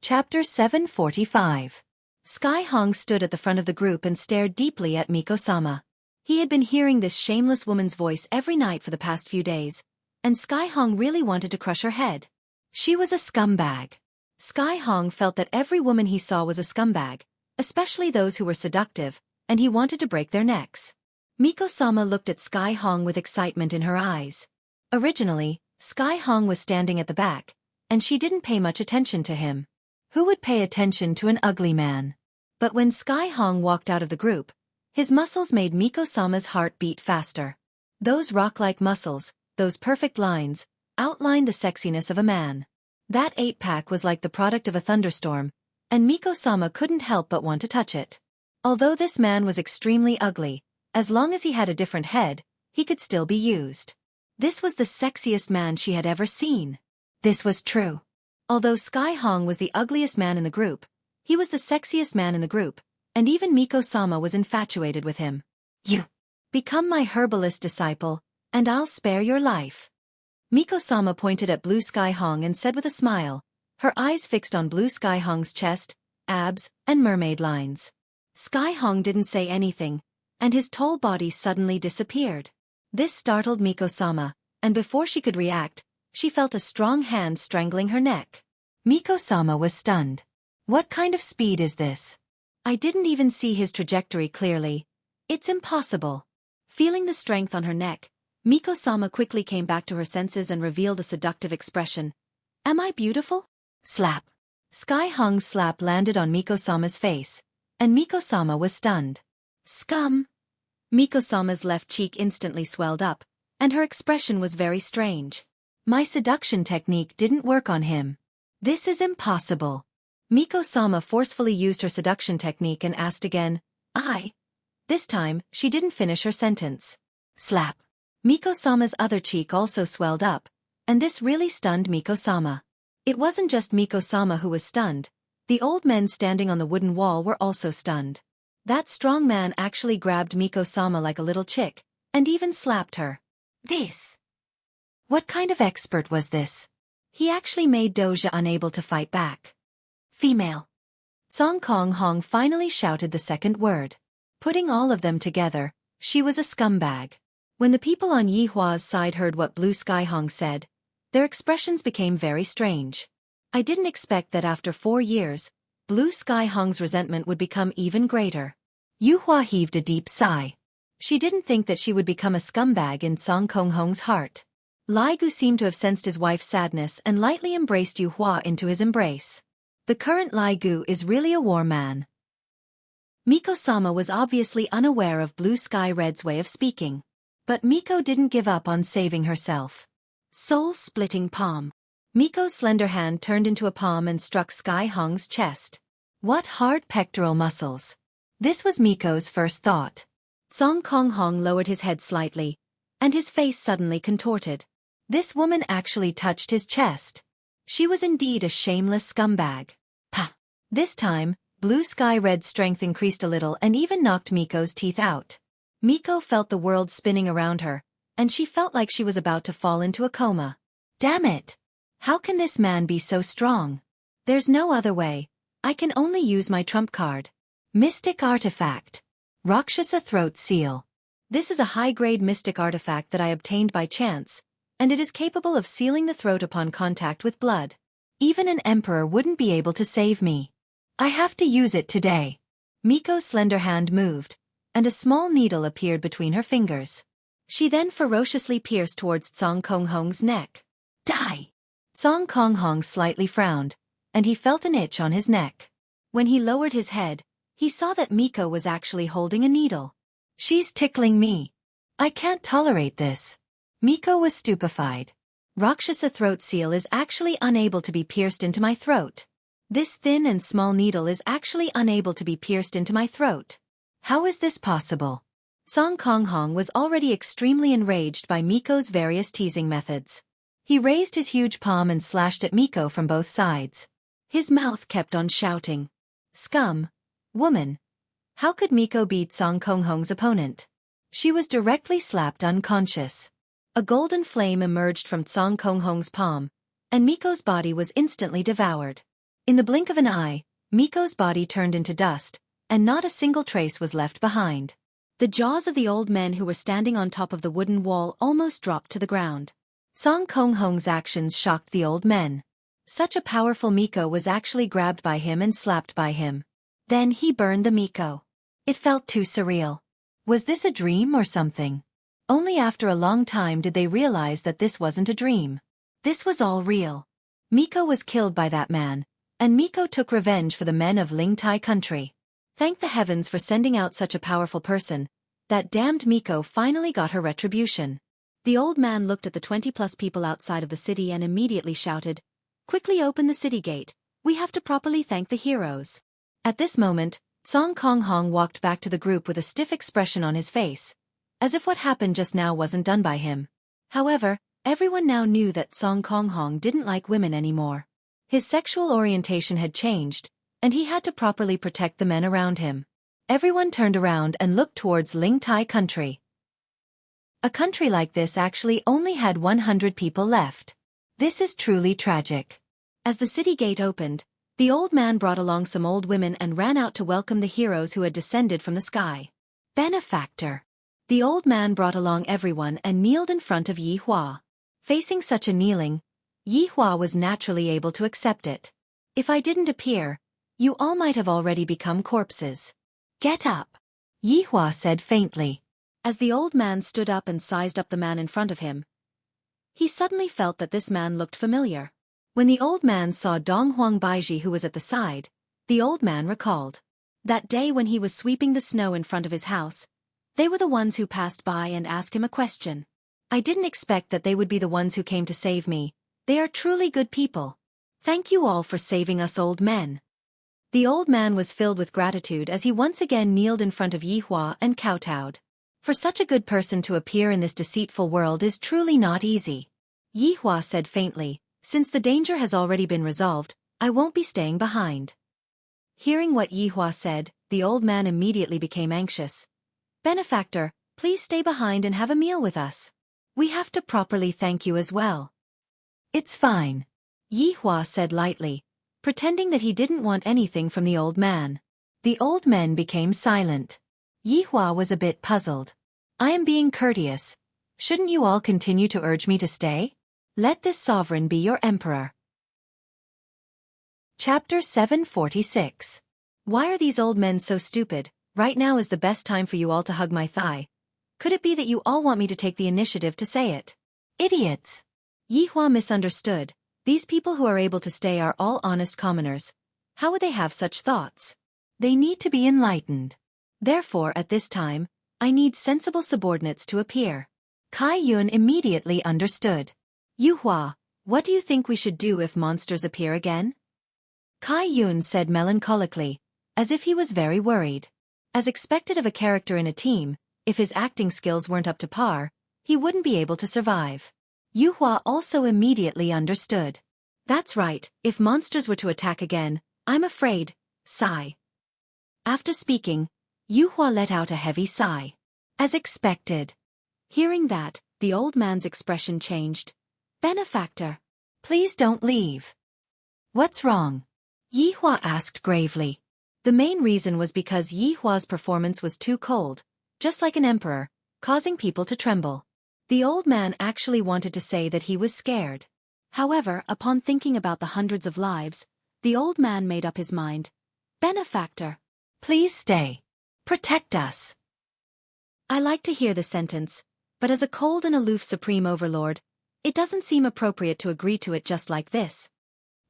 Chapter 745. Sky Hong stood at the front of the group and stared deeply at Miko-sama. He had been hearing this shameless woman's voice every night for the past few days, and Sky Hong really wanted to crush her head. She was a scumbag. Sky Hong felt that every woman he saw was a scumbag, especially those who were seductive, and he wanted to break their necks. Miko-sama looked at Sky Hong with excitement in her eyes. Originally, Sky Hong was standing at the back, and she didn't pay much attention to him. Who would pay attention to an ugly man? But when Sky Hong walked out of the group, his muscles made Miko-sama's heart beat faster. Those rock-like muscles, those perfect lines, outlined the sexiness of a man. That eight-pack was like the product of a thunderstorm, and Miko-sama couldn't help but want to touch it. Although this man was extremely ugly, as long as he had a different head, he could still be used. This was the sexiest man she had ever seen. This was true. Although Sky Hong was the ugliest man in the group, he was the sexiest man in the group, and even Miko-sama was infatuated with him. You become my herbalist disciple, and I'll spare your life. Miko-sama pointed at Blue Sky Hong and said with a smile, her eyes fixed on Blue Sky Hong's chest, abs, and mermaid lines. Sky Hong didn't say anything, and his tall body suddenly disappeared. This startled Miko-sama, and before she could react, she felt a strong hand strangling her neck. Miko-sama was stunned. What kind of speed is this? I didn't even see his trajectory clearly. It's impossible. Feeling the strength on her neck, Miko-sama quickly came back to her senses and revealed a seductive expression. Am I beautiful? Slap. Sky Hong's slap landed on Miko-sama's face, and Miko-sama was stunned. Scum! Miko-sama's left cheek instantly swelled up, and her expression was very strange. My seduction technique didn't work on him. This is impossible. Miko-sama forcefully used her seduction technique and asked again, This time, she didn't finish her sentence. Slap. Miko-sama's other cheek also swelled up, and this really stunned Miko-sama. It wasn't just Miko-sama who was stunned, the old men standing on the wooden wall were also stunned. That strong man actually grabbed Miko-sama like a little chick, and even slapped her. What kind of expert was this? He actually made Doja unable to fight back. Female. Song Kong Hong finally shouted the second word. Putting all of them together, she was a scumbag. When the people on Yi Hua's side heard what Blue Sky Hong said, their expressions became very strange. I didn't expect that after 4 years, Blue Sky Hong's resentment would become even greater. Yi Hua heaved a deep sigh. She didn't think that she would become a scumbag in Song Kong Hong's heart. Lai Gu seemed to have sensed his wife's sadness and lightly embraced Yi Hua into his embrace. The current Lai Gu is really a war man. Miko-sama was obviously unaware of Blue Sky Red's way of speaking. But Miko didn't give up on saving herself. Soul-splitting palm. Miko's slender hand turned into a palm and struck Sky Hong's chest. What hard pectoral muscles. This was Miko's first thought. Song Kong Hong lowered his head slightly, and his face suddenly contorted. This woman actually touched his chest. She was indeed a shameless scumbag. Pah! This time, Blue Sky Red's strength increased a little and even knocked Miko's teeth out. Miko felt the world spinning around her, and she felt like she was about to fall into a coma. Damn it! How can this man be so strong? There's no other way. I can only use my trump card. Mystic Artifact. Rakshasa Throat Seal. This is a high-grade mystic artifact that I obtained by chance, and it is capable of sealing the throat upon contact with blood. Even an emperor wouldn't be able to save me. I have to use it today. Miko's slender hand moved, and a small needle appeared between her fingers. She then ferociously pierced towards Song Kong Hong's neck. Die! Song Kong Hong slightly frowned, and he felt an itch on his neck. When he lowered his head, he saw that Miko was actually holding a needle. She's tickling me. I can't tolerate this. Miko was stupefied. Rakshasa Throat Seal is actually unable to be pierced into my throat. This thin and small needle is actually unable to be pierced into my throat. How is this possible? Song Kong Hong was already extremely enraged by Miko's various teasing methods. He raised his huge palm and slashed at Miko from both sides. His mouth kept on shouting. Scum! Woman! How could Miko beat Song Kong Hong's opponent? She was directly slapped unconscious. A golden flame emerged from Song Kong Hong's palm, and Miko's body was instantly devoured. In the blink of an eye, Miko's body turned into dust, and not a single trace was left behind. The jaws of the old men who were standing on top of the wooden wall almost dropped to the ground. Song Kong-hong's actions shocked the old men. Such a powerful Miko was actually grabbed by him and slapped by him. Then he burned the Miko. It felt too surreal. Was this a dream or something? Only after a long time did they realize that this wasn't a dream. This was all real. Miko was killed by that man, and Miko took revenge for the men of Lingtai country. Thank the heavens for sending out such a powerful person. That damned Miko finally got her retribution. The old man looked at the 20+ people outside of the city and immediately shouted, "Quickly open the city gate. We have to properly thank the heroes." At this moment, Song Kong-hong walked back to the group with a stiff expression on his face, as if what happened just now wasn't done by him. However, everyone now knew that Song Kong-hong didn't like women anymore. His sexual orientation had changed, and he had to properly protect the men around him. Everyone turned around and looked towards Lingtai country. A country like this actually only had 100 people left. This is truly tragic. As the city gate opened, the old man brought along some old women and ran out to welcome the heroes who had descended from the sky. Benefactor. The old man brought along everyone and kneeled in front of Yi Hua. Facing such a kneeling, Yi Hua was naturally able to accept it. If I didn't appear, you all might have already become corpses. Get up, Yi Hua said faintly. As the old man stood up and sized up the man in front of him, he suddenly felt that this man looked familiar. When the old man saw Dong Huang Baiji who was at the side, the old man recalled. That day when he was sweeping the snow in front of his house, they were the ones who passed by and asked him a question. I didn't expect that they would be the ones who came to save me. They are truly good people. Thank you all for saving us old men. The old man was filled with gratitude as he once again kneeled in front of Yi Hua and kowtowed. For such a good person to appear in this deceitful world is truly not easy. Yi Hua said faintly, "Since the danger has already been resolved, I won't be staying behind." Hearing what Yi Hua said, the old man immediately became anxious. "Benefactor, please stay behind and have a meal with us. We have to properly thank you as well." "It's fine," Yi Hua said lightly, pretending that he didn't want anything from the old man. The old men became silent. Yi Hua was a bit puzzled. "I am being courteous. Shouldn't you all continue to urge me to stay? Let this sovereign be your emperor." Chapter 746. Why are these old men so stupid? Right now is the best time for you all to hug my thigh. Could it be that you all want me to take the initiative to say it? Idiots! Yi Hua misunderstood. These people who are able to stay are all honest commoners. How would they have such thoughts? They need to be enlightened. Therefore, at this time, I need sensible subordinates to appear. Kai Yun immediately understood. "Yu Hua, what do you think we should do if monsters appear again?" Kai Yun said melancholically, as if he was very worried. As expected of a character in a team, if his acting skills weren't up to par, he wouldn't be able to survive. Yu Hua also immediately understood. "That's right, if monsters were to attack again, I'm afraid." Sigh. After speaking, Yu Hua let out a heavy sigh. As expected. Hearing that, the old man's expression changed. "Benefactor, please don't leave." "What's wrong?" Yi Hua asked gravely. The main reason was because Yi Hua's performance was too cold, just like an emperor, causing people to tremble. The old man actually wanted to say that he was scared. However, upon thinking about the hundreds of lives, the old man made up his mind. "Benefactor, please stay. Protect us." I like to hear the sentence, but as a cold and aloof supreme overlord, it doesn't seem appropriate to agree to it just like this.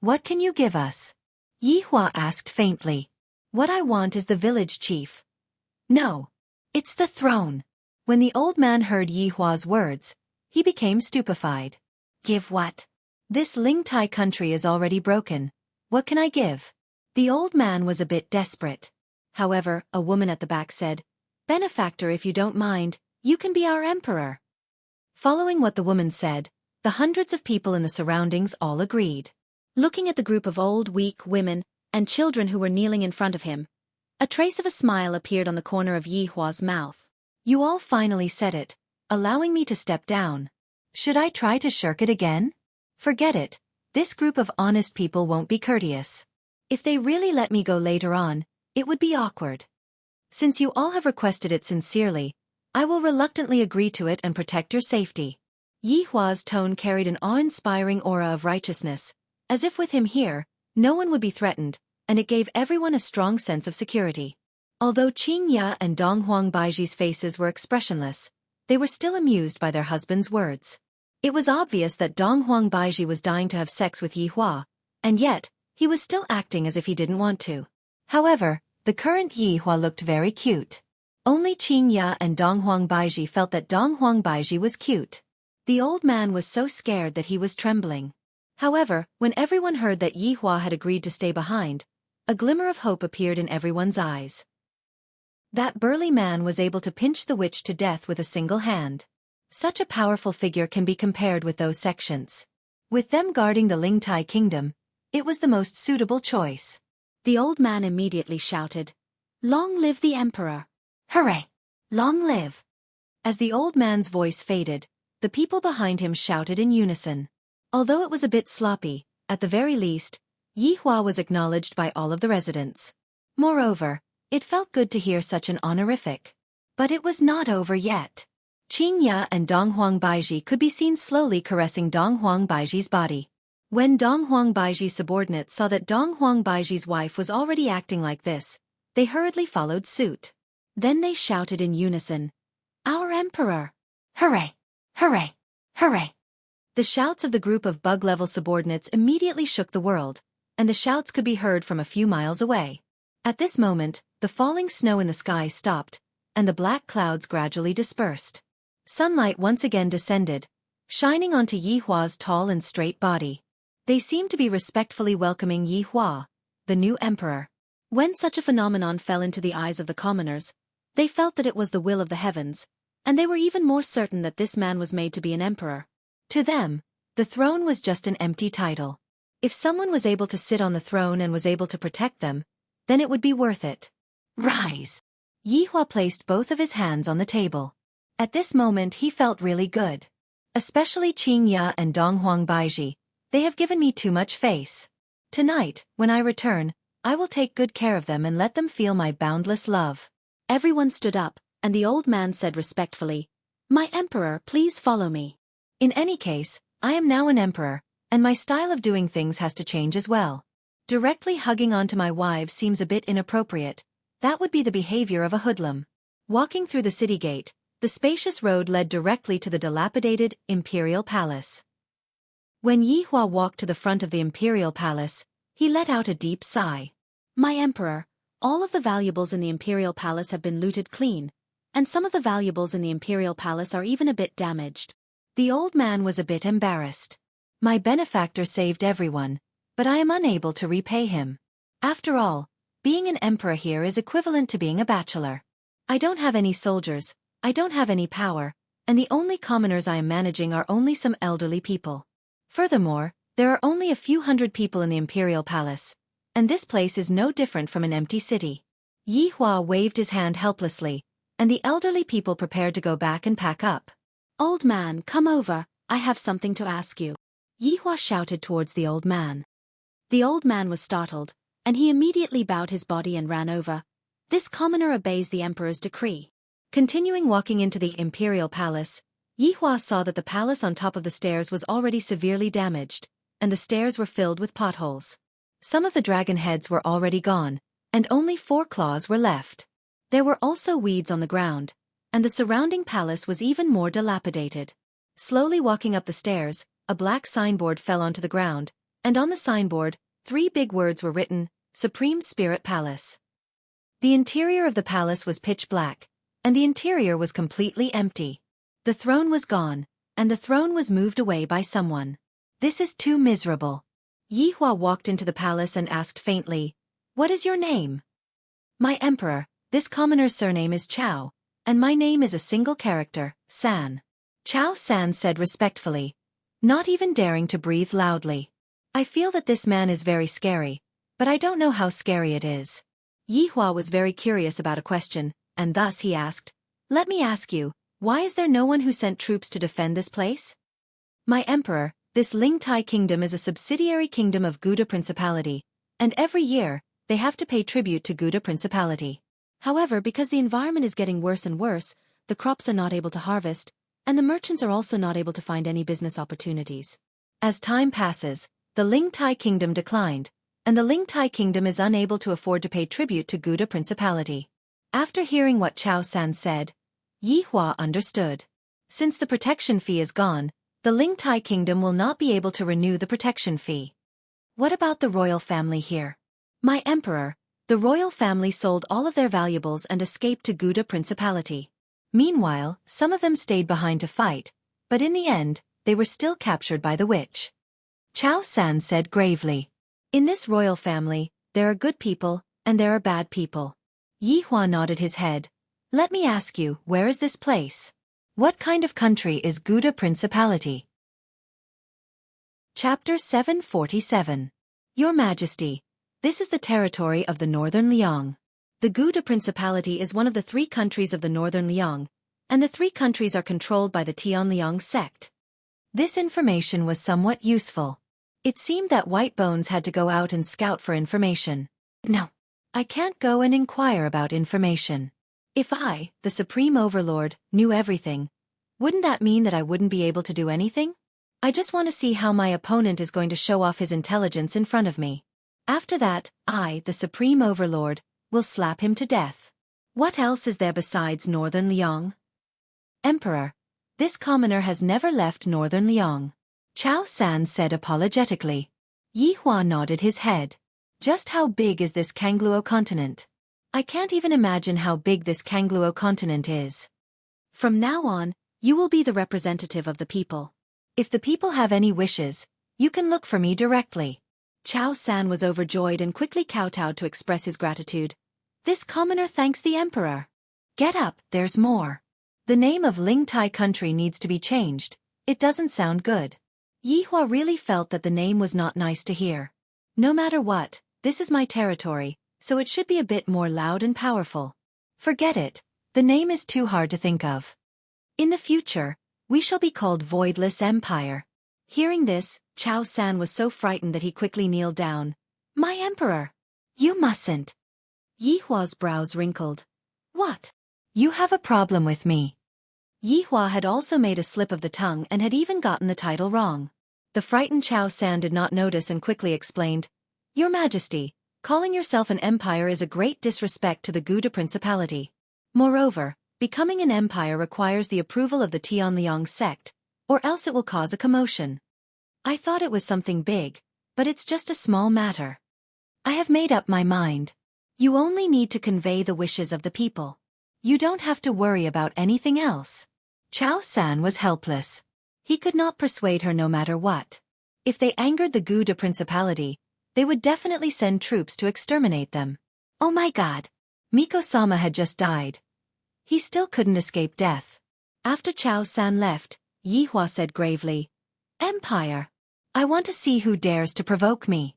"What can you give us?" Yi Hua asked faintly. "What I want is the village chief." "No. It's the throne." When the old man heard Yi Hua's words, he became stupefied. "Give what? This Lingtai country is already broken. What can I give?" The old man was a bit desperate. However, a woman at the back said, "Benefactor, if you don't mind, you can be our emperor." Following what the woman said, the hundreds of people in the surroundings all agreed. Looking at the group of old, weak women and children who were kneeling in front of him, a trace of a smile appeared on the corner of Yi Hua's mouth. "You all finally said it, allowing me to step down. Should I try to shirk it again? Forget it. This group of honest people won't be courteous." If they really let me go later on, it would be awkward. Since you all have requested it sincerely, I will reluctantly agree to it and protect your safety. Yi Hua's tone carried an awe-inspiring aura of righteousness, as if with him here, no one would be threatened, and it gave everyone a strong sense of security. Although Qing Ya and Dong Huang Baiji's faces were expressionless, they were still amused by their husband's words. It was obvious that Dong Huang Baiji was dying to have sex with Yi Hua, and yet, he was still acting as if he didn't want to. However, the current Yi Hua looked very cute. Only Qing Ya and Dong Huang Baiji felt that Dong Huang Baiji was cute. The old man was so scared that he was trembling. However, when everyone heard that Yi Hua had agreed to stay behind, a glimmer of hope appeared in everyone's eyes. That burly man was able to pinch the witch to death with a single hand. Such a powerful figure can be compared with those sections. With them guarding the Lingtai kingdom, it was the most suitable choice. The old man immediately shouted, "Long live the emperor! Hooray! Long live!" As the old man's voice faded, the people behind him shouted in unison. Although it was a bit sloppy, at the very least, Yi Hua was acknowledged by all of the residents. Moreover, it felt good to hear such an honorific. But it was not over yet. Qing Ya and Dong Huang Baiji could be seen slowly caressing Dong Huang Baiji's body. When Dong Huang Baiji's subordinates saw that Dong Huang Baiji's wife was already acting like this, they hurriedly followed suit. Then they shouted in unison, "Our emperor! Hooray! Hooray! Hooray!" The shouts of the group of bug-level subordinates immediately shook the world, and the shouts could be heard from a few miles away. At this moment, the falling snow in the sky stopped, and the black clouds gradually dispersed. Sunlight once again descended, shining onto Yi Hua's tall and straight body. They seemed to be respectfully welcoming Yi Hua, the new emperor. When such a phenomenon fell into the eyes of the commoners, they felt that it was the will of the heavens, and they were even more certain that this man was made to be an emperor. To them, the throne was just an empty title. If someone was able to sit on the throne and was able to protect them, then it would be worth it. Rise! Yi Hua placed both of his hands on the table. At this moment he felt really good. Especially Qing Ya and Dong Huang Baiji, they have given me too much face. Tonight, when I return, I will take good care of them and let them feel my boundless love. Everyone stood up, and the old man said respectfully, "My emperor, please follow me. In any case, I am now an emperor, and my style of doing things has to change as well. Directly hugging onto my wives seems a bit inappropriate. That would be the behavior of a hoodlum." Walking through the city gate, the spacious road led directly to the dilapidated imperial palace. When Yi Hua walked to the front of the imperial palace, he let out a deep sigh. "My emperor, all of the valuables in the imperial palace have been looted clean, and some of the valuables in the imperial palace are even a bit damaged." The old man was a bit embarrassed. "My benefactor saved everyone, but I am unable to repay him. After all, being an emperor here is equivalent to being a bachelor. I don't have any soldiers, I don't have any power, and the only commoners I am managing are only some elderly people. Furthermore, there are only a few hundred people in the imperial palace, and this place is no different from an empty city." Yi Hua waved his hand helplessly, and the elderly people prepared to go back and pack up. "Old man, come over, I have something to ask you." Yi Hua shouted towards the old man. The old man was startled, and he immediately bowed his body and ran over. This commoner obeys the emperor's decree. Continuing walking into the imperial palace, Yi Hua saw that the palace on top of the stairs was already severely damaged, and the stairs were filled with potholes. Some of the dragon heads were already gone, and only 4 claws were left. There were also weeds on the ground, and the surrounding palace was even more dilapidated. Slowly walking up the stairs, a black signboard fell onto the ground, and on the signboard, 3 big words were written, "Supreme Spirit Palace." The interior of the palace was pitch black, and the interior was completely empty. The throne was gone, and the throne was moved away by someone. "This is too miserable." Yi Hua walked into the palace and asked faintly, "What is your name?" "My emperor, this commoner's surname is Chao, and my name is a single character, San." Chao San said respectfully, not even daring to breathe loudly. "I feel that this man is very scary, but I don't know how scary it is." Yi Hua was very curious about a question, and thus he asked, "Let me ask you, why is there no one who sent troops to defend this place?" "My emperor, this Lingtai kingdom is a subsidiary kingdom of Guda Principality, And every year, they have to pay tribute to Gouda Principality. However, because the environment is getting worse and worse, the crops are not able to harvest, and the merchants are also not able to find any business opportunities. As time passes, the Lingtai kingdom declined, and the Lingtai kingdom is unable to afford to pay tribute to Gouda Principality. After hearing what Xiaofan said, Yi Hua understood. Since the protection fee is gone, the Lingtai kingdom will not be able to renew the protection fee. What about the royal family here? My emperor, the royal family sold all of their valuables and escaped to Gouda Principality. Meanwhile, some of them stayed behind to fight, but in the end, they were still captured by the witch. Xiaofan said gravely. In this royal family, there are good people, and there are bad people. Yi Hua nodded his head. Let me ask you, where is this place? What kind of country is Gouda Principality? Chapter 747. Your Majesty, this is the territory of the Northern Liang. The Gouda Principality is one of the 3 countries of the Northern Liang, and the 3 countries are controlled by the Tianliang sect. This information was somewhat useful. It seemed that White Bones had to go out and scout for information. No, I can't go and inquire about information. If I, the Supreme Overlord, knew everything, wouldn't that mean that I wouldn't be able to do anything? I just want to see how my opponent is going to show off his intelligence in front of me. After that, I, the Supreme Overlord, will slap him to death. What else is there besides Northern Liang? Emperor, this commoner has never left Northern Liang. Xiaofan said apologetically. Yi Hua nodded his head. Just how big is this Kangluo continent? I can't even imagine how big this Kangluo continent is. From now on, you will be the representative of the people. If the people have any wishes, you can look for me directly. Xiaofan was overjoyed and quickly kowtowed to express his gratitude. This commoner thanks the emperor. Get up, there's more. The name of Lingtai country needs to be changed. It doesn't sound good. Yi Hua really felt that the name was not nice to hear. No matter what, this is my territory, so it should be a bit more loud and powerful. Forget it, the name is too hard to think of. In the future, we shall be called Voidless Empire. Hearing this, Xiaofan was so frightened that he quickly kneeled down. My emperor! You mustn't. Yi Hua's brows wrinkled. What? You have a problem with me. Yi Hua had also made a slip of the tongue and had even gotten the title wrong. The frightened Xiaofan did not notice and quickly explained, Your Majesty, calling yourself an empire is a great disrespect to the Gouda Principality. Moreover, becoming an empire requires the approval of the Tianliang sect, or else it will cause a commotion. I thought it was something big, but it's just a small matter. I have made up my mind. You only need to convey the wishes of the people. You don't have to worry about anything else. Xiaofan was helpless. He could not persuade her no matter what. If they angered the Gouda Principality, they would definitely send troops to exterminate them. Oh my god! Miko-sama had just died. He still couldn't escape death. After Xiaofan left, Yi Hua said gravely, Empire! I want to see who dares to provoke me.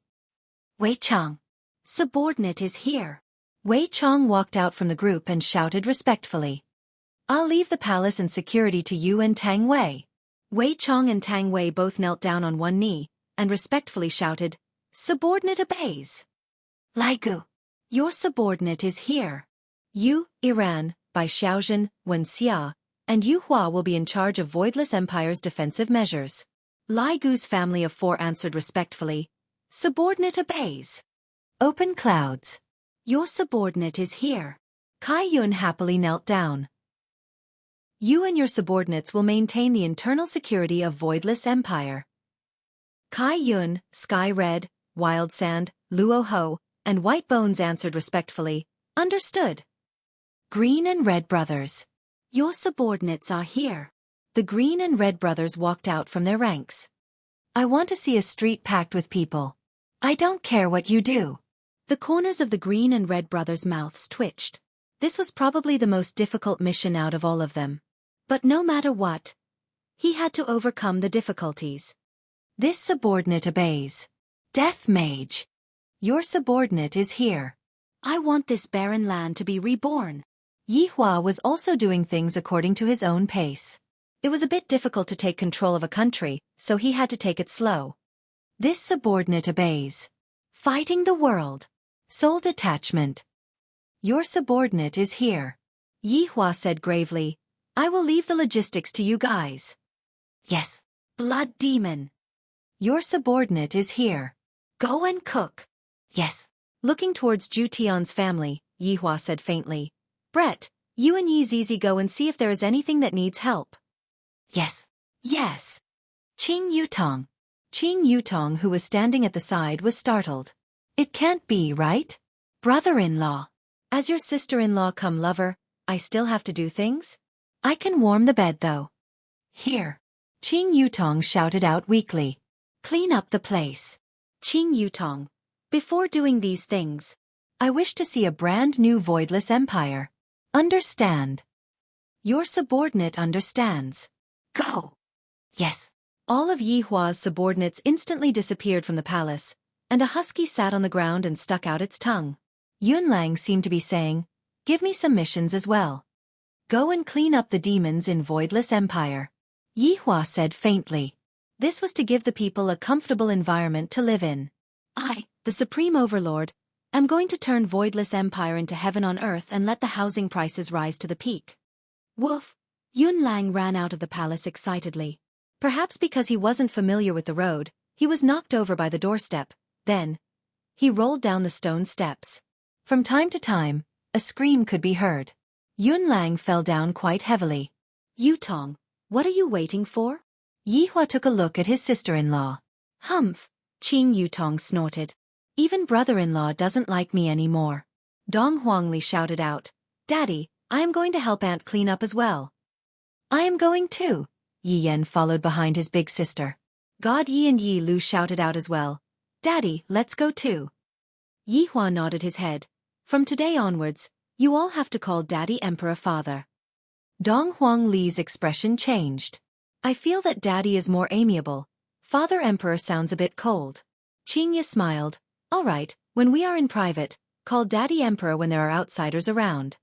Wei Chang. Subordinate is here. Wei Chang walked out from the group and shouted respectfully. I'll leave the palace and security to you and Tang Wei. Wei Chang and Tang Wei both knelt down on one knee, and respectfully shouted, Subordinate obeys. Ligu. Your subordinate is here. You, Iran, by Xiaozhen, Wuxia, and Yu Hua will be in charge of Voidless Empire's defensive measures. Lai Gu's family of 4 answered respectfully, Subordinate obeys. Open clouds. Your subordinate is here. Kai Yun happily knelt down. You and your subordinates will maintain the internal security of Voidless Empire. Kai Yun, Sky Red, Wild Sand, Luo Ho, and White Bones answered respectfully, Understood. Green and Red Brothers. Your subordinates are here. The Green and Red Brothers walked out from their ranks. I want to see a street packed with people. I don't care what you do. The corners of the Green and Red Brothers' mouths twitched. This was probably the most difficult mission out of all of them. But no matter what, he had to overcome the difficulties. This subordinate obeys. Death Mage. Your subordinate is here. I want this barren land to be reborn. Yi Hua was also doing things according to his own pace. It was a bit difficult to take control of a country, so he had to take it slow. This subordinate obeys. Fighting the world. Soul detachment. Your subordinate is here. Yi Hua said gravely. I will leave the logistics to you guys. Yes. Blood demon. Your subordinate is here. Go and cook. Yes. Looking towards Ju Tian's family, Yi Hua said faintly. Brett, you and Yi Zizi go and see if there is anything that needs help. Yes. Yes. Qing Yutong. Qing Yutong, who was standing at the side, was startled. It can't be, right? Brother-in-law. As your sister-in-law come lover, I still have to do things? I can warm the bed though. Here. Qing Yutong shouted out weakly. Clean up the place. Qing Yutong. Before doing these things, I wish to see a brand new voidless empire. Understand. Your subordinate understands. Go. Yes. All of Yi Hua's subordinates instantly disappeared from the palace, and a husky sat on the ground and stuck out its tongue. Yunlang seemed to be saying, give me some missions as well. Go and clean up the demons in Voidless Empire. Yi Hua said faintly. This was to give the people a comfortable environment to live in. I, the Supreme Overlord, am going to turn Voidless Empire into heaven on earth and let the housing prices rise to the peak. Woof! Yunlang ran out of the palace excitedly. Perhaps because he wasn't familiar with the road, he was knocked over by the doorstep. Then, he rolled down the stone steps. From time to time, a scream could be heard. Yunlang fell down quite heavily. Yutong, what are you waiting for? Yi Hua took a look at his sister-in-law. Humph, Qing Yutong snorted. Even brother-in-law doesn't like me anymore. Dong Huangli shouted out, Daddy, I am going to help Aunt clean up as well. I am going too. Yi Yan followed behind his big sister. God Yi and Yi Lu shouted out as well. Daddy, let's go too. Yi Hua nodded his head. From today onwards, you all have to call Daddy Emperor Father. Dong Huangli's expression changed. I feel that Daddy is more amiable. Father Emperor sounds a bit cold. Qingya smiled. All right, when we are in private, call Daddy Emperor when there are outsiders around.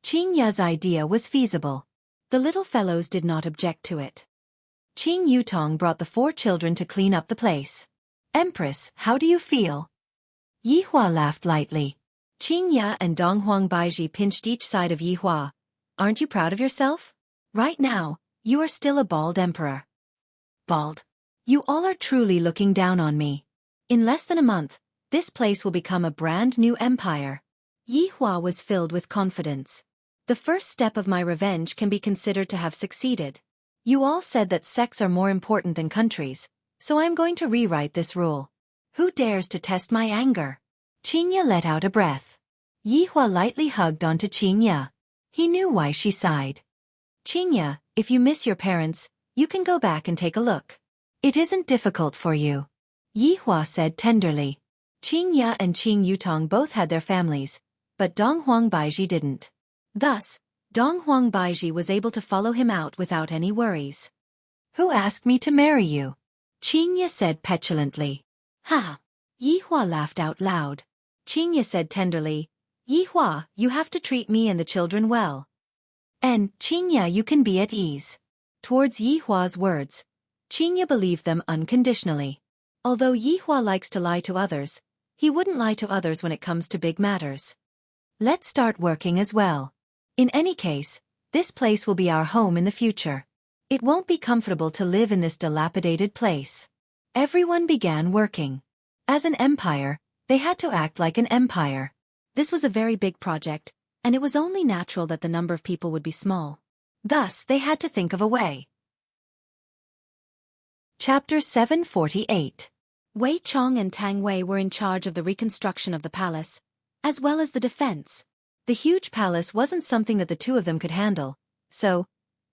Qingya's idea was feasible. The little fellows did not object to it. Qing Yutong brought the 4 children to clean up the place. Empress, how do you feel? Yi Hua laughed lightly. Qingya and Donghuang Baiji pinched each side of Yi Hua. Aren't you proud of yourself? Right now, you are still a bald emperor. Bald. You all are truly looking down on me. In less than a month, this place will become a brand new empire. Yi Hua was filled with confidence. The first step of my revenge can be considered to have succeeded. You all said that sects are more important than countries, so I am going to rewrite this rule. Who dares to test my anger? Qingya let out a breath. Yi Hua lightly hugged onto Qingya. He knew why she sighed. Qingya, if you miss your parents, you can go back and take a look. It isn't difficult for you. Yi Hua said tenderly. Qingya and Qing Yutong both had their families, but Donghuang Baiji didn't. Thus, Donghuang Baiji was able to follow him out without any worries. Who asked me to marry you? Qingya said petulantly. Ha! Yi Hua laughed out loud. Qingya said tenderly, Yi Hua, you have to treat me and the children well. And, Qingya, you can be at ease. Towards Yi Hua's words, Qingya believed them unconditionally. Although Yi Hua likes to lie to others, he wouldn't lie to others when it comes to big matters. Let's start working as well. In any case, this place will be our home in the future. It won't be comfortable to live in this dilapidated place. Everyone began working. As an empire, they had to act like an empire. This was a very big project, and it was only natural that the number of people would be small. Thus, they had to think of a way. Chapter 748. Wei Chong and Tang Wei were in charge of the reconstruction of the palace, as well as the defense. The huge palace wasn't something that the two of them could handle, so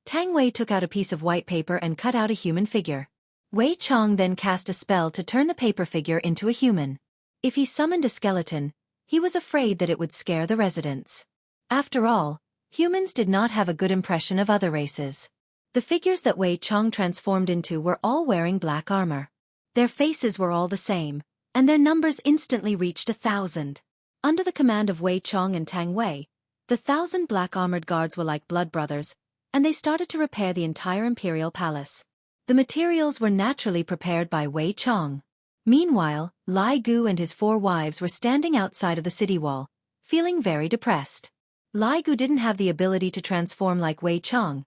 Tang Wei took out a piece of white paper and cut out a human figure. Wei Chong then cast a spell to turn the paper figure into a human. If he summoned a skeleton, he was afraid that it would scare the residents. After all, humans did not have a good impression of other races. The figures that Wei Chong transformed into were all wearing black armor. Their faces were all the same, and their numbers instantly reached 1,000. Under the command of Wei Chong and Tang Wei, the 1,000 black-armored guards were like blood brothers, and they started to repair the entire imperial palace. The materials were naturally prepared by Wei Chong. Meanwhile, Lai Gu and his 4 wives were standing outside of the city wall, feeling very depressed. Lai Gu didn't have the ability to transform like Wei Chong,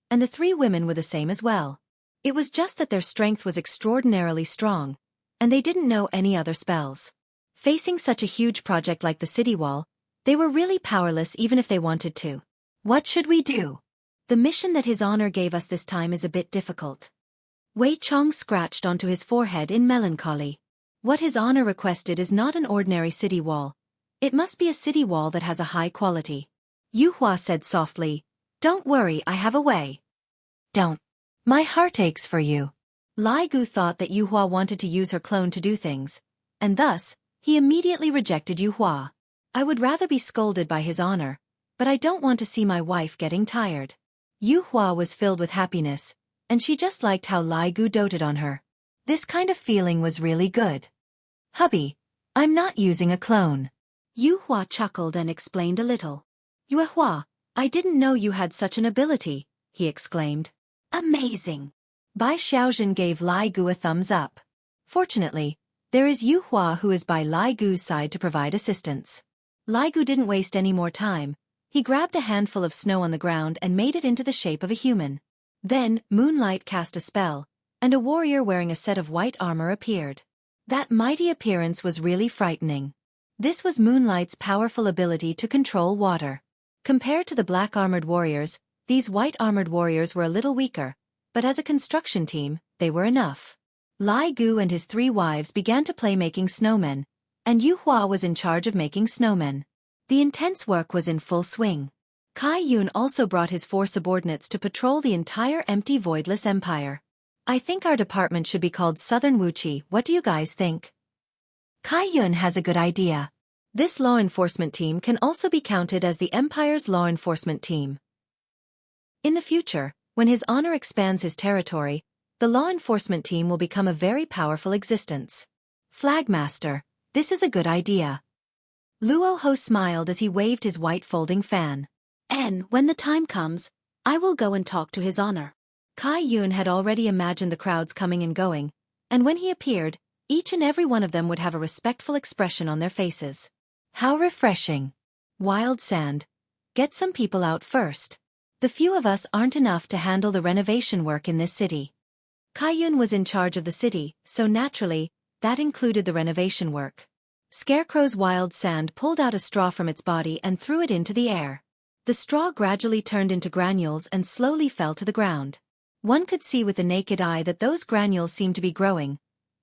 and the 3 women were the same as well. It was just that their strength was extraordinarily strong, and they didn't know any other spells. Facing such a huge project like the city wall, they were really powerless even if they wanted to. What should we do? The mission that His Honor gave us this time is a bit difficult. Wei Chong scratched onto his forehead in melancholy. What His Honor requested is not an ordinary city wall. It must be a city wall that has a high quality. Yu Hua said softly, "Don't worry, I have a way." "Don't. My heart aches for you." Lai Gu thought that Yu Hua wanted to use her clone to do things, and thus, he immediately rejected Yu Hua. "I would rather be scolded by His Honor, but I don't want to see my wife getting tired." Yu Hua was filled with happiness, and she just liked how Lai Gu doted on her. This kind of feeling was really good. "Hubby, I'm not using a clone." Yu Hua chuckled and explained a little. "Yu Hua, I didn't know you had such an ability," he exclaimed. "Amazing." Bai Xiaojin gave Lai Gu a thumbs up. Fortunately, there is Yu Hua who is by Lai Gu's side to provide assistance. Lai Gu didn't waste any more time. He grabbed a handful of snow on the ground and made it into the shape of a human. Then, Moonlight cast a spell, and a warrior wearing a set of white armor appeared. That mighty appearance was really frightening. This was Moonlight's powerful ability to control water. Compared to the black-armored warriors, these white-armored warriors were a little weaker, but as a construction team, they were enough. Lai Gu and his 3 wives began to play making snowmen, and Yu Hua was in charge of making snowmen. The intense work was in full swing. Kai Yun also brought his 4 subordinates to patrol the entire empty voidless empire. "I think our department should be called Southern Wuxia. What do you guys think?" Kai Yun has a good idea. This law enforcement team can also be counted as the Empire's law enforcement team. In the future, when His Honor expands his territory, the law enforcement team will become a very powerful existence. "Flagmaster, this is a good idea." Luo Ho smiled as he waved his white folding fan. "And when the time comes, I will go and talk to His Honor." Kai Yun had already imagined the crowds coming and going, and when he appeared, each and every one of them would have a respectful expression on their faces. How refreshing. Wild Sand. Get some people out first. The few of us aren't enough to handle the renovation work in this city. Kai Yun was in charge of the city, so naturally, that included the renovation work. Scarecrow's Wild Sand pulled out a straw from its body and threw it into the air. The straw gradually turned into granules and slowly fell to the ground. One could see with the naked eye that those granules seemed to be growing,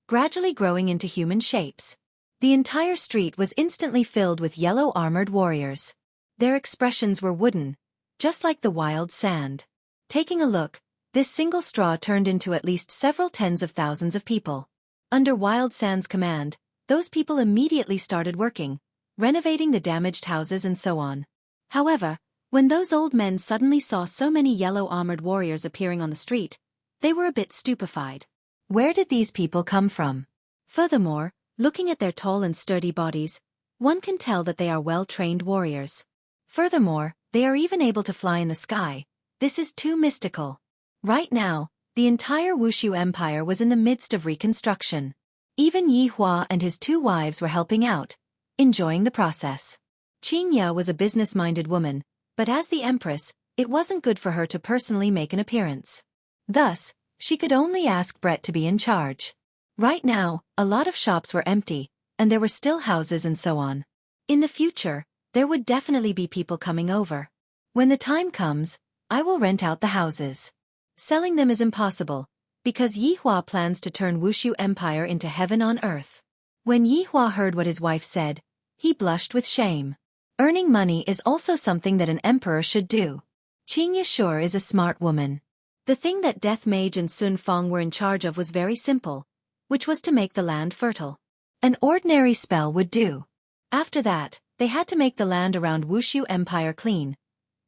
gradually growing into human shapes. The entire street was instantly filled with yellow-armored warriors. Their expressions were wooden, just like the wild sand. Taking a look, this single straw turned into at least several tens of thousands of people. Under Wild Sand's command, those people immediately started working, renovating the damaged houses and so on. However, when those old men suddenly saw so many yellow-armored warriors appearing on the street, they were a bit stupefied. Where did these people come from? Furthermore, looking at their tall and sturdy bodies, one can tell that they are well-trained warriors. Furthermore, they are even able to fly in the sky. This is too mystical. Right now, the entire Wuxia Empire was in the midst of reconstruction. Even Yi Hua and his 2 wives were helping out, enjoying the process. Qing Ya was a business-minded woman, but as the Empress, it wasn't good for her to personally make an appearance. Thus, she could only ask Brett to be in charge. Right now, a lot of shops were empty, and there were still houses and so on. In the future, there would definitely be people coming over. When the time comes, I will rent out the houses. Selling them is impossible, because Yi Hua plans to turn Wuxia Empire into heaven on earth. When Yi Hua heard what his wife said, he blushed with shame. Earning money is also something that an emperor should do. Qing Yashur is a smart woman. The thing that Death Mage and Sun Fong were in charge of was very simple, which was to make the land fertile. An ordinary spell would do. After that, they had to make the land around Wuxia Empire clean,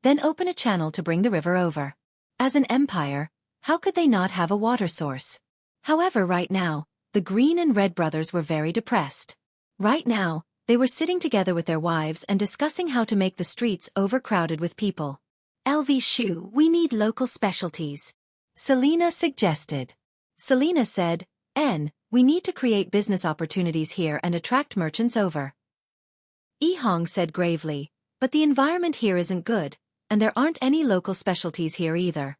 then open a channel to bring the river over. As an empire, how could they not have a water source? However, right now, the Green and Red brothers were very depressed. Right now, they were sitting together with their wives and discussing how to make the streets overcrowded with people. "LV Shu, we need local specialties," Selena suggested. Selena said, We need to create business opportunities here and attract merchants over. Yi Hong said gravely, but the environment here isn't good, and there aren't any local specialties here either.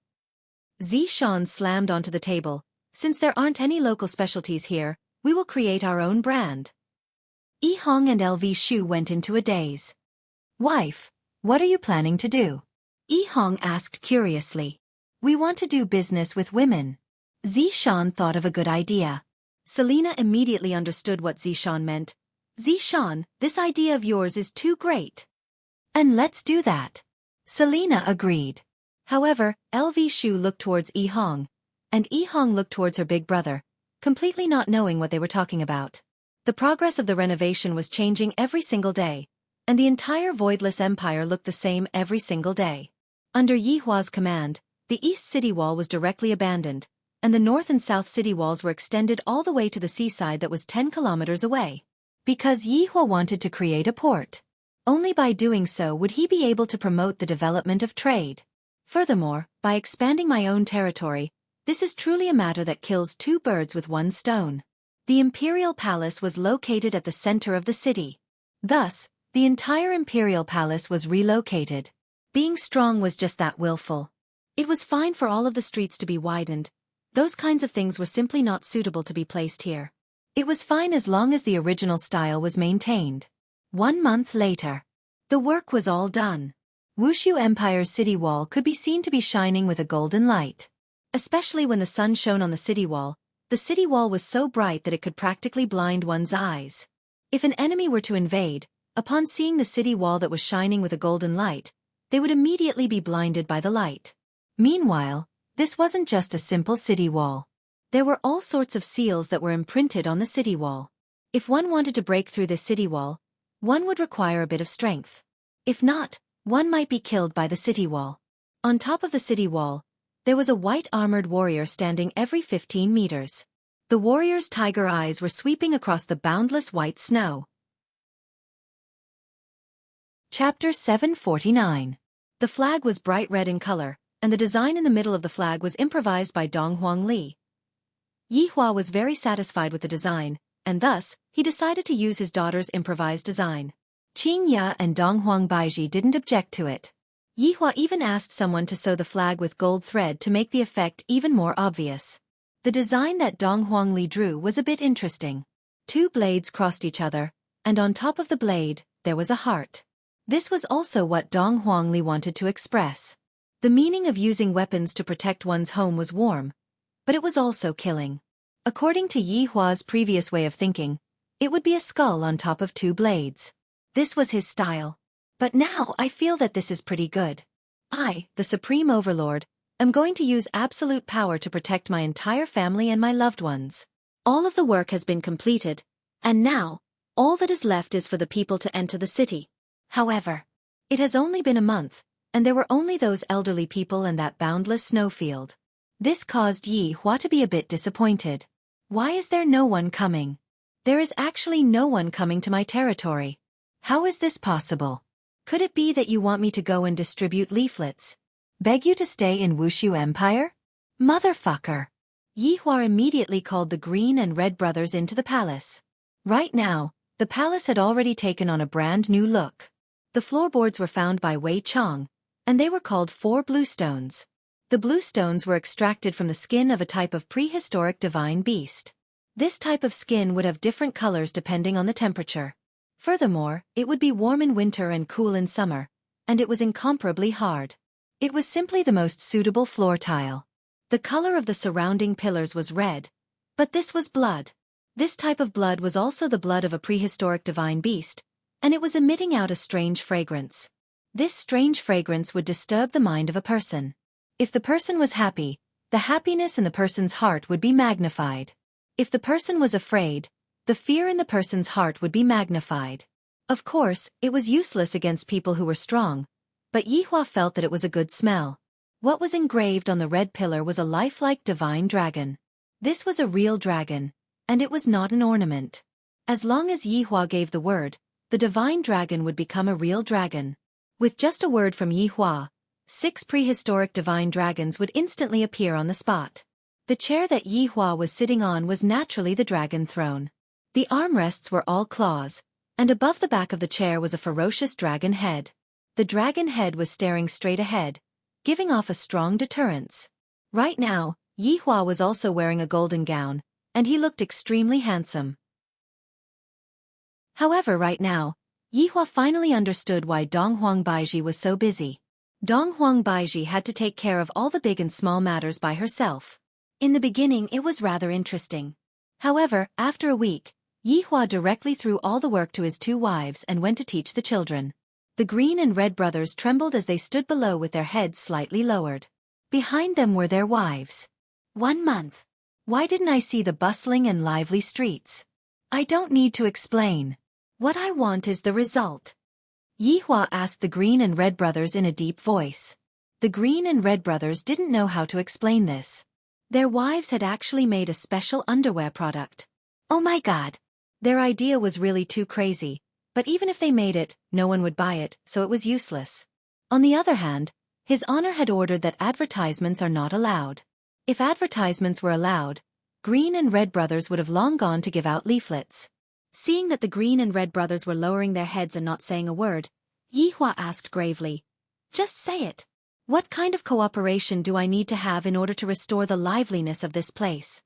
Xiaofan slammed onto the table. Since there aren't any local specialties here, we will create our own brand. Yi Hong and LV Shu went into a daze. Wife, what are you planning to do? Yi Hong asked curiously. We want to do business with women. Xiaofan thought of a good idea. Selena immediately understood what Xiaofan meant. Xiaofan, this idea of yours is too great. And let's do that. Selena agreed. However, LV Shu looked towards Yi Hong, and Yi Hong looked towards her big brother, completely not knowing what they were talking about. The progress of the renovation was changing every single day, and the entire voidless empire looked the same every single day. Under Yi Hua's command, the east city wall was directly abandoned, and the north and south city walls were extended all the way to the seaside that was 10 kilometers away. Because Yi Hua wanted to create a port. Only by doing so would he be able to promote the development of trade. Furthermore, by expanding my own territory, this is truly a matter that kills two birds with one stone. The imperial palace was located at the center of the city. Thus, the entire imperial palace was relocated. Being strong was just that willful. It was fine for all of the streets to be widened. Those kinds of things were simply not suitable to be placed here. It was fine as long as the original style was maintained. 1 month later, the work was all done. Wuxia Empire's city wall could be seen to be shining with a golden light. Especially when the sun shone on the city wall was so bright that it could practically blind one's eyes. If an enemy were to invade, upon seeing the city wall that was shining with a golden light, they would immediately be blinded by the light. Meanwhile, this wasn't just a simple city wall. There were all sorts of seals that were imprinted on the city wall. If one wanted to break through this city wall, one would require a bit of strength. If not, one might be killed by the city wall. On top of the city wall, there was a white armored warrior standing every 15 meters. The warrior's tiger eyes were sweeping across the boundless white snow. Chapter 749. The flag was bright red in color, and the design in the middle of the flag was improvised by Dong Huang Li. Yi Hua was very satisfied with the design, and thus, he decided to use his daughter's improvised design. Qing Ya and Dong Huang Baiji didn't object to it. Yi Hua even asked someone to sew the flag with gold thread to make the effect even more obvious. The design that Dong Huang Li drew was a bit interesting. 2 blades crossed each other, and on top of the blade, there was a heart. This was also what Dong Huang Li wanted to express. The meaning of using weapons to protect one's home was warm, but it was also killing. According to Yi Hua's previous way of thinking, it would be a skull on top of 2 blades. This was his style. But now I feel that this is pretty good. I, the Supreme Overlord, am going to use absolute power to protect my entire family and my loved ones. All of the work has been completed, and now, all that is left is for the people to enter the city. However, it has only been a month, and there were only those elderly people and that boundless snowfield. This caused Yi Hua to be a bit disappointed. Why is there no one coming? There is actually no one coming to my territory. How is this possible? Could it be that you want me to go and distribute leaflets? Beg you to stay in Wuxia Empire? Motherfucker! Yi Hua immediately called the Green and Red brothers into the palace. Right now, the palace had already taken on a brand new look. The floorboards were found by Wei Chong, and they were called 4 bluestones. The bluestones were extracted from the skin of a type of prehistoric divine beast. This type of skin would have different colors depending on the temperature. Furthermore, it would be warm in winter and cool in summer, and it was incomparably hard. It was simply the most suitable floor tile. The color of the surrounding pillars was red, but this was blood. This type of blood was also the blood of a prehistoric divine beast, and it was emitting out a strange fragrance. This strange fragrance would disturb the mind of a person. If the person was happy, the happiness in the person's heart would be magnified. If the person was afraid, the fear in the person's heart would be magnified. Of course, it was useless against people who were strong, but Yi Hua felt that it was a good smell. What was engraved on the red pillar was a lifelike divine dragon. This was a real dragon, and it was not an ornament. As long as Yi Hua gave the word, the divine dragon would become a real dragon. With just a word from Yi Hua, 6 prehistoric divine dragons would instantly appear on the spot. The chair that Yi Hua was sitting on was naturally the dragon throne. The armrests were all claws, and above the back of the chair was a ferocious dragon head. The dragon head was staring straight ahead, giving off a strong deterrence. Right now, Yi Hua was also wearing a golden gown, and he looked extremely handsome. However, right now, Yi Hua finally understood why Donghuang Baiji was so busy. Donghuang Baiji had to take care of all the big and small matters by herself. In the beginning it was rather interesting. However, after a week, Yi Hua directly threw all the work to his two wives and went to teach the children. The green and red brothers trembled as they stood below with their heads slightly lowered. Behind them were their wives. 1 month. Why didn't I see the bustling and lively streets? I don't need to explain. What I want is the result. Yi Hua asked the green and red brothers in a deep voice. The green and red brothers didn't know how to explain this. Their wives had actually made a special underwear product. Oh my god! Their idea was really too crazy, but even if they made it, no one would buy it, so it was useless. On the other hand, His Honor had ordered that advertisements are not allowed. If advertisements were allowed, green and red brothers would have long gone to give out leaflets. Seeing that the green and red brothers were lowering their heads and not saying a word, Yi Hua asked gravely, "Just say it. What kind of cooperation do I need to have in order to restore the liveliness of this place?"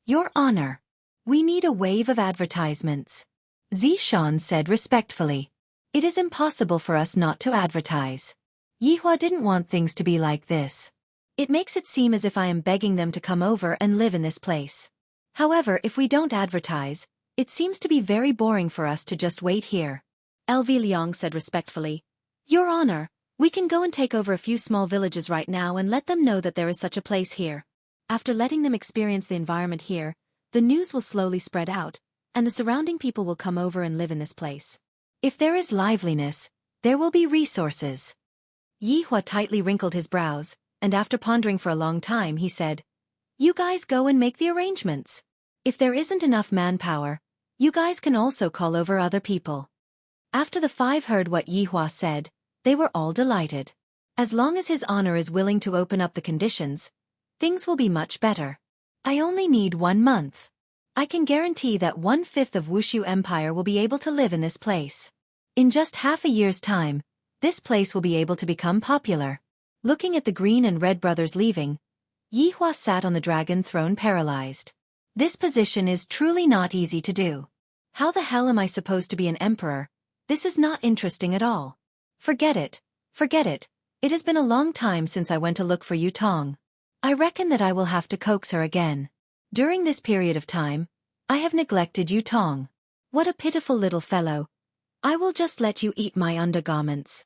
"Your Honor, we need a wave of advertisements," Zishan said respectfully. "It is impossible for us not to advertise." Yi Hua didn't want things to be like this. It makes it seem as if I am begging them to come over and live in this place. However, if we don't advertise, it seems to be very boring for us to just wait here. LV Liang said respectfully, "Your Honor, we can go and take over a few small villages right now and let them know that there is such a place here. After letting them experience the environment here, the news will slowly spread out, and the surrounding people will come over and live in this place. If there is liveliness, there will be resources." Yi Hua tightly wrinkled his brows, and after pondering for a long time he said, "You guys go and make the arrangements. If there isn't enough manpower, you guys can also call over other people." After the 5 heard what Yi Hua said, they were all delighted. As long as His Honor is willing to open up the conditions, things will be much better. I only need 1 month. I can guarantee that 1/5 of Wuxia Empire will be able to live in this place. In just half a year's time, this place will be able to become popular. Looking at the green and red brothers leaving, Yi Hua sat on the dragon throne paralyzed. This position is truly not easy to do. How the hell am I supposed to be an emperor? This is not interesting at all. Forget it. Forget it. It has been a long time since I went to look for Yu Tong. I reckon that I will have to coax her again. During this period of time, I have neglected Yu Tong. What a pitiful little fellow. I will just let you eat my undergarments.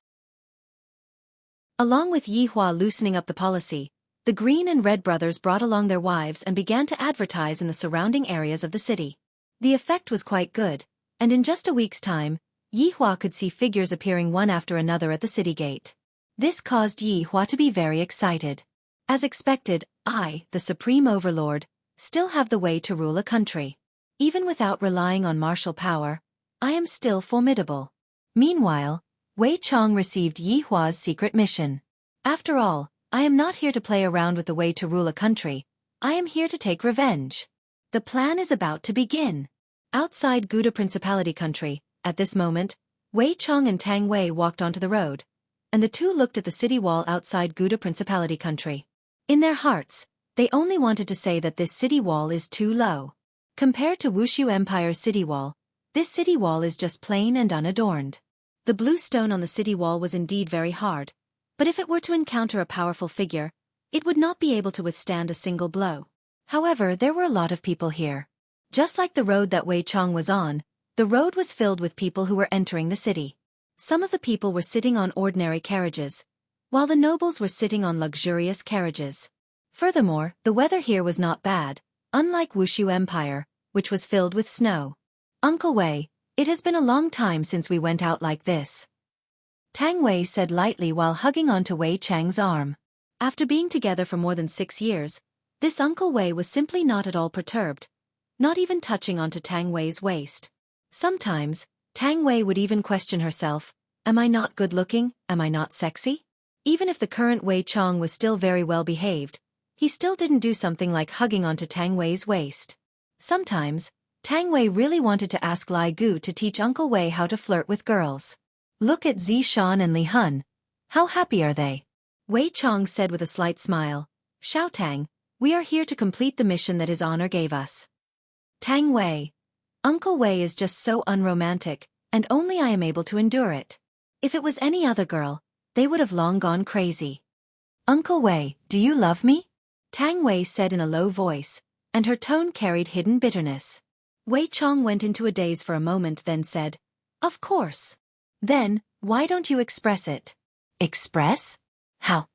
Along with Yi Hua loosening up the policy, the green and red brothers brought along their wives and began to advertise in the surrounding areas of the city. The effect was quite good, and in just a week's time, Yi Hua could see figures appearing one after another at the city gate. This caused Yi Hua to be very excited. As expected, I, the Supreme Overlord, still have the way to rule a country. Even without relying on martial power, I am still formidable. Meanwhile, Wei Chong received Yi Hua's secret mission. After all, I am not here to play around with the way to rule a country. I am here to take revenge. The plan is about to begin. Outside Gouda Principality country, at this moment, Wei Chong and Tang Wei walked onto the road, and the two looked at the city wall outside Gouda Principality country. In their hearts, they only wanted to say that this city wall is too low. Compared to Wuxia Empire's city wall, this city wall is just plain and unadorned. The blue stone on the city wall was indeed very hard, but if it were to encounter a powerful figure, it would not be able to withstand a single blow. However, there were a lot of people here. Just like the road that Wei Chong was on, the road was filled with people who were entering the city. Some of the people were sitting on ordinary carriages, while the nobles were sitting on luxurious carriages. Furthermore, the weather here was not bad, unlike Wuxia Empire, which was filled with snow. "Uncle Wei, it has been a long time since we went out like this," Tang Wei said lightly while hugging onto Wei Chang's arm. After being together for more than 6 years, this Uncle Wei was simply not at all perturbed, not even touching onto Tang Wei's waist. Sometimes, Tang Wei would even question herself, "Am I not good-looking? Am I not sexy?" Even if the current Wei Chong was still very well behaved, he still didn't do something like hugging onto Tang Wei's waist. Sometimes, Tang Wei really wanted to ask Lai Gu to teach Uncle Wei how to flirt with girls. Look at Zishan and Li Hun. How happy are they? Wei Chong said with a slight smile. Xiao Tang, we are here to complete the mission that his honor gave us. Tang Wei. Uncle Wei is just so unromantic, and only I am able to endure it. If it was any other girl, they would have long gone crazy. Uncle Wei, do you love me? Tang Wei said in a low voice, and her tone carried hidden bitterness. Wei Chong went into a daze for a moment, then said, Of course. Then, why don't you express it? Express? How?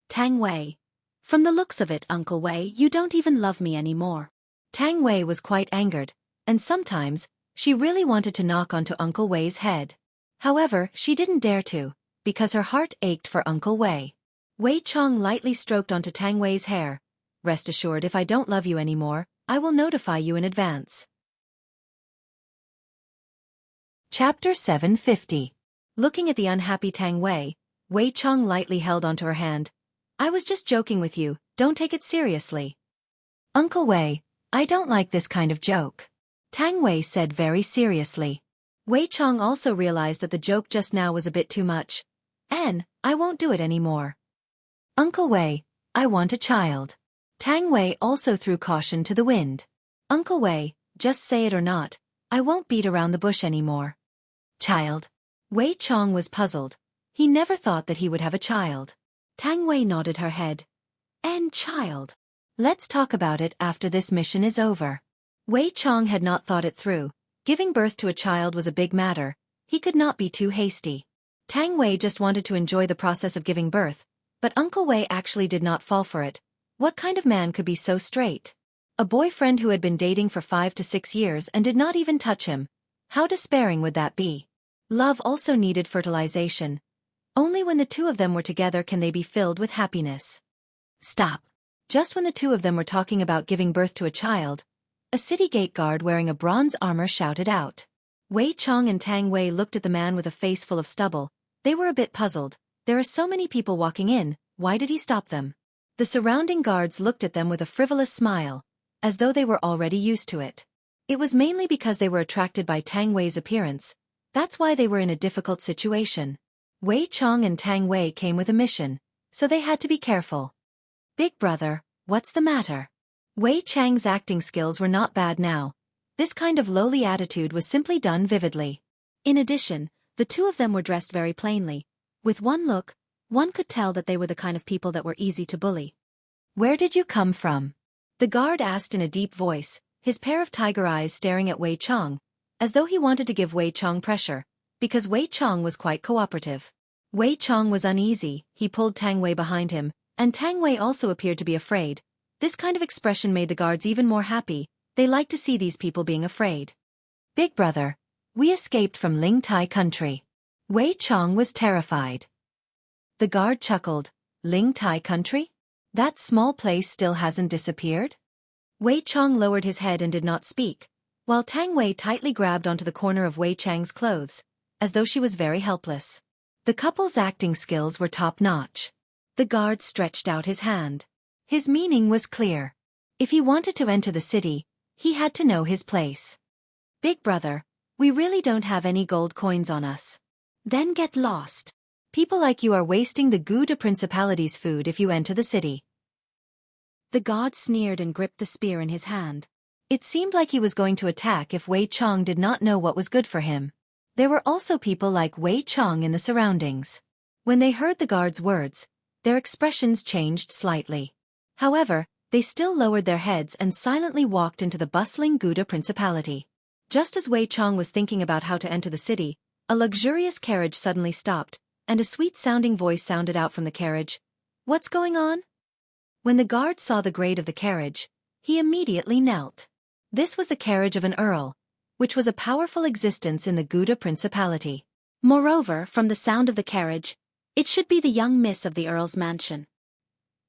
Tang Wei. From the looks of it, Uncle Wei, you don't even love me anymore. Tang Wei was quite angered, and sometimes, she really wanted to knock onto Uncle Wei's head. However, she didn't dare to, because her heart ached for Uncle Wei. Wei Chong lightly stroked onto Tang Wei's hair. Rest assured, if I don't love you anymore, I will notify you in advance. Chapter 750. Looking at the unhappy Tang Wei, Wei Chong lightly held onto her hand. I was just joking with you, don't take it seriously. Uncle Wei, I don't like this kind of joke. Tang Wei said very seriously. Wei Chong also realized that the joke just now was a bit too much. I won't do it anymore. Uncle Wei, I want a child. Tang Wei also threw caution to the wind. Uncle Wei, just say it or not, I won't beat around the bush anymore. Child. Wei Chong was puzzled. He never thought that he would have a child. Tang Wei nodded her head. And child. Let's talk about it after this mission is over. Wei Chong had not thought it through. Giving birth to a child was a big matter. He could not be too hasty. Tang Wei just wanted to enjoy the process of giving birth, but Uncle Wei actually did not fall for it. What kind of man could be so straight? A boyfriend who had been dating for 5 to 6 years and did not even touch him. How despairing would that be? Love also needed fertilization. Only when the two of them were together can they be filled with happiness. Stop. Just when the two of them were talking about giving birth to a child, a city gate guard wearing a bronze armor shouted out. Wei Chong and Tang Wei looked at the man with a face full of stubble. They were a bit puzzled. There are so many people walking in, why did he stop them? The surrounding guards looked at them with a frivolous smile, as though they were already used to it. It was mainly because they were attracted by Tang Wei's appearance. That's why they were in a difficult situation. Wei Chong and Tang Wei came with a mission, so they had to be careful. Big brother, what's the matter? Wei Chang's acting skills were not bad now. This kind of lowly attitude was simply done vividly. In addition, the two of them were dressed very plainly. With one look, one could tell that they were the kind of people that were easy to bully. Where did you come from? The guard asked in a deep voice, his pair of tiger eyes staring at Wei Chong, as though he wanted to give Wei Chong pressure, because Wei Chong was quite cooperative. Wei Chong was uneasy, he pulled Tang Wei behind him, and Tang Wei also appeared to be afraid. This kind of expression made the guards even more happy. They liked to see these people being afraid. Big brother, we escaped from Ling Tai country. Wei Chong was terrified. The guard chuckled. Ling Tai country? That small place still hasn't disappeared? Wei Chong lowered his head and did not speak, while Tang Wei tightly grabbed onto the corner of Wei Chang's clothes, as though she was very helpless. The couple's acting skills were top-notch. The guard stretched out his hand. His meaning was clear. If he wanted to enter the city, he had to know his place. Big brother, we really don't have any gold coins on us. Then get lost. People like you are wasting the Gouda Principality's food if you enter the city. The god sneered and gripped the spear in his hand. It seemed like he was going to attack if Wei Chong did not know what was good for him. There were also people like Wei Chong in the surroundings. When they heard the guard's words, their expressions changed slightly. However, they still lowered their heads and silently walked into the bustling Gouda Principality. Just as Wei Chong was thinking about how to enter the city, a luxurious carriage suddenly stopped, and a sweet-sounding voice sounded out from the carriage. What's going on? When the guard saw the grade of the carriage, he immediately knelt. This was the carriage of an earl, which was a powerful existence in the Gouda Principality. Moreover, from the sound of the carriage, it should be the young miss of the earl's mansion.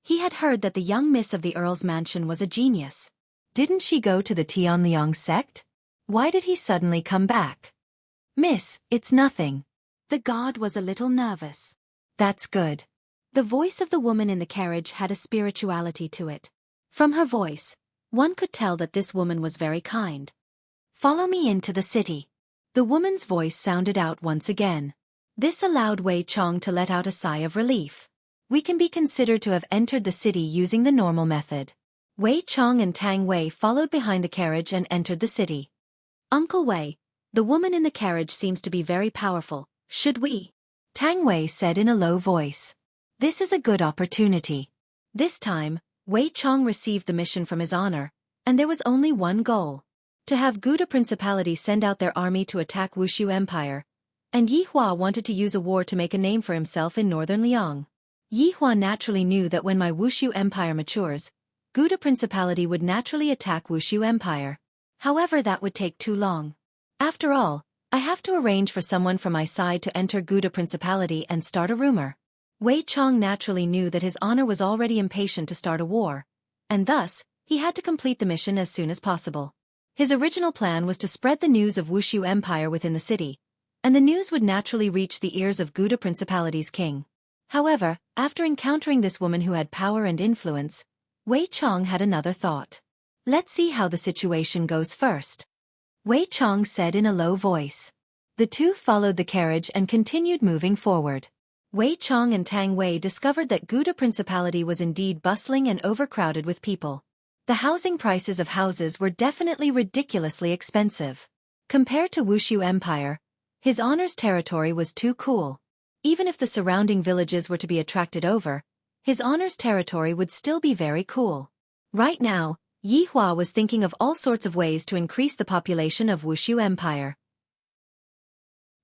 He had heard that the young miss of the earl's mansion was a genius. Didn't she go to the Tianliang sect? Why did he suddenly come back? Miss, it's nothing. The god was a little nervous. That's good. The voice of the woman in the carriage had a spirituality to it. From her voice, one could tell that this woman was very kind. "Follow me into the city." The woman's voice sounded out once again. This allowed Wei Chong to let out a sigh of relief. We can be considered to have entered the city using the normal method. Wei Chong and Tang Wei followed behind the carriage and entered the city. "Uncle Wei, the woman in the carriage seems to be very powerful. Should we?" Tang Wei said in a low voice. "This is a good opportunity." This time, Wei Chong received the mission from his honor, and there was only one goal: to have Gouda Principality send out their army to attack Wuxia Empire, and Yi Hua wanted to use a war to make a name for himself in northern Liang. Yi Hua naturally knew that when my Wuxia Empire matures, Gouda Principality would naturally attack Wuxia Empire. However, that would take too long. After all, I have to arrange for someone from my side to enter Gouda Principality and start a rumor. Wei Chong naturally knew that his honor was already impatient to start a war, and thus, he had to complete the mission as soon as possible. His original plan was to spread the news of Wuxia Empire within the city, and the news would naturally reach the ears of Gouda Principality's king. However, after encountering this woman who had power and influence, Wei Chong had another thought. "Let's see how the situation goes first," Wei Chong said in a low voice. The two followed the carriage and continued moving forward. Wei Chong and Tang Wei discovered that Gouda Principality was indeed bustling and overcrowded with people. The housing prices of houses were definitely ridiculously expensive. Compared to Wuxia Empire, his honor's territory was too cool. Even if the surrounding villages were to be attracted over, his honor's territory would still be very cool. Right now, Yi Hua was thinking of all sorts of ways to increase the population of Wuxia Empire.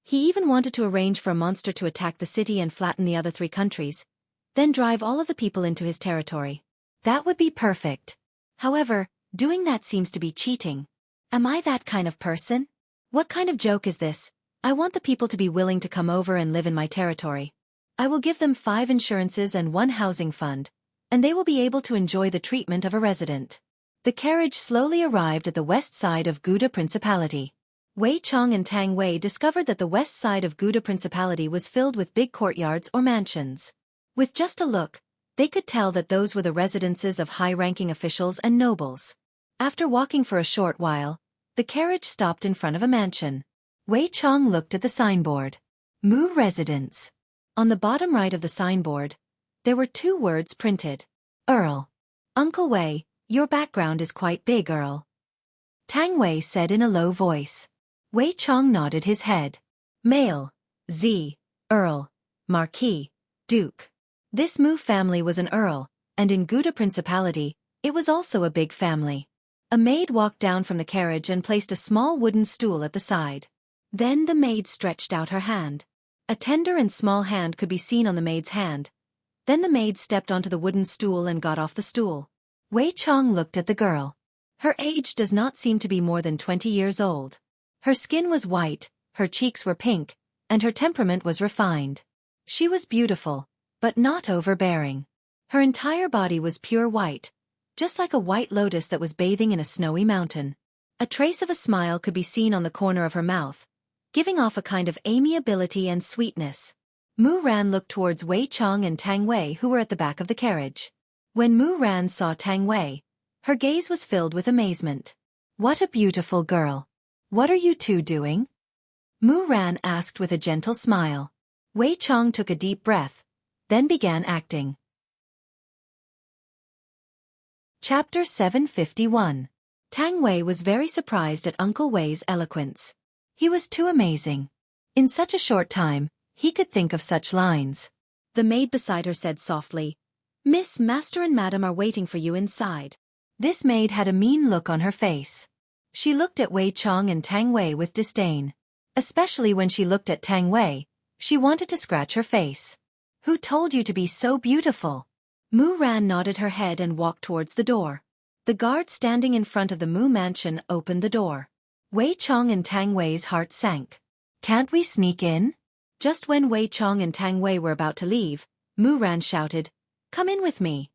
He even wanted to arrange for a monster to attack the city and flatten the other three countries, then drive all of the people into his territory. That would be perfect. However, doing that seems to be cheating. Am I that kind of person? What kind of joke is this? I want the people to be willing to come over and live in my territory. I will give them 5 insurances and 1 housing fund, and they will be able to enjoy the treatment of a resident. The carriage slowly arrived at the west side of Gouda Principality. Wei Chong and Tang Wei discovered that the west side of Gouda Principality was filled with big courtyards or mansions. With just a look, they could tell that those were the residences of high-ranking officials and nobles. After walking for a short while, the carriage stopped in front of a mansion. Wei Chong looked at the signboard. Mu Residence. On the bottom right of the signboard, there were 2 words printed. Earl. "Uncle Wei, your background is quite big, Earl," Tang Wei said in a low voice. Wei Chong nodded his head. Male. Z. Earl. Marquis. Duke. This Mu family was an earl, and in Gouda Principality, it was also a big family. A maid walked down from the carriage and placed a small wooden stool at the side. Then the maid stretched out her hand. A tender and small hand could be seen on the maid's hand. Then the maid stepped onto the wooden stool and got off the stool. Wei Chong looked at the girl. Her age does not seem to be more than 20 years old. Her skin was white, her cheeks were pink, and her temperament was refined. She was beautiful, but not overbearing. Her entire body was pure white, just like a white lotus that was bathing in a snowy mountain. A trace of a smile could be seen on the corner of her mouth, giving off a kind of amiability and sweetness. Mu Ran looked towards Wei Chong and Tang Wei, who were at the back of the carriage. When Mu Ran saw Tang Wei, her gaze was filled with amazement. "What a beautiful girl. What are you two doing?" Mu Ran asked with a gentle smile. Wei Chong took a deep breath, then began acting. Chapter 751. Tang Wei was very surprised at Uncle Wei's eloquence. He was too amazing. In such a short time, he could think of such lines. The maid beside her said softly, "Miss, Master and Madam are waiting for you inside." This maid had a mean look on her face. She looked at Wei Chong and Tang Wei with disdain. Especially when she looked at Tang Wei, she wanted to scratch her face. "Who told you to be so beautiful?" Mu Ran nodded her head and walked towards the door. The guard standing in front of the Mu mansion opened the door. Wei Chong and Tang Wei's heart sank. "Can't we sneak in?" Just when Wei Chong and Tang Wei were about to leave, Mu Ran shouted, "Come in with me."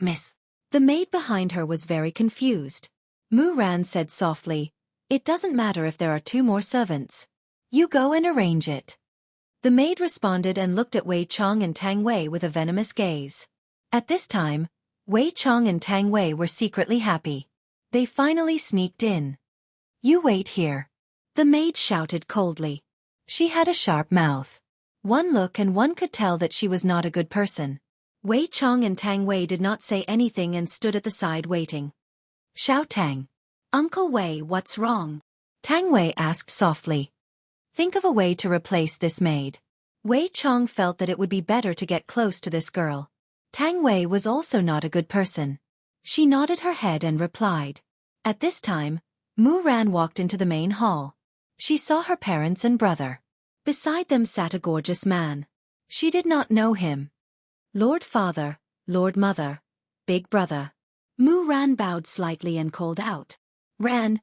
"Miss." The maid behind her was very confused. Mu Ran said softly, "It doesn't matter if there are 2 more servants. You go and arrange it." The maid responded and looked at Wei Chong and Tang Wei with a venomous gaze. At this time, Wei Chong and Tang Wei were secretly happy. They finally sneaked in. "You wait here," the maid shouted coldly. She had a sharp mouth. One look and one could tell that she was not a good person. Wei Chong and Tang Wei did not say anything and stood at the side waiting. "Xiao Tang. Uncle Wei, what's wrong?" Tang Wei asked softly. "Think of a way to replace this maid." Wei Chong felt that it would be better to get close to this girl. Tang Wei was also not a good person. She nodded her head and replied. At this time, Mu Ran walked into the main hall. She saw her parents and brother. Beside them sat a gorgeous man. She did not know him. "Lord Father, Lord Mother, Big Brother." Mu Ran bowed slightly and called out. "Ran,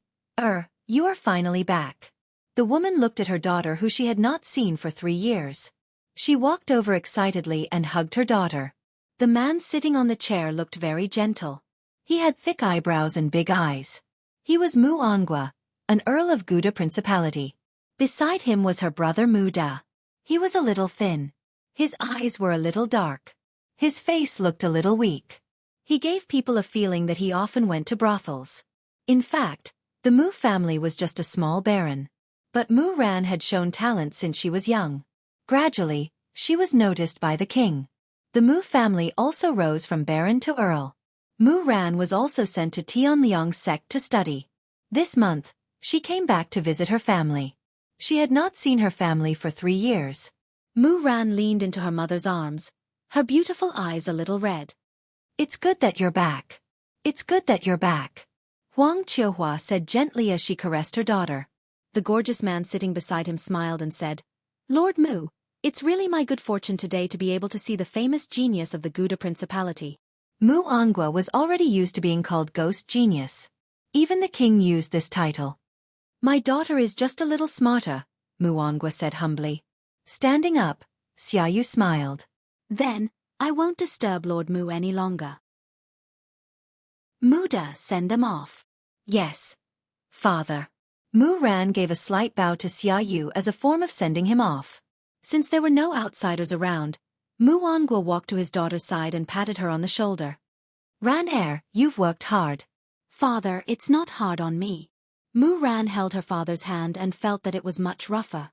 you are finally back." The woman looked at her daughter who she had not seen for 3 years. She walked over excitedly and hugged her daughter. The man sitting on the chair looked very gentle. He had thick eyebrows and big eyes. He was Mu Ongwa, an earl of Guda Principality. Beside him was her brother Mu Da. He was a little thin. His eyes were a little dark. His face looked a little weak. He gave people a feeling that he often went to brothels. In fact, the Mu family was just a small baron. But Mu Ran had shown talent since she was young. Gradually, she was noticed by the king. The Mu family also rose from baron to earl. Mu Ran was also sent to Tianliang's sect to study. This month, she came back to visit her family. She had not seen her family for 3 years. Mu Ran leaned into her mother's arms, her beautiful eyes a little red. "It's good that you're back. It's good that you're back," Huang Qiuhua said gently as she caressed her daughter. The gorgeous man sitting beside him smiled and said, "Lord Mu, it's really my good fortune today to be able to see the famous genius of the Guda Principality." Mu Ongwa was already used to being called Ghost Genius. Even the king used this title. "My daughter is just a little smarter," Mu Ongwa said humbly. Standing up, Xiaoyu smiled. "Then, I won't disturb Lord Mu any longer." "Muda, send them off." "Yes, father." Mu Ran gave a slight bow to Xiaoyu as a form of sending him off. Since there were no outsiders around, Mu Ongwa walked to his daughter's side and patted her on the shoulder. "Ran, you've worked hard." "Father, it's not hard on me." Mu Ran held her father's hand and felt that it was much rougher.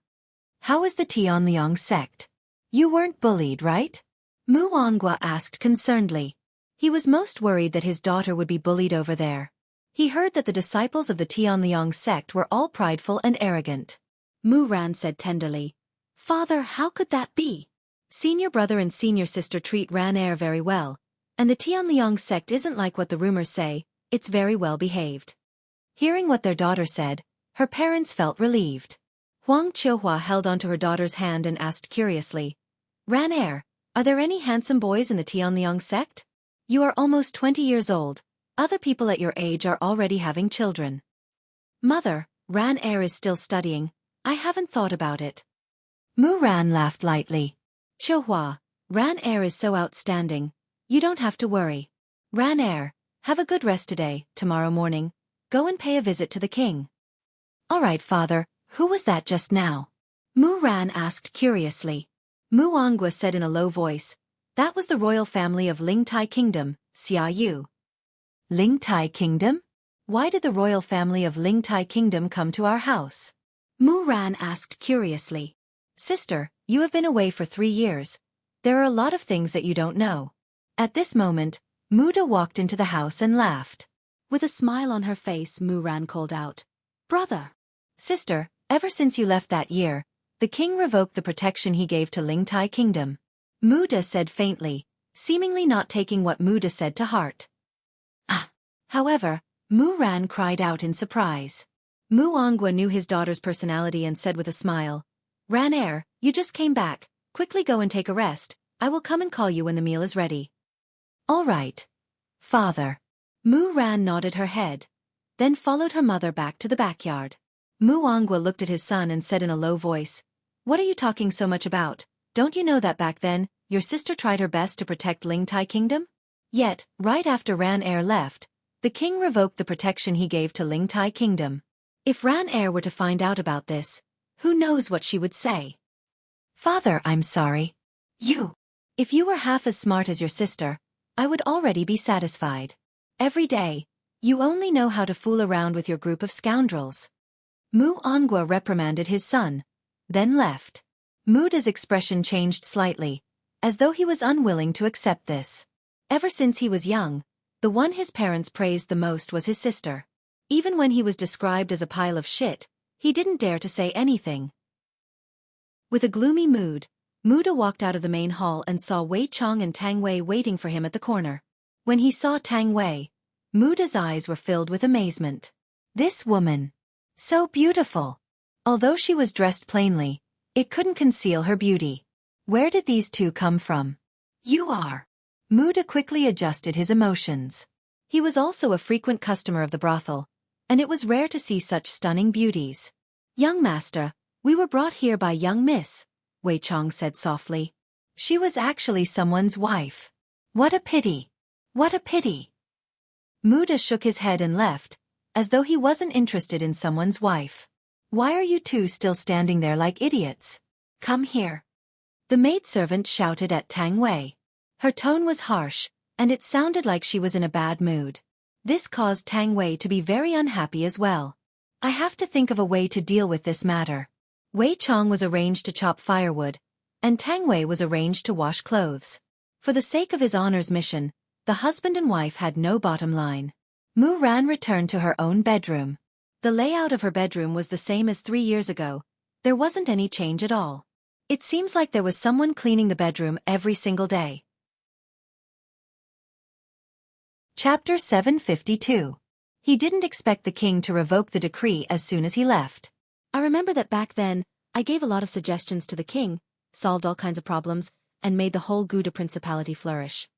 "How is the Tianliang sect? You weren't bullied, right?" Mu Ongwa asked concernedly. He was most worried that his daughter would be bullied over there. He heard that the disciples of the Tianliang sect were all prideful and arrogant. Mu Ran said tenderly, "Father, how could that be? Senior brother and senior sister treat Ran very well, and the Tianliang sect isn't like what the rumors say, it's very well behaved." Hearing what their daughter said, her parents felt relieved. Huang Qiuhua held onto her daughter's hand and asked curiously, "Ran, are there any handsome boys in the Tianliang sect? You are almost 20 years old. Other people at your age are already having children." "Mother, Ran is still studying. I haven't thought about it." Mu Ran laughed lightly. "Qiuhua, Ran is so outstanding. You don't have to worry. Ran have a good rest today. Tomorrow morning, go and pay a visit to the king." "All right, father, who was that just now?" Mu Ran asked curiously. Mu Ongwa said in a low voice, "That was the royal family of Lingtai Kingdom, Xiaoyu." "Lingtai Kingdom? Why did the royal family of Lingtai Kingdom come to our house?" Mu Ran asked curiously. "Sister, you have been away for 3 years. There are a lot of things that you don't know." At this moment, Muda walked into the house and laughed. With a smile on her face, Mu Ran called out, "Brother." "Sister, ever since you left that year, the king revoked the protection he gave to Lingtai Kingdom." Muda said faintly, seemingly not taking what Muda said to heart. "Ah!" However, Mu Ran cried out in surprise. Mu Ongwa knew his daughter's personality and said with a smile, "Ran, you just came back. Quickly go and take a rest. I will come and call you when the meal is ready." "All right, father." Mu Ran nodded her head, then followed her mother back to the backyard. Mu Ongwa looked at his son and said in a low voice, "What are you talking so much about? Don't you know that back then, your sister tried her best to protect Lingtai Kingdom? Yet, right after Ran left, the king revoked the protection he gave to Lingtai Kingdom. If Ran were to find out about this, who knows what she would say?" Father, I'm sorry. If you were half as smart as your sister, I would already be satisfied. Every day, you only know how to fool around with your group of scoundrels. Mu Angua reprimanded his son, then left. Muda's expression changed slightly, as though he was unwilling to accept this. Ever since he was young, the one his parents praised the most was his sister. Even when he was described as a pile of shit, he didn't dare to say anything. With a gloomy mood, Muda walked out of the main hall and saw Wei Chong and Tang Wei waiting for him at the corner. When he saw Tang Wei, Muda's eyes were filled with amazement. This woman! So beautiful! Although she was dressed plainly, it couldn't conceal her beauty. Where did these two come from? You are. Muda quickly adjusted his emotions. He was also a frequent customer of the brothel, and it was rare to see such stunning beauties. Young master, we were brought here by young miss, Wei Chong said softly. She was actually someone's wife. What a pity! What a pity! Muda shook his head and left, as though he wasn't interested in someone's wife. Why are you two still standing there like idiots? Come here. The maidservant shouted at Tang Wei. Her tone was harsh, and it sounded like she was in a bad mood. This caused Tang Wei to be very unhappy as well. I have to think of a way to deal with this matter. Wei Chong was arranged to chop firewood, and Tang Wei was arranged to wash clothes. For the sake of his honor's mission, the husband and wife had no bottom line. Mu Ran returned to her own bedroom. The layout of her bedroom was the same as 3 years ago. There wasn't any change at all. It seems like there was someone cleaning the bedroom every single day. Chapter 752. He didn't expect the king to revoke the decree as soon as he left. I remember that back then, I gave a lot of suggestions to the king, solved all kinds of problems, and made the whole Gouda principality flourish.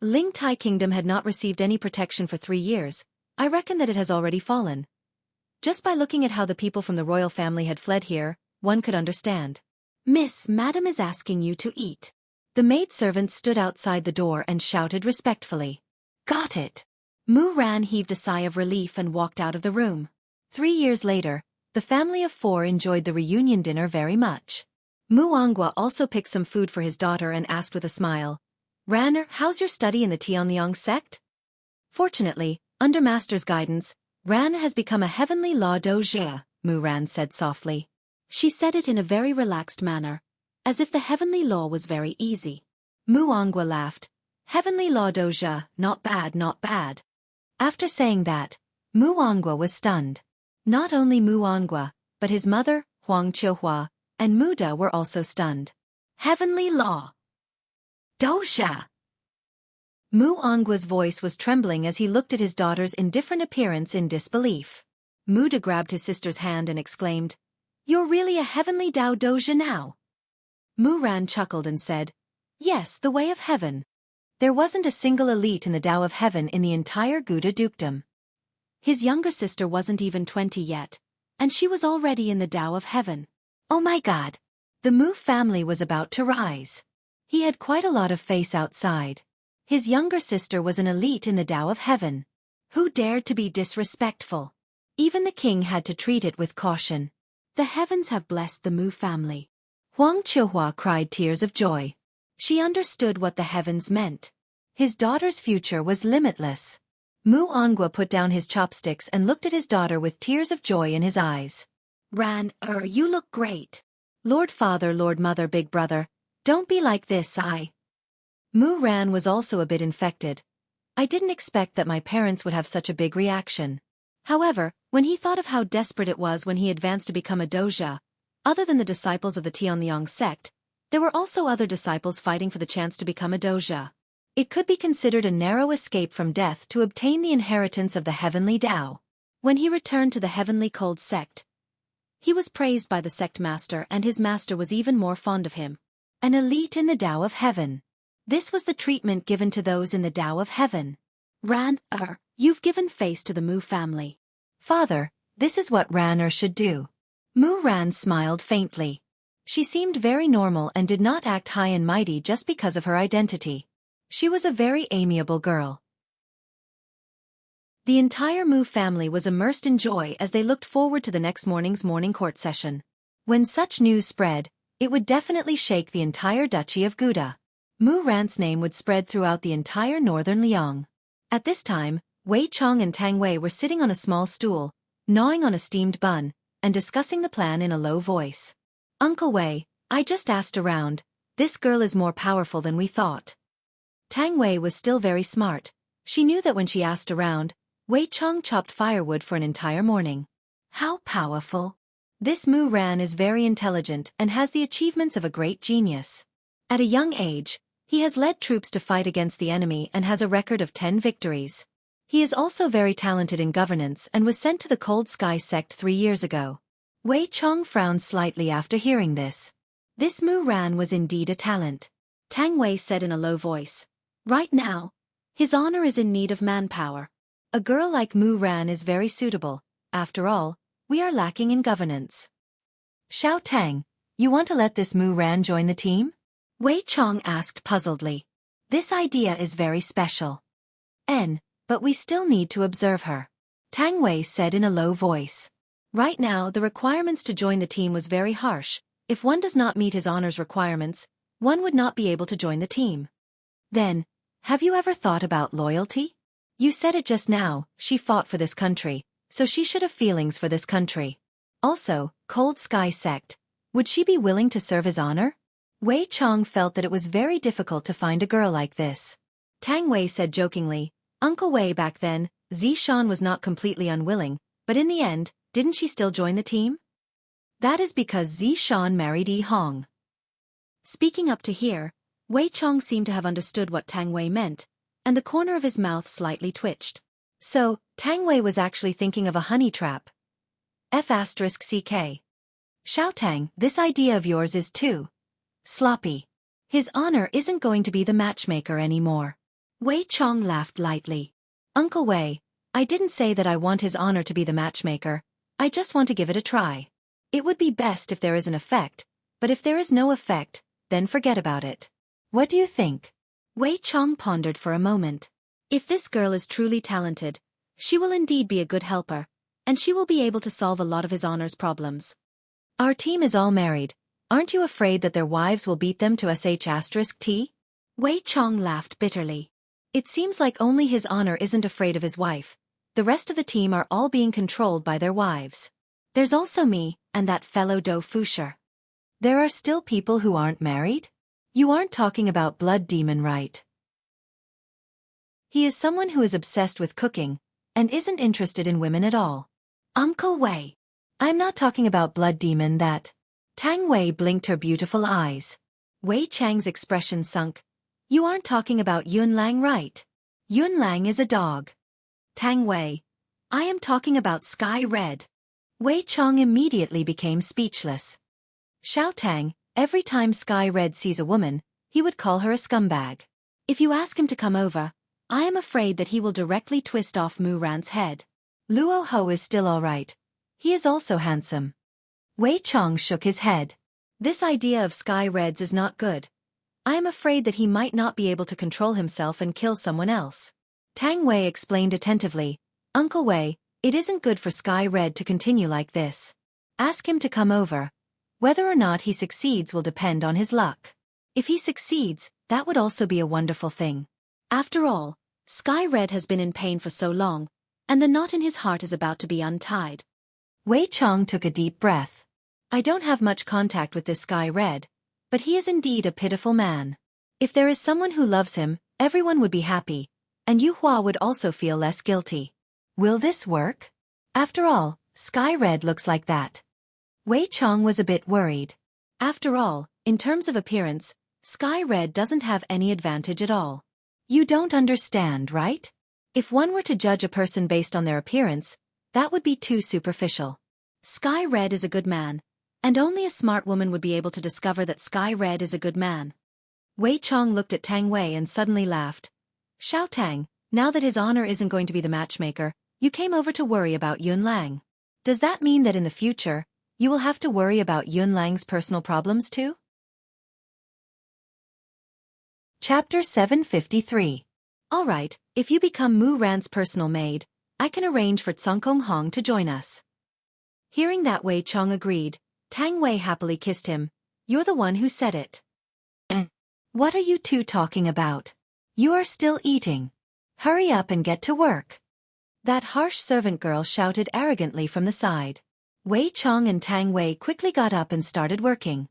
Ling Tai kingdom had not received any protection for 3 years. I reckon that it has already fallen. Just by looking at how the people from the royal family had fled here, one could understand. Miss, madam is asking you to eat. The maidservant stood outside the door and shouted respectfully. Got it. Mu Ran heaved a sigh of relief and walked out of the room. 3 years later, the family of 4 enjoyed the reunion dinner very much. Mu Angua also picked some food for his daughter and asked with a smile, Ranner, how's your study in the Tianliang sect? Fortunately, under Master's guidance, Ran has become a heavenly law doja, Mu Ran said softly. She said it in a very relaxed manner, as if the heavenly law was very easy. Mu Angua laughed. Heavenly law doja, not bad, not bad. After saying that, Mu Angua was stunned. Not only Mu Angua, but his mother, Huang Qiuhua, and Muda were also stunned. Heavenly law. Doja. Mu Angua's voice was trembling as he looked at his daughter's indifferent appearance in disbelief. Muda grabbed his sister's hand and exclaimed, You're really a heavenly Dao Doja now? Mu Ran chuckled and said, Yes, the way of heaven. There wasn't a single elite in the Tao of Heaven in the entire Gouda dukedom. His younger sister wasn't even 20 yet, and she was already in the Tao of Heaven. Oh my God! The Mu family was about to rise. He had quite a lot of face outside. His younger sister was an elite in the Tao of Heaven. Who dared to be disrespectful? Even the king had to treat it with caution. The heavens have blessed the Mu family. Huang Qiuhua cried tears of joy. She understood what the heavens meant. His daughter's future was limitless. Mu Angua put down his chopsticks and looked at his daughter with tears of joy in his eyes. Ran, you look great. Lord Father, Lord Mother, Big Brother, don't be like this, Mu Ran was also a bit infected. I didn't expect that my parents would have such a big reaction. However, when he thought of how desperate it was when he advanced to become a doja, other than the disciples of the Tianliang sect, there were also other disciples fighting for the chance to become a doja. It could be considered a narrow escape from death to obtain the inheritance of the heavenly Tao. When he returned to the heavenly cold sect, he was praised by the sect master, and his master was even more fond of him. An elite in the Tao of Heaven. This was the treatment given to those in the Tao of Heaven. Ran, you've given face to the Mu family. Father, this is what Ran should do. Mu Ran smiled faintly. She seemed very normal and did not act high and mighty just because of her identity. She was a very amiable girl. The entire Mu family was immersed in joy as they looked forward to the next morning's morning court session. When such news spread, it would definitely shake the entire duchy of Gouda. Mu Ran's name would spread throughout the entire northern Liang. At this time, Wei Chong and Tang Wei were sitting on a small stool, gnawing on a steamed bun, and discussing the plan in a low voice. Uncle Wei, I just asked around. This girl is more powerful than we thought. Tang Wei was still very smart. She knew that when she asked around, Wei Chong chopped firewood for an entire morning. How powerful! This Mu Ran is very intelligent and has the achievements of a great genius. At a young age, he has led troops to fight against the enemy and has a record of 10 victories. He is also very talented in governance and was sent to the Cold Sky sect 3 years ago. Wei Chong frowned slightly after hearing this. This Mu Ran was indeed a talent. Tang Wei said in a low voice. Right now, his honor is in need of manpower. A girl like Mu Ran is very suitable. After all, we are lacking in governance. Xiao Tang, you want to let this Mu Ran join the team? Wei Chong asked puzzledly. This idea is very special. But we still need to observe her. Tang Wei said in a low voice. Right now the requirements to join the team was very harsh. If one does not meet his honor's requirements, one would not be able to join the team. Then, have you ever thought about loyalty? You said it just now, she fought for this country, so she should have feelings for this country. Also, Cold Sky sect, would she be willing to serve his honor? Wei Chong felt that it was very difficult to find a girl like this. Tang Wei said jokingly, Uncle Wei back then, Zishan was not completely unwilling, but in the end, didn't she still join the team? That is because Zishan married Yi Hong. Speaking up to here, Wei Chong seemed to have understood what Tang Wei meant, and the corner of his mouth slightly twitched. So, Tang Wei was actually thinking of a honey trap. F***CK. Xiao Tang, this idea of yours is too sloppy. His honor isn't going to be the matchmaker anymore. Wei Chong laughed lightly. Uncle Wei, I didn't say that I want his honor to be the matchmaker. I just want to give it a try. It would be best if there is an effect, but if there is no effect, then forget about it. What do you think? Wei Chong pondered for a moment. If this girl is truly talented, she will indeed be a good helper, and she will be able to solve a lot of his honor's problems. Our team is all married. Aren't you afraid that their wives will beat them to sh*t? Wei Chong laughed bitterly. It seems like only his honor isn't afraid of his wife. The rest of the team are all being controlled by their wives. There's also me, and that fellow Do Fusher. There are still people who aren't married? You aren't talking about Blood Demon, right? He is someone who is obsessed with cooking, and isn't interested in women at all. Uncle Wei. I'm not talking about Blood Demon that. Tang Wei blinked her beautiful eyes. Wei Chang's expression sunk. You aren't talking about Yun Lang, right? Yun Lang is a dog. Tang Wei. I am talking about Sky Red. Wei Chong immediately became speechless. Xiao Tang, every time Sky Red sees a woman, he would call her a scumbag. If you ask him to come over, I am afraid that he will directly twist off Mu Ran's head. Luo Ho is still all right. He is also handsome. Wei Chong shook his head. This idea of Sky Red's is not good. I am afraid that he might not be able to control himself and kill someone else. Tang Wei explained attentively, Uncle Wei, it isn't good for Sky Red to continue like this. Ask him to come over. Whether or not he succeeds will depend on his luck. If he succeeds, that would also be a wonderful thing. After all, Sky Red has been in pain for so long, and the knot in his heart is about to be untied. Wei Chong took a deep breath. I don't have much contact with this Sky Red, but he is indeed a pitiful man. If there is someone who loves him, everyone would be happy, and Yu Hua would also feel less guilty. Will this work? After all, Sky Red looks like that. Wei Chong was a bit worried. After all, in terms of appearance, Sky Red doesn't have any advantage at all. You don't understand, right? If one were to judge a person based on their appearance, that would be too superficial. Sky Red is a good man, and only a smart woman would be able to discover that Sky Red is a good man. Wei Chong looked at Tang Wei and suddenly laughed. Xiao Tang, now that his honor isn't going to be the matchmaker, you came over to worry about Yun Lang. Does that mean that in the future, you will have to worry about Yun Lang's personal problems too? Chapter 753. Alright, if you become Mu Ran's personal maid, I can arrange for Tsongkong Hong to join us. Hearing that, Wei Chong agreed. Tang Wei happily kissed him. You're the one who said it. What are you two talking about? You are still eating. Hurry up and get to work. That harsh servant girl shouted arrogantly from the side. Wei Chong and Tang Wei quickly got up and started working.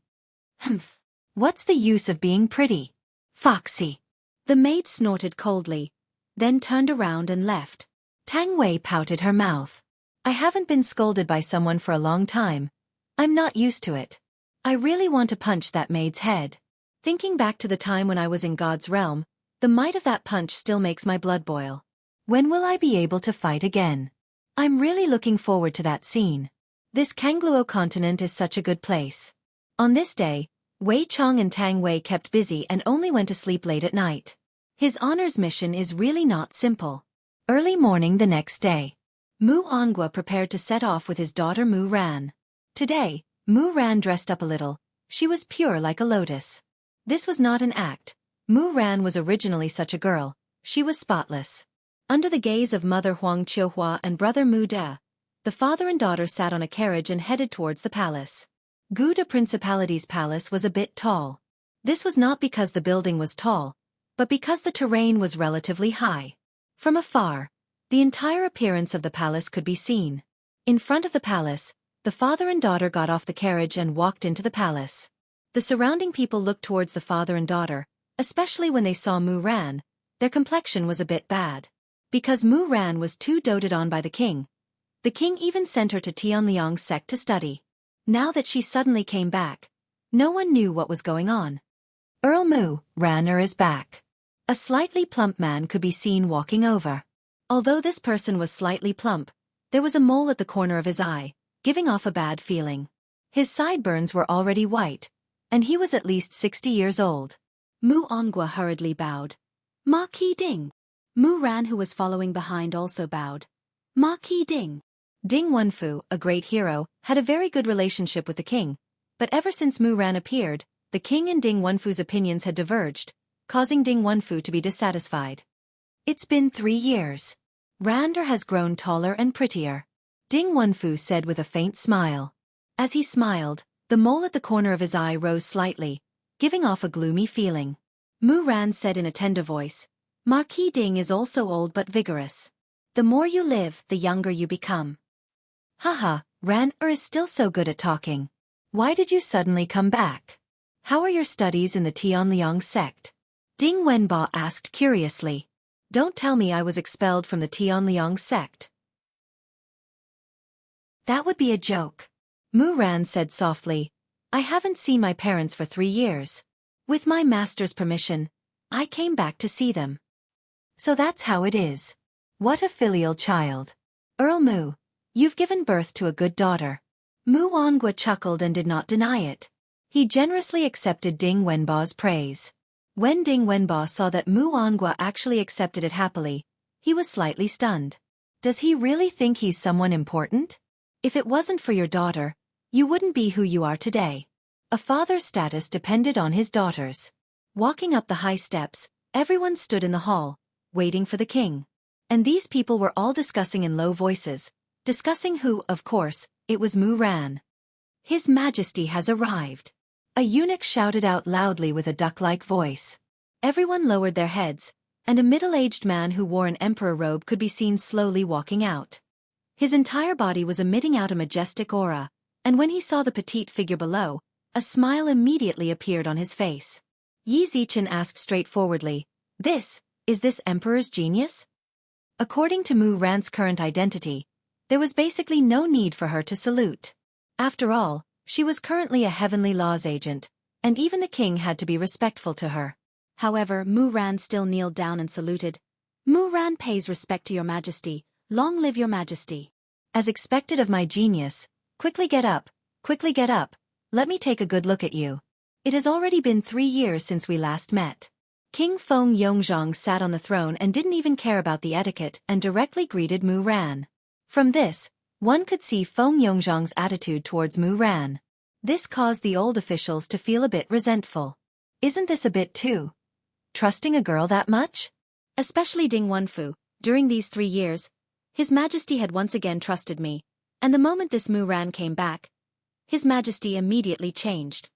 Humph. What's the use of being pretty? Foxy. The maid snorted coldly, then turned around and left. Tang Wei pouted her mouth. I haven't been scolded by someone for a long time. I'm not used to it. I really want to punch that maid's head. Thinking back to the time when I was in God's realm, the might of that punch still makes my blood boil. When will I be able to fight again? I'm really looking forward to that scene. This Kangluo continent is such a good place. On this day, Wei Chong and Tang Wei kept busy and only went to sleep late at night. His honor's mission is really not simple. Early morning the next day, Mu Ongwa prepared to set off with his daughter Mu Ran. Today, Mu Ran dressed up a little. She was pure like a lotus. This was not an act. Mu Ran was originally such a girl. She was spotless. Under the gaze of Mother Huang Qiuhua and brother Mu De, the father and daughter sat on a carriage and headed towards the palace. Guda Principality's palace was a bit tall. This was not because the building was tall, but because the terrain was relatively high. From afar, the entire appearance of the palace could be seen. In front of the palace, the father and daughter got off the carriage and walked into the palace. The surrounding people looked towards the father and daughter, especially when they saw Mu Ran. Their complexion was a bit bad. Because Mu Ran was too doted on by the king even sent her to Tianliang's sect to study. Now that she suddenly came back, no one knew what was going on. Earl Mu Ran is back. A slightly plump man could be seen walking over. Although this person was slightly plump, there was a mole at the corner of his eye, giving off a bad feeling. His sideburns were already white, and he was at least 60 years old. Mu Ongwa hurriedly bowed. Ma Qi Ding. Mu Ran, who was following behind, also bowed. Ma Qi Ding. Ding Wenfu, a great hero, had a very good relationship with the king, but ever since Mu Ran appeared, the king and Ding Wenfu's opinions had diverged, causing Ding Wenfu to be dissatisfied. It's been 3 years. Rander has grown taller and prettier, Ding Wenfu said with a faint smile. As he smiled, the mole at the corner of his eye rose slightly, giving off a gloomy feeling. Mu Ran said in a tender voice, Marquis Ding is also old but vigorous. The more you live, the younger you become. Haha, Ran is still so good at talking. Why did you suddenly come back? How are your studies in the Tianliang sect? Ding Wenba asked curiously. Don't tell me I was expelled from the Tianliang sect. That would be a joke. Mu Ran said softly. I haven't seen my parents for 3 years. With my master's permission, I came back to see them. So that's how it is. What a filial child. Earl Mu, you've given birth to a good daughter. Mu Ongwa chuckled and did not deny it. He generously accepted Ding Wenba's praise. When Ding Wenba saw that Mu Ongwa actually accepted it happily, he was slightly stunned. Does he really think he's someone important? If it wasn't for your daughter, you wouldn't be who you are today. A father's status depended on his daughters. Walking up the high steps, everyone stood in the hall, waiting for the king. And these people were all discussing in low voices, discussing who, of course, it was Mu Ran. His Majesty has arrived. A eunuch shouted out loudly with a duck-like voice. Everyone lowered their heads, and a middle-aged man who wore an emperor robe could be seen slowly walking out. His entire body was emitting out a majestic aura, and when he saw the petite figure below, a smile immediately appeared on his face. Yi Zichen asked straightforwardly, Is this emperor's genius? According to Mu Ran's current identity, there was basically no need for her to salute. After all, she was currently a heavenly laws agent, and even the king had to be respectful to her. However, Mu Ran still kneeled down and saluted. Mu Ran pays respect to your majesty. Long live your majesty. As expected of my genius, quickly get up, let me take a good look at you. It has already been 3 years since we last met. King Feng Yongzhang sat on the throne and didn't even care about the etiquette and directly greeted Mu Ran. From this, one could see Feng Yongzhang's attitude towards Mu Ran. This caused the old officials to feel a bit resentful. Isn't this a bit too trusting a girl that much? Especially Ding Wenfu. During these 3 years, His Majesty had once again trusted me, and the moment this Mu Ran came back, His Majesty immediately changed.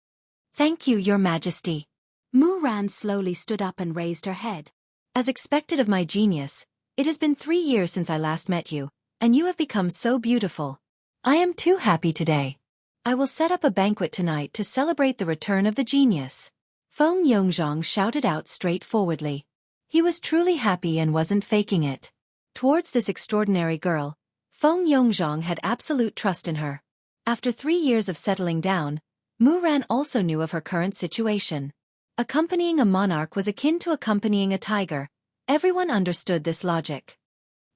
Thank you, Your Majesty. Mu Ran slowly stood up and raised her head. As expected of my genius, it has been 3 years since I last met you, and you have become so beautiful. I am too happy today. I will set up a banquet tonight to celebrate the return of the genius. Feng Yongzhang shouted out straightforwardly. He was truly happy and wasn't faking it. Towards this extraordinary girl, Feng Yongzhang had absolute trust in her. After 3 years of settling down, Mu Ran also knew of her current situation. Accompanying a monarch was akin to accompanying a tiger. Everyone understood this logic.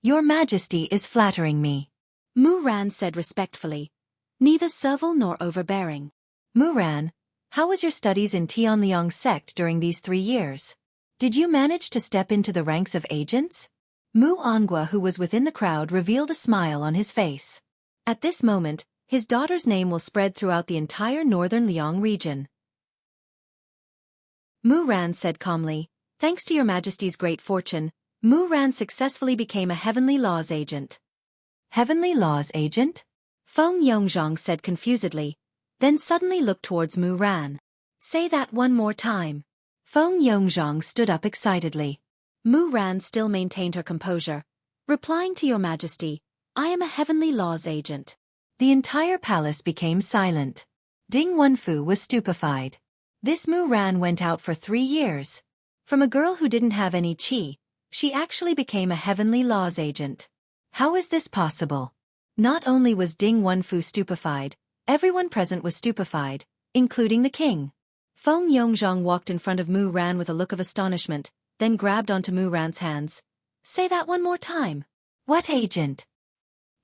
Your Majesty is flattering me, Mu Ran said respectfully, neither servile nor overbearing. Mu Ran, how was your studies in Tianliang sect during these 3 years? Did you manage to step into the ranks of agents? Mu Angua, who was within the crowd, revealed a smile on his face. At this moment, his daughter's name will spread throughout the entire northern Liang region. Mu Ran said calmly, thanks to Your Majesty's great fortune, Mu Ran successfully became a Heavenly Laws agent. Heavenly Laws agent? Feng Yongzhang said confusedly, then suddenly looked towards Mu Ran. Say that one more time. Feng Yongzhang stood up excitedly. Mu Ran still maintained her composure, replying to Your Majesty, I am a Heavenly Laws agent. The entire palace became silent. Ding Wenfu was stupefied. This Mu Ran went out for 3 years. From a girl who didn't have any qi, she actually became a Heavenly Laws agent. How is this possible? Not only was Ding Wenfu stupefied, everyone present was stupefied, including the king. Feng Yongzhang walked in front of Mu Ran with a look of astonishment, then grabbed onto Mu Ran's hands. Say that one more time. What agent?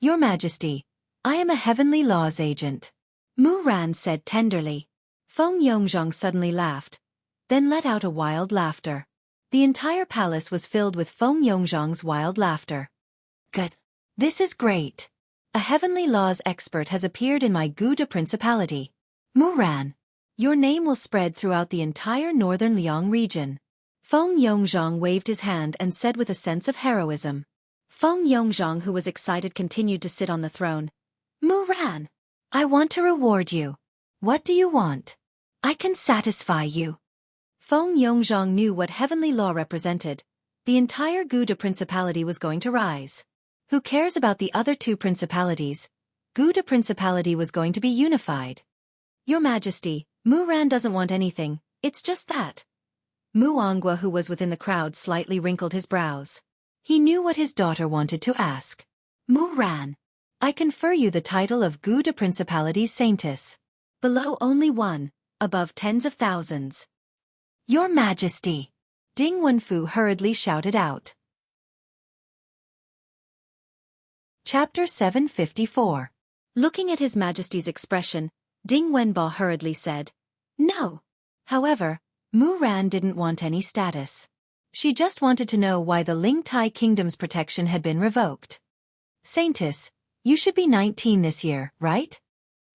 Your Majesty, I am a Heavenly Laws agent. Mu Ran said tenderly. Feng Yongzhang suddenly laughed, then let out a wild laughter. The entire palace was filled with Feng Yongzhang's wild laughter. Good. This is great. A Heavenly Laws expert has appeared in my Guda Principality. Mu Ran, your name will spread throughout the entire northern Liang region. Feng Yongzhang waved his hand and said with a sense of heroism. Feng Yongzhang, who was excited, continued to sit on the throne. Mu Ran, I want to reward you. What do you want? I can satisfy you. Feng Yongzhang knew what Heavenly Law represented. The entire Guda Principality was going to rise. Who cares about the other 2 principalities? Guda Principality was going to be unified. Your Majesty, Mu Ran doesn't want anything, it's just that. Mu Angua, who was within the crowd, slightly wrinkled his brows. He knew what his daughter wanted to ask. Mu Ran, I confer you the title of Guda Principality's Saintess. Below only 1, above tens of thousands. Your Majesty! Ding Wenfu hurriedly shouted out. Chapter 754. Looking at His Majesty's expression, Ding Wenba hurriedly said, No. However, Mu Ran didn't want any status. She just wanted to know why the Ling Tai Kingdom's protection had been revoked. Saintess, you should be 19 this year, right?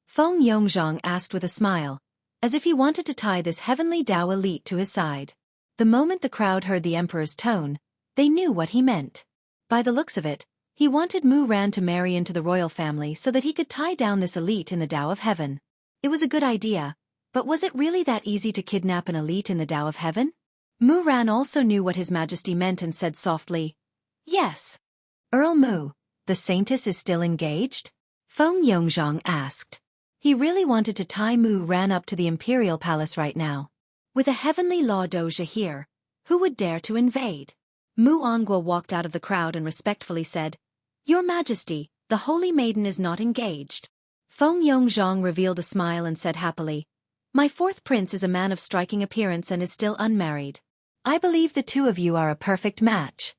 Feng Yongzhang asked with a smile, as if he wanted to tie this heavenly Dao elite to his side. The moment the crowd heard the emperor's tone, they knew what he meant. By the looks of it, he wanted Mu Ran to marry into the royal family so that he could tie down this elite in the Dao of Heaven. It was a good idea, but was it really that easy to kidnap an elite in the Dao of Heaven? Mu Ran also knew what His Majesty meant and said softly, Yes. Earl Mu, the Saintess is still engaged? Feng Yongzhang asked. He really wanted to tie Mu Ran up to the imperial palace right now. With a Heavenly Law Doja here, who would dare to invade? Mu Angua walked out of the crowd and respectfully said, Your Majesty, the Holy Maiden is not engaged. Feng Yongzhang revealed a smile and said happily, My 4th prince is a man of striking appearance and is still unmarried. I believe the 2 of you are a perfect match.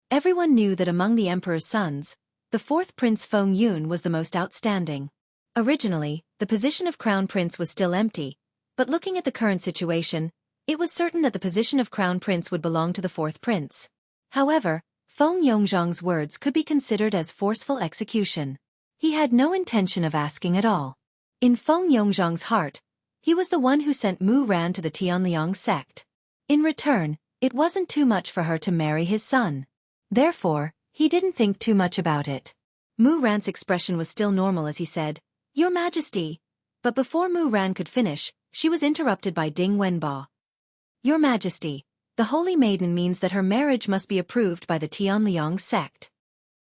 Everyone knew that among the emperor's sons, the 4th prince Feng Yun was the most outstanding. Originally, the position of crown prince was still empty, but looking at the current situation, it was certain that the position of crown prince would belong to the 4th prince. However, Feng Yongzhang's words could be considered as forceful execution. He had no intention of asking at all. In Feng Yongzhang's heart, he was the one who sent Mu Ran to the Tianliang sect. In return, it wasn't too much for her to marry his son. Therefore, he didn't think too much about it. Mu Ran's expression was still normal as he said, Your Majesty. But before Mu Ran could finish, she was interrupted by Ding Wenbo. Your Majesty, the Holy Maiden means that her marriage must be approved by the Tianliang sect.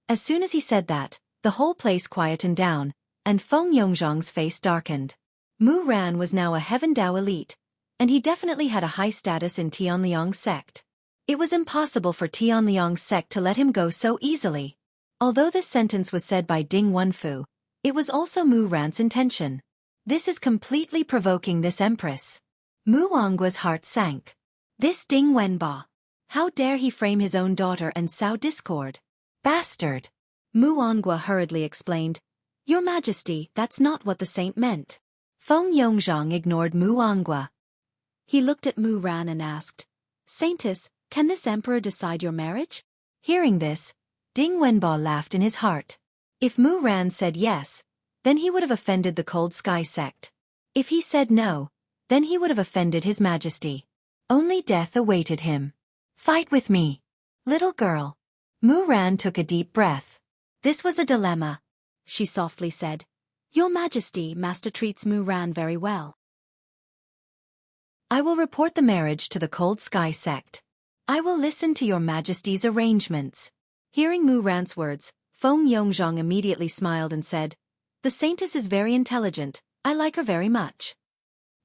As soon as he said that, the whole place quietened down, and Feng Yongzhang's face darkened. Mu Ran was now a Heaven Dao elite, and he definitely had a high status in Tianliang sect. It was impossible for Tianliang sect to let him go so easily. Although this sentence was said by Ding Wenfu, it was also Mu Ran's intention. This is completely provoking this empress. Mu Anggua's heart sank. This Ding Wenbo. How dare he frame his own daughter and sow discord? Bastard! Mu Anggua hurriedly explained. Your Majesty, that's not what the saint meant. Feng Yongzhang ignored Mu Anggua. He looked at Mu Ran and asked, Saintess, can this emperor decide your marriage? Hearing this, Ding Wenbo laughed in his heart. If Mu Ran said yes, then he would have offended the Cold Sky sect. If he said no, then he would have offended His Majesty. Only death awaited him. Fight with me, little girl. Mu Ran took a deep breath. This was a dilemma. She softly said, Your Majesty, Master treats Mu Ran very well. I will report the marriage to the Cold Sky sect. I will listen to your Majesty's arrangements. Hearing Mu Ran's words, Feng Yongzhang immediately smiled and said, The saintess is very intelligent, I like her very much.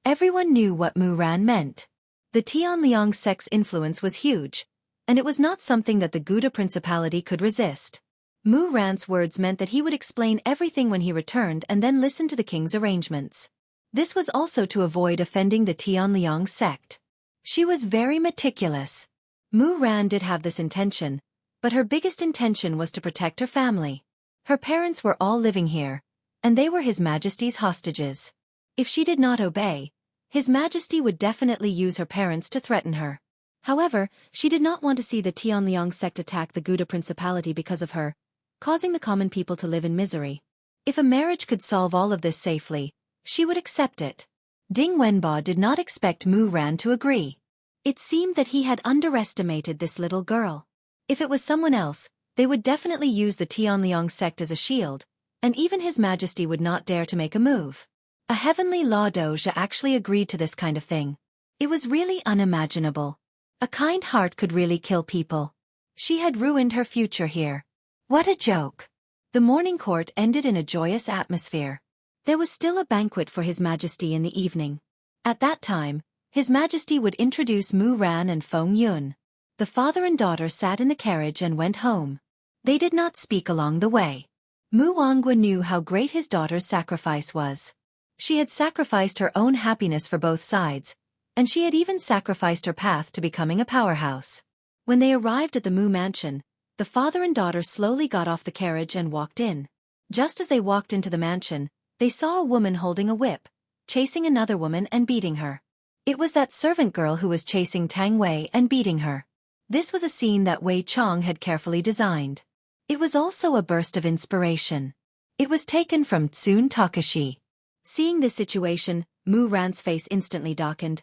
Everyone knew what Mu Ran meant. The Tianliang sect's influence was huge, and it was not something that the Gouda Principality could resist. Mu Ran's words meant that he would explain everything when he returned and then listen to the king's arrangements. This was also to avoid offending the Tianliang sect. She was very meticulous. Mu Ran did have this intention, but her biggest intention was to protect her family. Her parents were all living here, and they were His Majesty's hostages. If she did not obey, His Majesty would definitely use her parents to threaten her. However, she did not want to see the Tianliang sect attack the Gouda Principality because of her, causing the common people to live in misery. If a marriage could solve all of this safely, she would accept it. Ding Wenbo did not expect Mu Ran to agree. It seemed that he had underestimated this little girl. If it was someone else, they would definitely use the Tianliang sect as a shield, and even His Majesty would not dare to make a move. A heavenly law doge actually agreed to this kind of thing. It was really unimaginable. A kind heart could really kill people. She had ruined her future here. What a joke. The morning court ended in a joyous atmosphere. There was still a banquet for His Majesty in the evening. At that time, His Majesty would introduce Mu Ran and Feng Yun. The father and daughter sat in the carriage and went home. They did not speak along the way. Mu Anggua knew how great his daughter's sacrifice was. She had sacrificed her own happiness for both sides, and she had even sacrificed her path to becoming a powerhouse. When they arrived at the Mu mansion, the father and daughter slowly got off the carriage and walked in. Just as they walked into the mansion, they saw a woman holding a whip, chasing another woman and beating her. It was that servant girl who was chasing Tang Wei and beating her. This was a scene that Wei Chong had carefully designed. It was also a burst of inspiration. It was taken from Tsun Takashi. Seeing this situation, Mu Ran's face instantly darkened.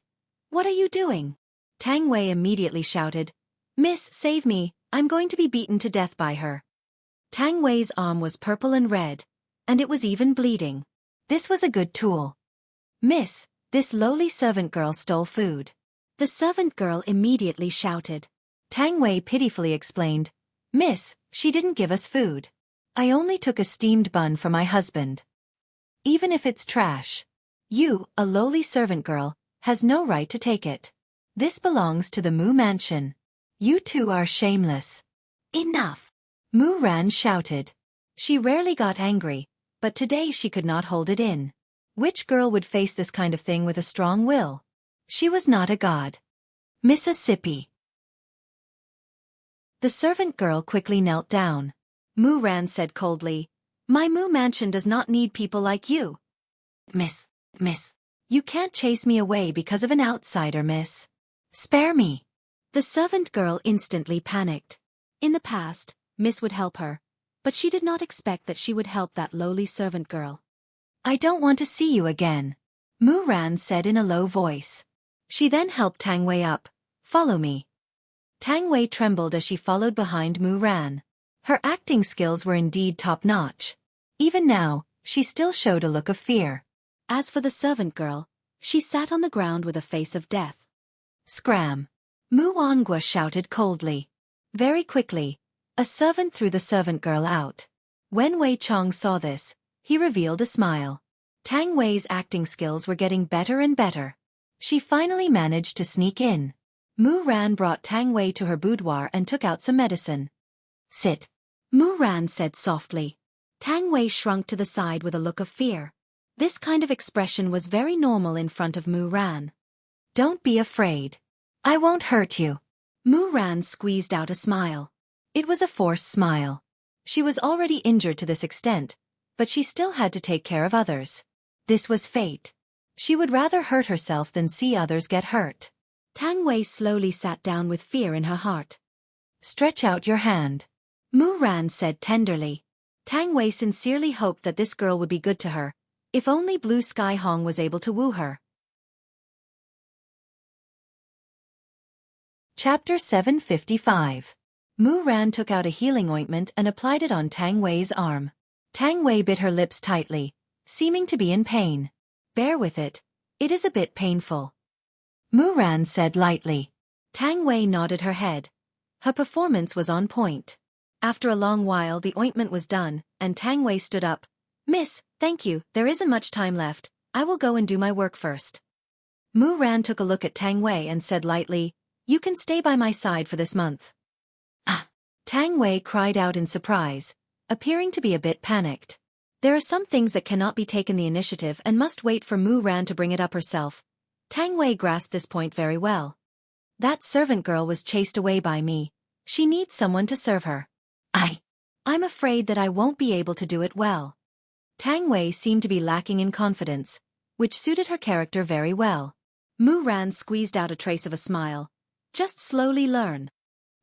What are you doing? Tang Wei immediately shouted. Miss, save me, I'm going to be beaten to death by her. Tang Wei's arm was purple and red, and it was even bleeding. This was a good tool. Miss, this lowly servant girl stole food. The servant girl immediately shouted. Tang Wei pitifully explained. Miss, she didn't give us food. I only took a steamed bun for my husband. Even if it's trash. You, a lowly servant girl, has no right to take it. This belongs to the Mu mansion. You two are shameless. Enough! Mu Ran shouted. She rarely got angry, but today she could not hold it in. Which girl would face this kind of thing with a strong will? She was not a god. Mississippi. The servant girl quickly knelt down. Mu Ran said coldly, My Mu mansion does not need people like you. Miss, you can't chase me away because of an outsider, miss. Spare me. The servant girl instantly panicked. In the past, Miss would help her, but she did not expect that she would help that lowly servant girl. I don't want to see you again, Mu Ran said in a low voice. She then helped Tang Wei up. Follow me. Tang Wei trembled as she followed behind Mu Ran. Her acting skills were indeed top-notch. Even now, she still showed a look of fear. As for the servant girl, She sat on the ground with a face of death. Scram! Mu Angua shouted coldly. Very quickly, a servant threw the servant girl out. When Wei Chong saw this, he revealed a smile. Tang Wei's acting skills were getting better and better. She finally managed to sneak in. Mu Ran brought Tang Wei to her boudoir and took out some medicine. Sit. Mu Ran said softly. Tang Wei shrunk to the side with a look of fear. This kind of expression was very normal in front of Mu Ran. Don't be afraid. I won't hurt you. Mu Ran squeezed out a smile. It was a forced smile. She was already injured to this extent, but she still had to take care of others. This was fate. She would rather hurt herself than see others get hurt. Tang Wei slowly sat down with fear in her heart. Stretch out your hand. Mu Ran said tenderly. Tang Wei sincerely hoped that this girl would be good to her, if only Blue Sky Hong was able to woo her. Chapter 755. Mu Ran took out a healing ointment and applied it on Tang Wei's arm. Tang Wei bit her lips tightly, seeming to be in pain. Bear with it. It is a bit painful. Mu Ran said lightly. Tang Wei nodded her head. Her performance was on point. After a long while the ointment was done, and Tang Wei stood up. Miss, thank you, there isn't much time left. I will go and do my work first. Mu Ran took a look at Tang Wei and said lightly, You can stay by my side for this month. Ah! Tang Wei cried out in surprise, appearing to be a bit panicked. There are some things that cannot be taken the initiative and must wait for Mu Ran to bring it up herself. Tang Wei grasped this point very well. That servant girl was chased away by me. She needs someone to serve her. I'm afraid that I won't be able to do it well. Tang Wei seemed to be lacking in confidence, which suited her character very well. Mu Ran squeezed out a trace of a smile. Just slowly learn.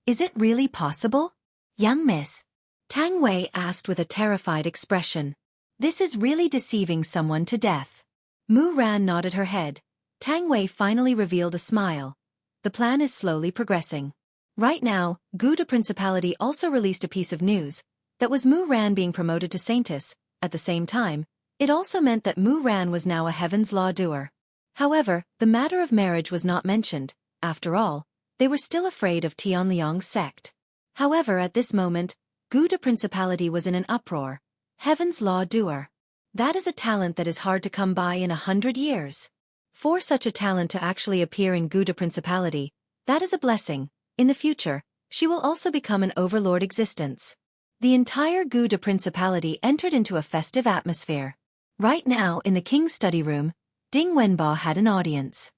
Is it really possible? Young miss? Tang Wei asked with a terrified expression. This is really deceiving someone to death. Mu Ran nodded her head. Tang Wei finally revealed a smile. The plan is slowly progressing. Right now, Guda Principality also released a piece of news. That was Mu Ran being promoted to Saintess. At the same time, it also meant that Mu Ran was now a Heaven's Law doer. However, the matter of marriage was not mentioned. After all, they were still afraid of Tianliang's sect. However, at this moment, Guda Principality was in an uproar. Heaven's Law doer. That is a talent that is hard to come by in 100 years. For such a talent to actually appear in Guda Principality, that is a blessing. In the future, she will also become an overlord existence. The entire Guda Principality entered into a festive atmosphere. Right now, in the king's study room, Ding Wenba had an audience.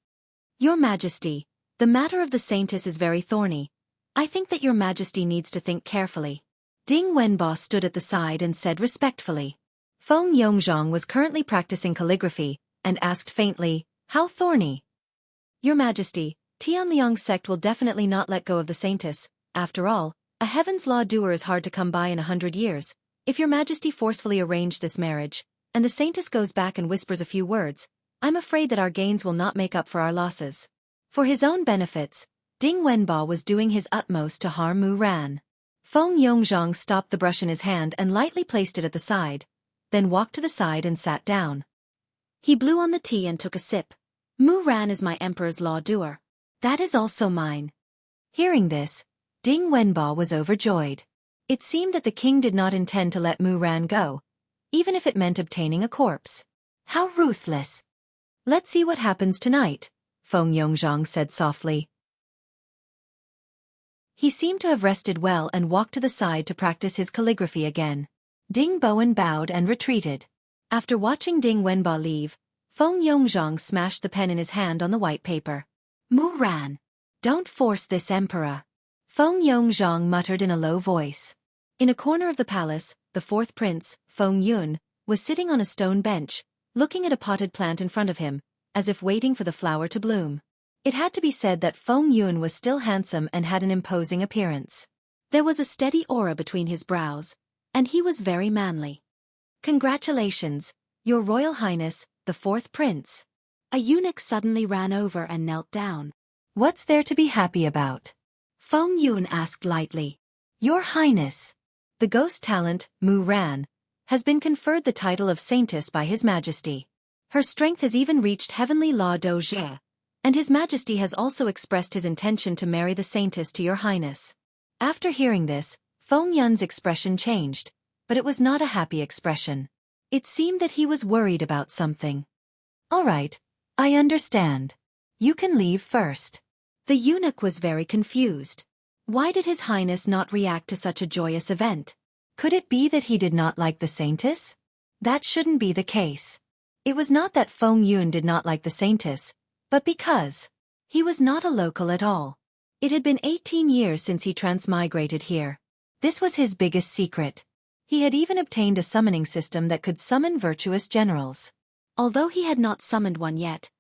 Your Majesty, the matter of the Saintess is very thorny. I think that your Majesty needs to think carefully. Ding Wenba stood at the side and said respectfully. Feng Yongzhang was currently practicing calligraphy, and asked faintly, How thorny? Your Majesty, Tianliang's sect will definitely not let go of the Saintess. After all, a Heaven's Law doer is hard to come by in 100 years. If your Majesty forcefully arranged this marriage, and the Saintess goes back and whispers a few words, I'm afraid that our gains will not make up for our losses. For his own benefits, Ding Wenba was doing his utmost to harm Mu Ran. Feng Yongzhang stopped the brush in his hand and lightly placed it at the side, then walked to the side and sat down. He blew on the tea and took a sip. Mu Ran is my Emperor's Law doer. That is also mine. Hearing this, Ding Wenba was overjoyed. It seemed that the king did not intend to let Mu Ran go, even if it meant obtaining a corpse. How ruthless! Let's see what happens tonight, Feng Yongzhang said softly. He seemed to have rested well and walked to the side to practice his calligraphy again. Ding Bowen bowed and retreated. After watching Ding Wenba leave, Feng Yongzhang smashed the pen in his hand on the white paper. Mu Ran, don't force this emperor. Feng Yongzhang muttered in a low voice. In a corner of the palace, the fourth prince, Feng Yun, was sitting on a stone bench, looking at a potted plant in front of him, as if waiting for the flower to bloom. It had to be said that Feng Yun was still handsome and had an imposing appearance. There was a steady aura between his brows, and he was very manly. Congratulations, Your Royal Highness, the fourth prince. A eunuch suddenly ran over and knelt down. What's there to be happy about? Feng Yun asked lightly. Your Highness. The ghost talent, Mu Ran, has been conferred the title of Saintess by His Majesty. Her strength has even reached heavenly law Doge, and His Majesty has also expressed his intention to marry the saintess to your highness. After hearing this, Feng Yun's expression changed, but it was not a happy expression. It seemed that he was worried about something. All right, I understand. You can leave first. The eunuch was very confused. Why did His Highness not react to such a joyous event? Could it be that he did not like the saintess? That shouldn't be the case. It was not that Feng Yun did not like the saintess, but because he was not a local at all. It had been 18 years since he transmigrated here. This was his biggest secret. He had even obtained a summoning system that could summon virtuous generals. Although he had not summoned one yet,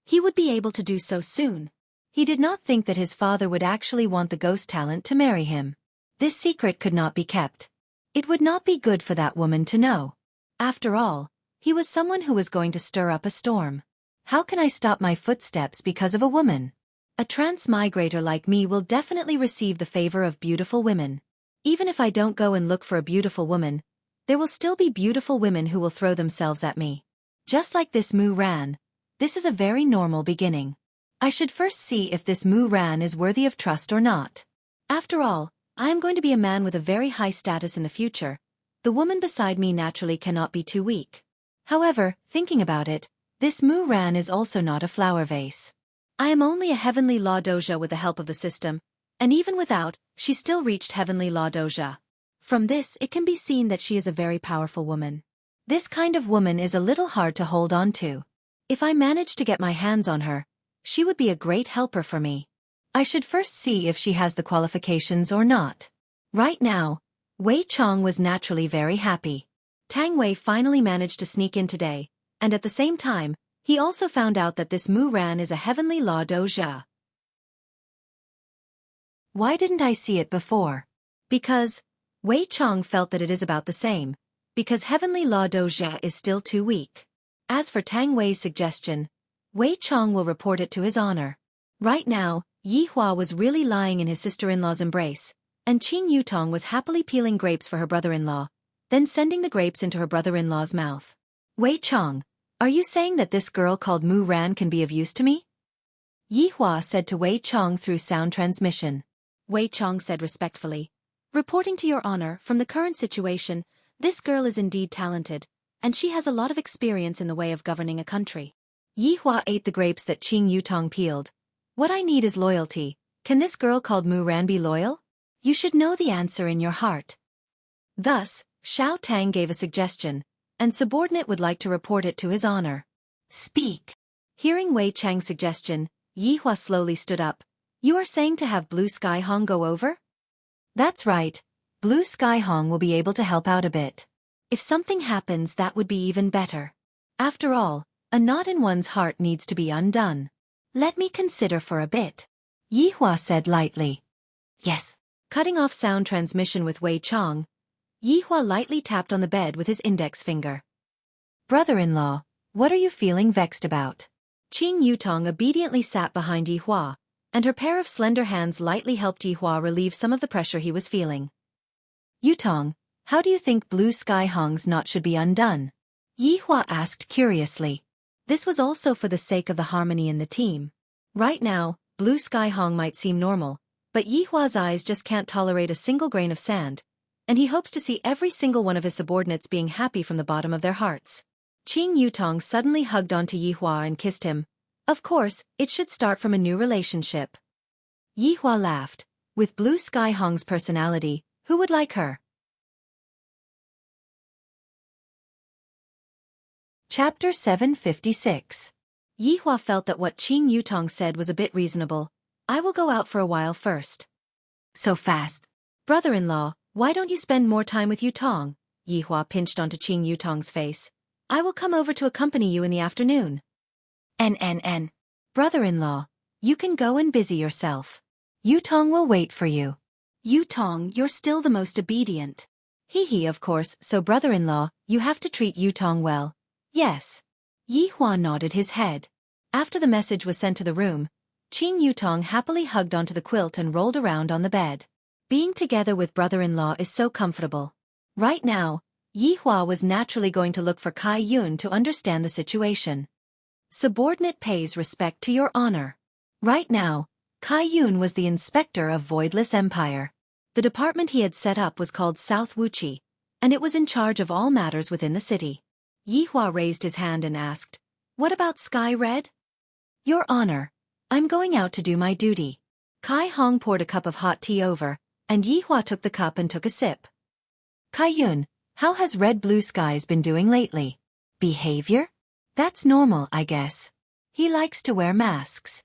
he would be able to do so soon. He did not think that his father would actually want the ghost talent to marry him. This secret could not be kept. It would not be good for that woman to know. After all, he was someone who was going to stir up a storm. How can I stop my footsteps because of a woman? A transmigrator like me will definitely receive the favor of beautiful women. Even if I don't go and look for a beautiful woman, there will still be beautiful women who will throw themselves at me. Just like this Mu Ran. This is a very normal beginning. I should first see if this Mu Ran is worthy of trust or not. After all, I am going to be a man with a very high status in the future. The woman beside me naturally cannot be too weak. However, thinking about it, this Mu Ran is also not a flower vase. I am only a heavenly law doja with the help of the system, and even without, she still reached heavenly law doja. From this, it can be seen that she is a very powerful woman. This kind of woman is a little hard to hold on to. If I manage to get my hands on her, she would be a great helper for me. I should first see if she has the qualifications or not. Right now, Wei Chong was naturally very happy. Tang Wei finally managed to sneak in today, and at the same time, he also found out that this Mu Ran is a heavenly law doja. Why didn't I see it before? Because Wei Chong felt that it is about the same, because heavenly law doja is still too weak. As for Tang Wei's suggestion, Wei Chong will report it to his honor. Right now, Yi Hua was really lying in his sister-in-law's embrace, and Qing Yutong was happily peeling grapes for her brother-in-law, then sending the grapes into her brother-in-law's mouth. Wei Chong, are you saying that this girl called Mu Ran can be of use to me? Yi Hua said to Wei Chong through sound transmission. Wei Chong said respectfully, reporting to your honor, from the current situation, this girl is indeed talented, and she has a lot of experience in the way of governing a country. Yi Hua ate the grapes that Qing Yutong peeled. What I need is loyalty. Can this girl called Mu Ran be loyal? You should know the answer in your heart. Thus, Xiao Tang gave a suggestion, and subordinate would like to report it to his honor. Speak. Hearing Wei Chang's suggestion, Yi Hua slowly stood up. You are saying to have Blue Sky Hong go over? That's right. Blue Sky Hong will be able to help out a bit. If something happens, that would be even better. After all, a knot in one's heart needs to be undone. Let me consider for a bit. Yi Hua said lightly. Yes. Cutting off sound transmission with Wei Chong, Yi Hua lightly tapped on the bed with his index finger. Brother-in-law, what are you feeling vexed about? Qing Yutong obediently sat behind Yi Hua, and her pair of slender hands lightly helped Yi Hua relieve some of the pressure he was feeling. Yutong, how do you think Blue Sky Hong's knot should be undone? Yi Hua asked curiously. This was also for the sake of the harmony in the team. Right now, Blue Sky Hong might seem normal, but Yi Hua's eyes just can't tolerate a single grain of sand, and he hopes to see every single one of his subordinates being happy from the bottom of their hearts. Qing Yutong suddenly hugged onto Yi Hua and kissed him. Of course, it should start from a new relationship. Yi Hua laughed. With Blue Sky Hong's personality, who would like her? Chapter 756. Yi Hua felt that what Qing Yutong said was a bit reasonable. I will go out for a while first. So fast. Brother-in-law, why don't you spend more time with Yutong? Yi Hua pinched onto Qing Yutong's face. I will come over to accompany you in the afternoon. Brother-in-law, you can go and busy yourself. Yutong will wait for you. Yutong, you're still the most obedient. Hee, of course, so brother-in-law, you have to treat Yutong well. Yes. Yi Hua nodded his head. After the message was sent to the room, Qing Yutong happily hugged onto the quilt and rolled around on the bed. Being together with brother-in-law is so comfortable. Right now, Yi Hua was naturally going to look for Kai Yun to understand the situation. Subordinate pays respect to your honor. Right now, Kai Yun was the inspector of Voidless Empire. The department he had set up was called South Wuxia, and it was in charge of all matters within the city. Yi Hua raised his hand and asked, "What about Sky Red?" "Your honor, I'm going out to do my duty." Kai Hong poured a cup of hot tea over, and Yi Hua took the cup and took a sip. "Kai Yun, how has Red Blue Skies been doing lately?" "Behavior? That's normal, I guess. He likes to wear masks."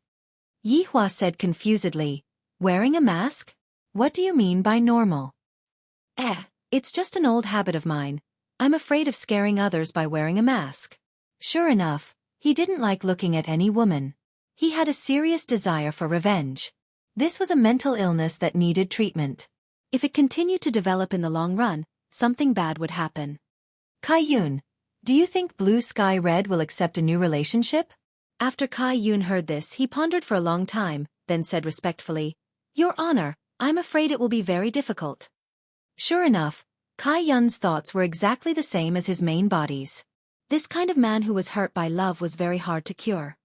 Yi Hua said confusedly, "Wearing a mask? What do you mean by normal?" It's just an old habit of mine. I'm afraid of scaring others by wearing a mask." Sure enough, he didn't like looking at any woman. He had a serious desire for revenge. This was a mental illness that needed treatment. If it continued to develop in the long run, something bad would happen. "Kai Yun, do you think Blue Sky Red will accept a new relationship?" After Kai Yun heard this, he pondered for a long time, then said respectfully, "Your honor, I'm afraid it will be very difficult." Sure enough, Kai Yun's thoughts were exactly the same as his main body's. This kind of man who was hurt by love was very hard to cure.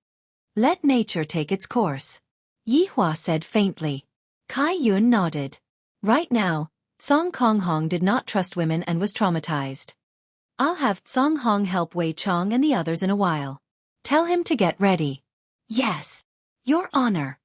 "Let nature take its course," Yi Hua said faintly. Kai Yun nodded. Right now, Song Kong Hong did not trust women and was traumatized. "I'll have Song Hong help Wei Chong and the others in a while. Tell him to get ready." "Yes, your honor."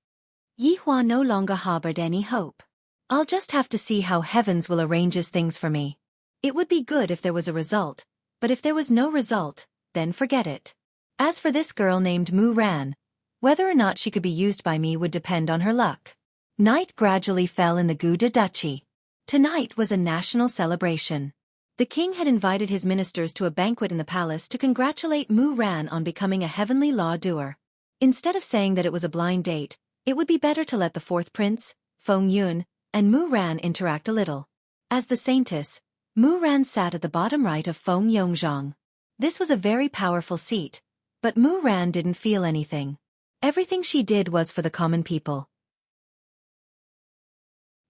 Yi Hua no longer harbored any hope. "I'll just have to see how heavens will arranges things for me. It would be good if there was a result, but if there was no result, then forget it. As for this girl named Mu Ran, whether or not she could be used by me would depend on her luck." Night gradually fell in the Gouda Duchy. Tonight was a national celebration. The king had invited his ministers to a banquet in the palace to congratulate Mu Ran on becoming a heavenly law-doer. Instead of saying that it was a blind date, it would be better to let the fourth prince, Feng Yun, and Mu Ran interact a little. As the saintess, Mu Ran sat at the bottom right of Feng Yongzhang. This was a very powerful seat, but Mu Ran didn't feel anything. Everything she did was for the common people.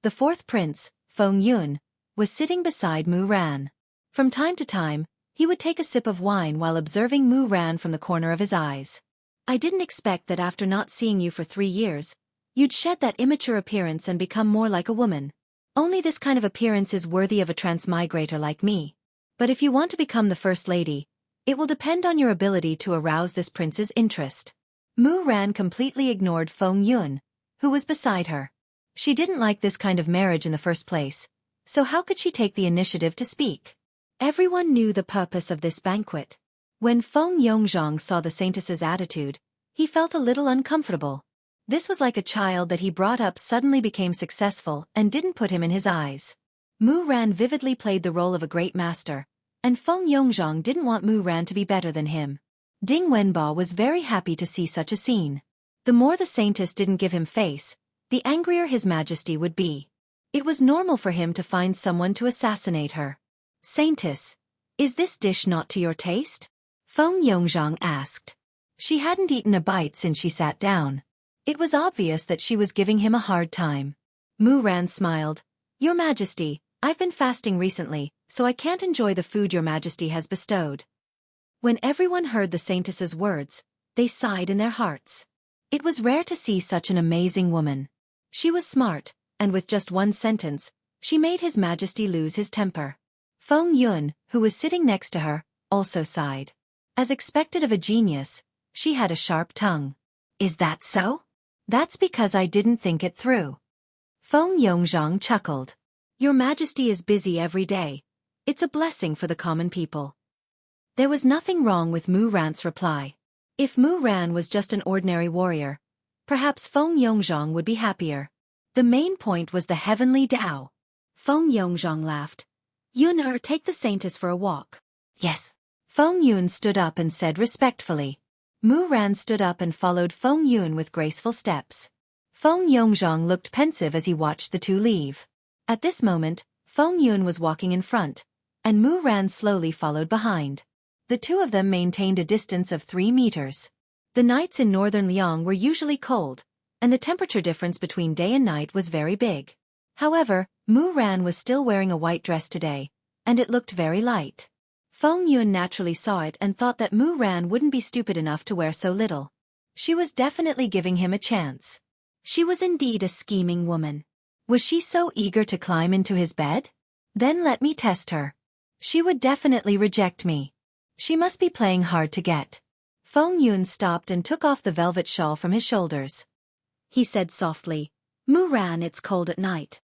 The fourth prince, Feng Yun, was sitting beside Mu Ran. From time to time, he would take a sip of wine while observing Mu Ran from the corner of his eyes. "I didn't expect that after not seeing you for 3 years, you'd shed that immature appearance and become more like a woman. Only this kind of appearance is worthy of a transmigrator like me. But if you want to become the first lady, it will depend on your ability to arouse this prince's interest." Mu Ran completely ignored Feng Yun, who was beside her. She didn't like this kind of marriage in the first place, so how could she take the initiative to speak? Everyone knew the purpose of this banquet. When Feng Yongzhang saw the saintess's attitude, he felt a little uncomfortable. This was like a child that he brought up suddenly became successful and didn't put him in his eyes. Mu Ran vividly played the role of a great master, and Feng Yongzhang didn't want Mu Ran to be better than him. Ding Wenba was very happy to see such a scene. The more the saintess didn't give him face, the angrier his majesty would be. It was normal for him to find someone to assassinate her. "Saintess, is this dish not to your taste?" Feng Yongzhang asked. She hadn't eaten a bite since she sat down. It was obvious that she was giving him a hard time. Mu Ran smiled. "Your Majesty, I've been fasting recently, so I can't enjoy the food your Majesty has bestowed." When everyone heard the saintess's words, they sighed in their hearts. It was rare to see such an amazing woman. She was smart, and with just one sentence, she made His Majesty lose his temper. Feng Yun, who was sitting next to her, also sighed. As expected of a genius, she had a sharp tongue. "Is that so?" "That's because I didn't think it through." Feng Yongzhang chuckled. "Your Majesty is busy every day. It's a blessing for the common people." There was nothing wrong with Mu Ran's reply. If Mu Ran was just an ordinary warrior, perhaps Feng Yongzhang would be happier. The main point was the heavenly Tao. Feng Yongzhang laughed. "Yun take the saintess for a walk." "Yes." Feng Yun stood up and said respectfully. Mu Ran stood up and followed Feng Yun with graceful steps. Feng Yongzhang looked pensive as he watched the two leave. At this moment, Feng Yun was walking in front, and Mu Ran slowly followed behind. The two of them maintained a distance of 3 meters. The nights in northern Liang were usually cold, and the temperature difference between day and night was very big. However, Mu Ran was still wearing a white dress today, and it looked very light. Feng Yun naturally saw it and thought that Mu Ran wouldn't be stupid enough to wear so little. She was definitely giving him a chance. She was indeed a scheming woman. Was she so eager to climb into his bed? Then let me test her. She would definitely reject me. She must be playing hard to get. Feng Yun stopped and took off the velvet shawl from his shoulders. He said softly, "Mu Ran, it's cold at night."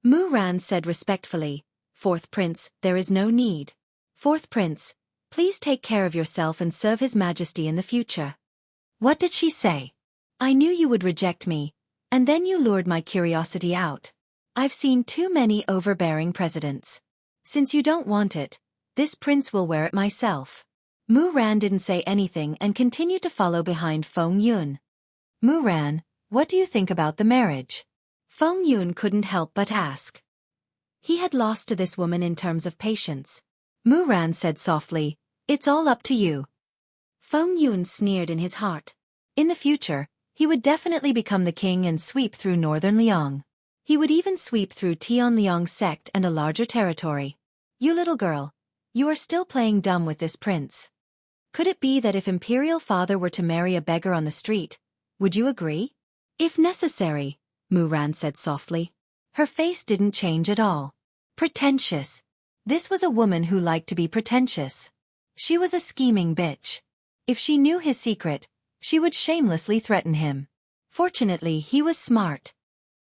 Mu Ran said respectfully, "Fourth Prince, there is no need. Fourth Prince, please take care of yourself and serve His Majesty in the future." What did she say? I knew you would reject me, and then you lured my curiosity out. I've seen too many overbearing presidents. Since you don't want it, this prince will wear it myself. Mu Ran didn't say anything and continued to follow behind Feng Yun. Mu Ran, what do you think about the marriage? Feng Yun couldn't help but ask. He had lost to this woman in terms of patience. Mu Ran said softly, "It's all up to you." Feng Yun sneered in his heart. In the future, he would definitely become the king and sweep through northern Liang. He would even sweep through Tianliang's sect and a larger territory. You little girl, you are still playing dumb with this prince. Could it be that if imperial father were to marry a beggar on the street, would you agree? If necessary, Mu Ran said softly. Her face didn't change at all. Pretentious. This was a woman who liked to be pretentious. She was a scheming bitch. If she knew his secret, she would shamelessly threaten him. Fortunately, he was smart.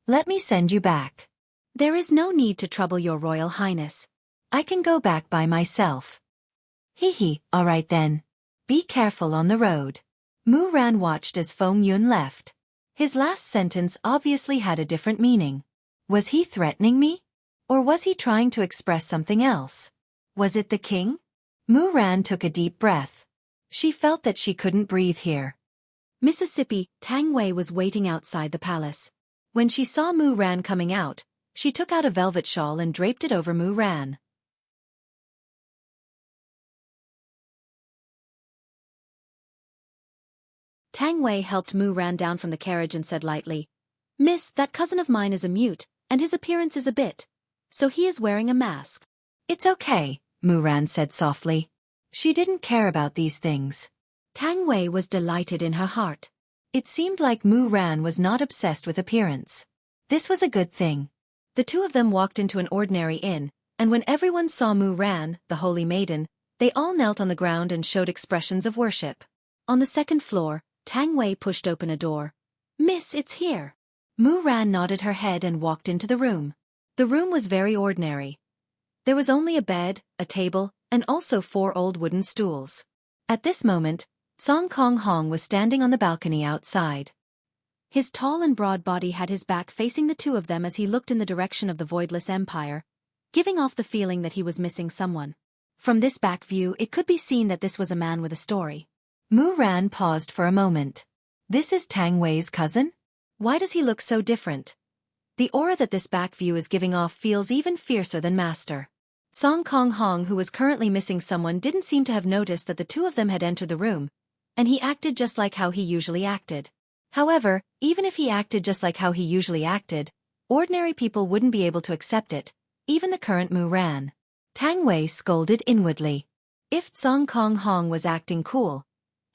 Let me send you back. There is no need to trouble your Royal Highness. I can go back by myself. Hee, all right then. Be careful on the road. Mu Ran watched as Feng Yun left. His last sentence obviously had a different meaning. Was he threatening me? Or was he trying to express something else? Was it the king? Mu Ran took a deep breath. She felt that she couldn't breathe here. Mississippi, Tang Wei was waiting outside the palace. When she saw Mu Ran coming out, she took out a velvet shawl and draped it over Mu Ran. Tang Wei helped Mu Ran down from the carriage and said lightly, "Miss, that cousin of mine is a mute, and his appearance is a bit. So he is wearing a mask." "It's okay," Mu Ran said softly. She didn't care about these things. Tang Wei was delighted in her heart. It seemed like Mu Ran was not obsessed with appearance. This was a good thing. The two of them walked into an ordinary inn, and when everyone saw Mu Ran, the holy maiden, they all knelt on the ground and showed expressions of worship. On the second floor, Tang Wei pushed open a door. "Miss, it's here." Mu Ran nodded her head and walked into the room. The room was very ordinary. There was only a bed, a table, and also 4 old wooden stools. At this moment, Song Kong Hong was standing on the balcony outside. His tall and broad body had his back facing the two of them as he looked in the direction of the voidless empire, giving off the feeling that he was missing someone. From this back view, it could be seen that this was a man with a story. Mu Ran paused for a moment. This is Tang Wei's cousin? Why does he look so different? The aura that this back view is giving off feels even fiercer than master. Song Kong Hong, who was currently missing someone, didn't seem to have noticed that the two of them had entered the room, and he acted just like how he usually acted. However, even if he acted just like how he usually acted, ordinary people wouldn't be able to accept it, even the current Mu Ran. Tang Wei scolded inwardly. If Song Kong Hong was acting cool,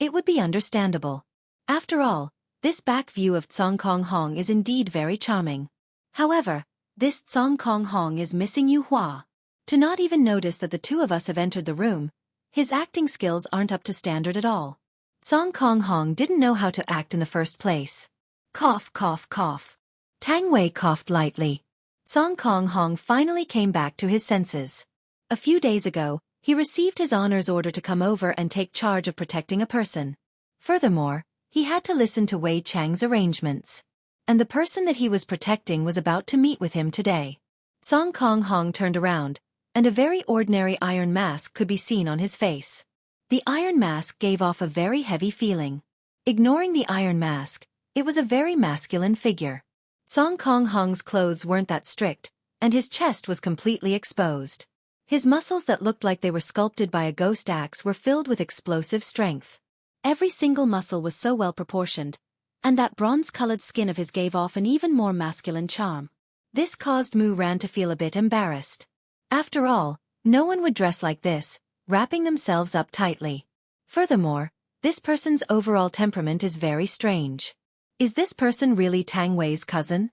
it would be understandable. After all, this back view of Song Kong Hong is indeed very charming. However, this Song Kong Hong is missing Yu Hua. To not even notice that the two of us have entered the room, his acting skills aren't up to standard at all. Song Kong Hong didn't know how to act in the first place. Cough, cough, cough. Tang Wei coughed lightly. Song Kong Hong finally came back to his senses. A few days ago, he received his honor's order to come over and take charge of protecting a person. Furthermore, he had to listen to Wei Chang's arrangements. And the person that he was protecting was about to meet with him today. Song Kong Hong turned around, and a very ordinary iron mask could be seen on his face. The iron mask gave off a very heavy feeling. Ignoring the iron mask, it was a very masculine figure. Song Kong Hong's clothes weren't that strict, and his chest was completely exposed. His muscles that looked like they were sculpted by a ghost axe were filled with explosive strength. Every single muscle was so well proportioned, and that bronze-colored skin of his gave off an even more masculine charm. This caused Mu Ran to feel a bit embarrassed. After all, no one would dress like this, wrapping themselves up tightly. Furthermore, this person's overall temperament is very strange. Is this person really Tang Wei's cousin?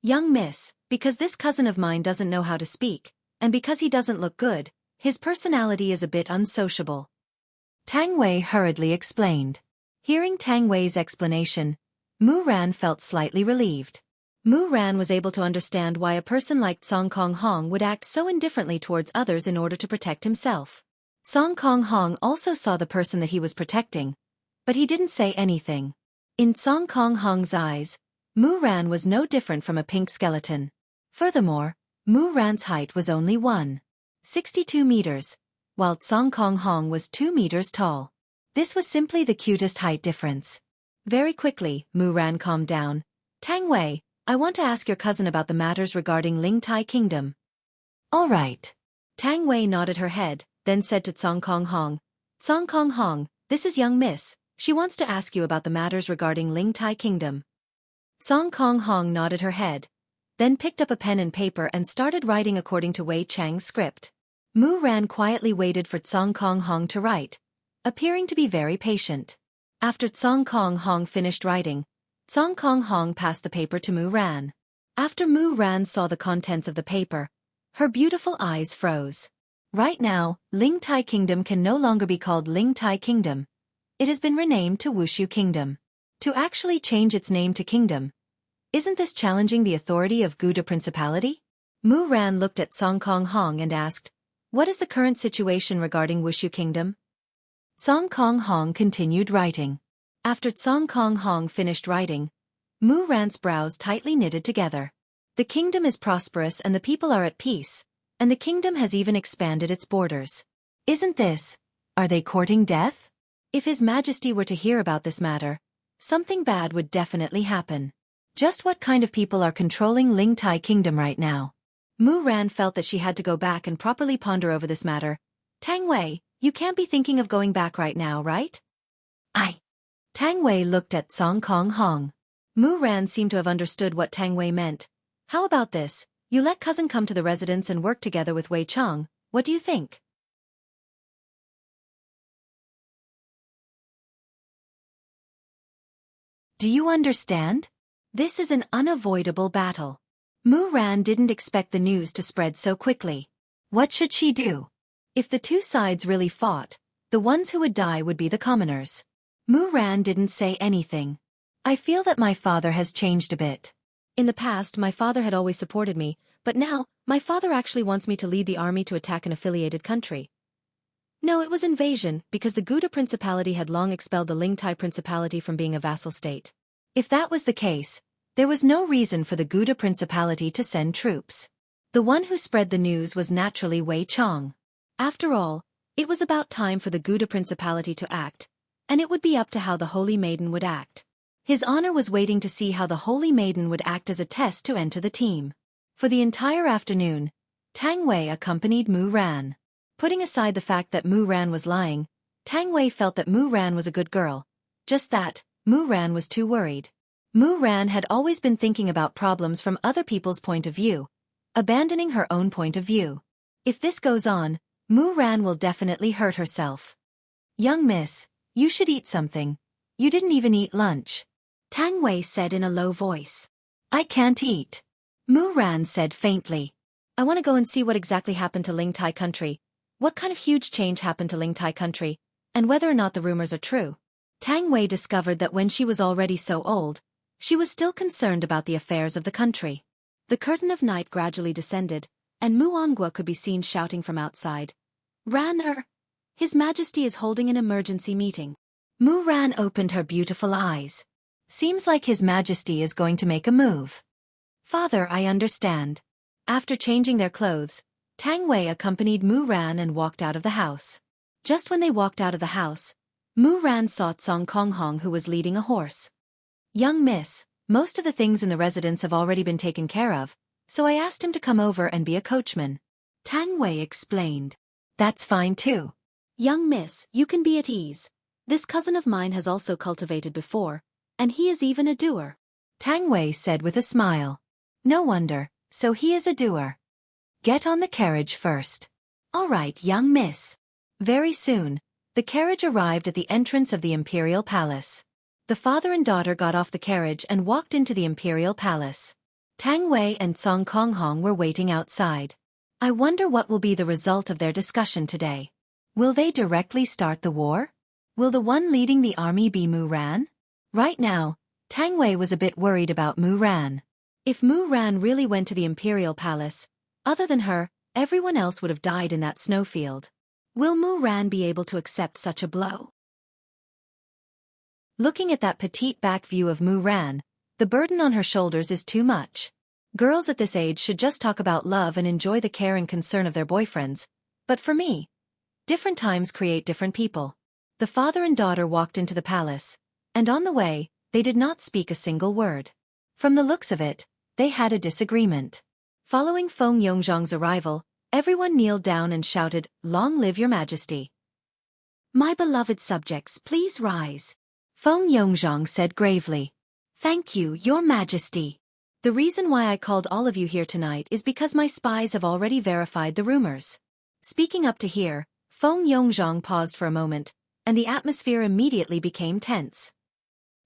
Young miss, because this cousin of mine doesn't know how to speak, and because he doesn't look good, his personality is a bit unsociable. Tang Wei hurriedly explained. Hearing Tang Wei's explanation, Mu Ran felt slightly relieved. Mu Ran was able to understand why a person like Song Kong Hong would act so indifferently towards others in order to protect himself. Song Kong Hong also saw the person that he was protecting, but he didn't say anything. In Song Kong Hong's eyes, Mu Ran was no different from a pink skeleton. Furthermore, Mu Ran's height was only 1.62 meters, while Song Kong Hong was 2 meters tall. This was simply the cutest height difference. Very quickly, Mu Ran calmed down. Tang Wei, I want to ask your cousin about the matters regarding Ling Tai Kingdom. All right. Tang Wei nodded her head, then said to Song Kong Hong, Song Kong Hong, this is young miss. She wants to ask you about the matters regarding Ling Tai Kingdom. Song Kong Hong nodded her head, then picked up a pen and paper and started writing according to Wei Chang's script. Mu Ran quietly waited for Song Kong Hong to write, appearing to be very patient. After Song Kong Hong finished writing, Song Kong Hong passed the paper to Mu Ran. After Mu Ran saw the contents of the paper, her beautiful eyes froze. Right now, Ling Tai Kingdom can no longer be called Ling Tai Kingdom. It has been renamed to Wuxia Kingdom. To actually change its name to Kingdom, isn't this challenging the authority of Guda Principality? Mu Ran looked at Song Kong Hong and asked, what is the current situation regarding Wuxia Kingdom? Song Kong Hong continued writing. After Song Kong Hong finished writing, Mu Ran's brows tightly knitted together. The kingdom is prosperous and the people are at peace, and the kingdom has even expanded its borders. Isn't this? Are they courting death? If His Majesty were to hear about this matter, something bad would definitely happen. Just what kind of people are controlling Ling Tai Kingdom right now? Mu Ran felt that she had to go back and properly ponder over this matter. Tang Wei, you can't be thinking of going back right now, right? Tang Wei looked at Song Kong Hong. Mu Ran seemed to have understood what Tang Wei meant. How about this? You let cousin come to the residence and work together with Wei Chang. What do you think? Do you understand? This is an unavoidable battle. Mu Ran didn't expect the news to spread so quickly. What should she do? If the two sides really fought, the ones who would die would be the commoners. Mu Ran didn't say anything. I feel that my father has changed a bit. In the past, my father had always supported me, but now, my father actually wants me to lead the army to attack an affiliated country. No, it was invasion, because the Guda Principality had long expelled the Ling Tai Principality from being a vassal state. If that was the case, there was no reason for the Guda Principality to send troops. The one who spread the news was naturally Wei Chang. After all, it was about time for the Guda Principality to act, and it would be up to how the Holy Maiden would act. His honor was waiting to see how the Holy Maiden would act as a test to enter the team. For the entire afternoon, Tang Wei accompanied Mu Ran. Putting aside the fact that Mu Ran was lying, Tang Wei felt that Mu Ran was a good girl. Just that, Mu Ran was too worried. Mu Ran had always been thinking about problems from other people's point of view, abandoning her own point of view. If this goes on, Mu Ran will definitely hurt herself. Young miss, you should eat something. You didn't even eat lunch. Tang Wei said in a low voice. I can't eat. Mu Ran said faintly. I want to go and see what exactly happened to Ling Tai country. What kind of huge change happened to Ling Tai country, and whether or not the rumors are true. Tang Wei discovered that when she was already so old, she was still concerned about the affairs of the country. The curtain of night gradually descended, and Mu Ongua could be seen shouting from outside. Ran-er! His Majesty is holding an emergency meeting. Mu Ran opened her beautiful eyes. Seems like His Majesty is going to make a move. Father, I understand. After changing their clothes, Tang Wei accompanied Mu Ran and walked out of the house. Just when they walked out of the house, Mu Ran saw Song Kong Hong who was leading a horse. Young miss, most of the things in the residence have already been taken care of, so I asked him to come over and be a coachman. Tang Wei explained. That's fine too. Young miss, you can be at ease. This cousin of mine has also cultivated before, and he is even a doer. Tang Wei said with a smile. No wonder, so he is a doer. Get on the carriage first. All right, young miss. Very soon, the carriage arrived at the entrance of the imperial palace. The father and daughter got off the carriage and walked into the imperial palace. Tang Wei and Song Konghong were waiting outside. I wonder what will be the result of their discussion today. Will they directly start the war? Will the one leading the army be Mu Ran? Right now, Tang Wei was a bit worried about Mu Ran. If Mu Ran really went to the imperial palace, other than her, everyone else would have died in that snowfield. Will Mu Ran be able to accept such a blow? Looking at that petite back view of Mu Ran, the burden on her shoulders is too much. Girls at this age should just talk about love and enjoy the care and concern of their boyfriends. But for me, different times create different people. The father and daughter walked into the palace, and on the way, they did not speak a single word. From the looks of it, they had a disagreement. Following Feng Yongzhang's arrival, everyone kneeled down and shouted, "Long live your majesty." My beloved subjects, please rise. Feng Yongzhang said gravely. Thank you, your majesty. The reason why I called all of you here tonight is because my spies have already verified the rumors. Speaking up to here, Feng Yongzhang paused for a moment, and the atmosphere immediately became tense.